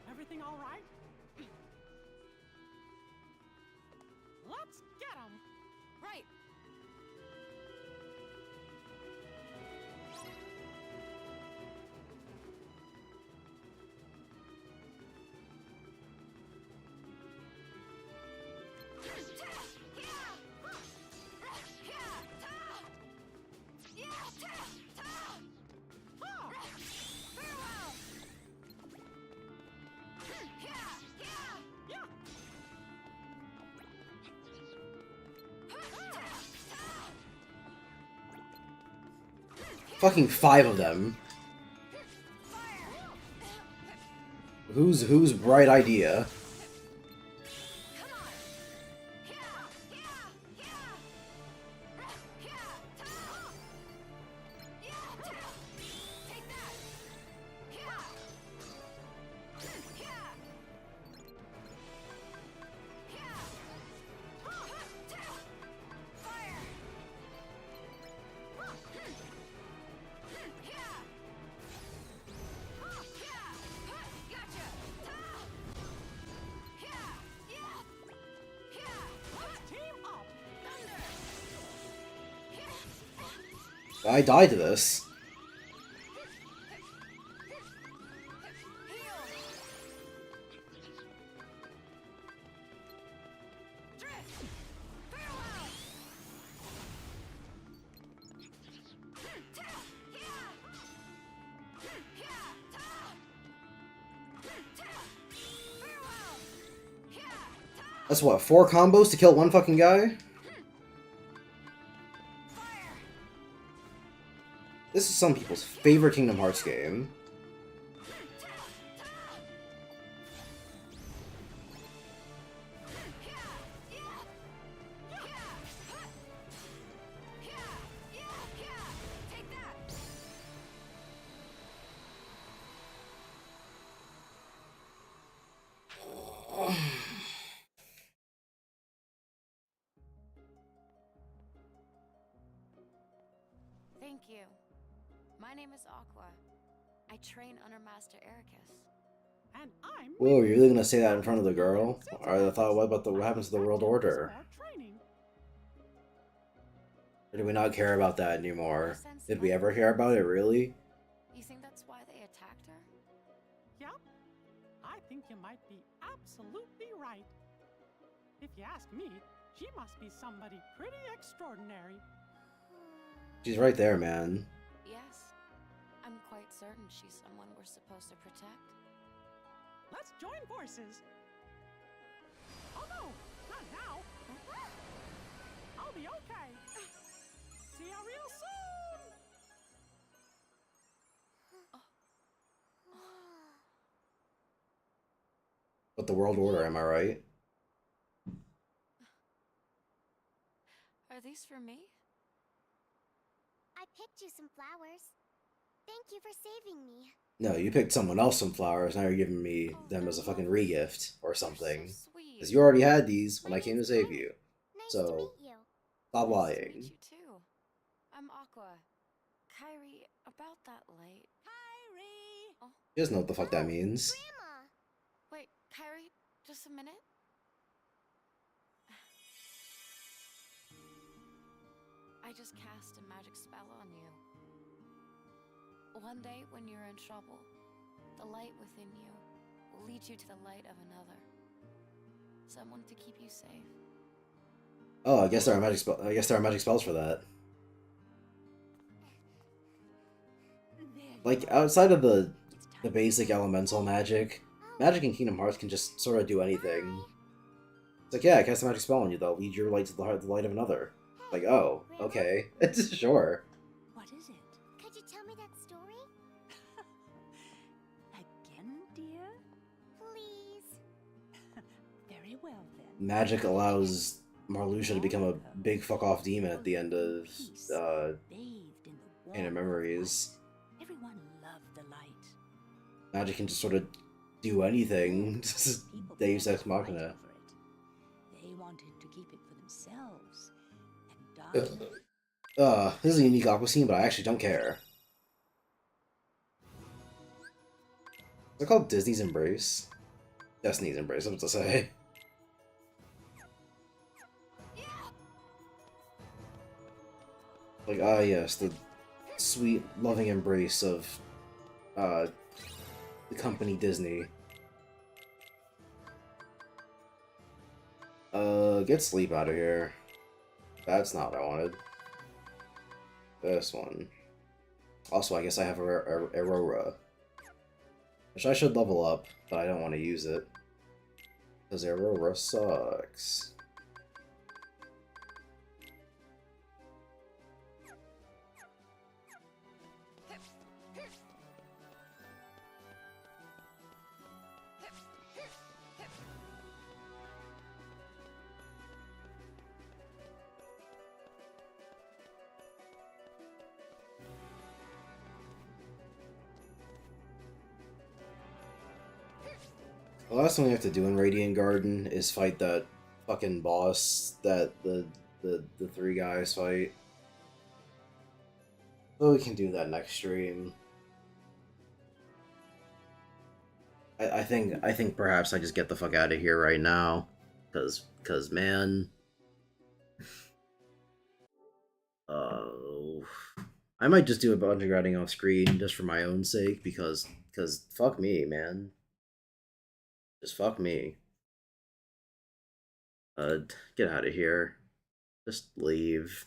Everything all right? Let's get 'em. Right. Fucking 5 of them. Whose bright idea? I died to this. That's what, 4 combos to kill one fucking guy? This is some people's favorite Kingdom Hearts game. Thank you. My name is Aqua. I train under Master Ericus. And I'm Whoa, you're really gonna say that in front of the girl? Alright, I thought, what happens to the World Order? Or do we not care about that anymore? Did we ever care about it, really? You think that's why they attacked her? Yep. I think you might be absolutely right. If you ask me, she must be somebody pretty extraordinary. She's right there, man. Yes. I'm quite certain she's someone we're supposed to protect. Let's join forces. Oh no, not now. I'll be okay. See you real soon. But the World Order, am I right? Are these for me? I picked you some flowers. Thank you for saving me. No, you picked someone else some flowers, now you're giving me them as a fucking regift or something. Because you already had these when I came to save you. Nice So, to meet you. stop Nice to lying. meet you too. I'm Aqua. Kyrie, about that light. Kyrie! Oh, She doesn't know what the fuck that means. Grandma! wait, Kyrie, just a minute. I just cast a magic spell on you. One day, when you're in trouble, the light within you will lead you to the light of another. Someone to keep you safe. Oh, I guess there are magic spells for that. Like outside of the basic elemental magic, magic in Kingdom Hearts can just sort of do anything. It's like, yeah, I cast a magic spell on you, that'll lead your light to the light of another. Like, oh, okay, sure. What is it? Could you tell me that story? Again, dear? Please. Very well then. Magic allows Marluxia to become a big fuck off demon at the end of Pain of Memories. Everyone loved the light. Magic can just sort of do anything. Deus Ex Machina. They wanted to keep it for themselves. This is a unique Aqua scene, but I actually don't care. Is it called Disney's Embrace? Destiny's Embrace, I was to say. Like, yes, the sweet, loving embrace of, the company Disney. Get sleep out of here. That's not what I wanted. This one. Also, I guess I have Aurora. Which I should level up, but I don't want to use it. Because Aurora sucks. The last thing we have to do in Radiant Garden is fight that fucking boss that the three guys fight. But we can do that next stream. I think perhaps I just get the fuck out of here right now. Cause man. I might just do a bunch of grinding off screen just for my own sake because fuck me, man. Just fuck me. Get out of here. Just leave.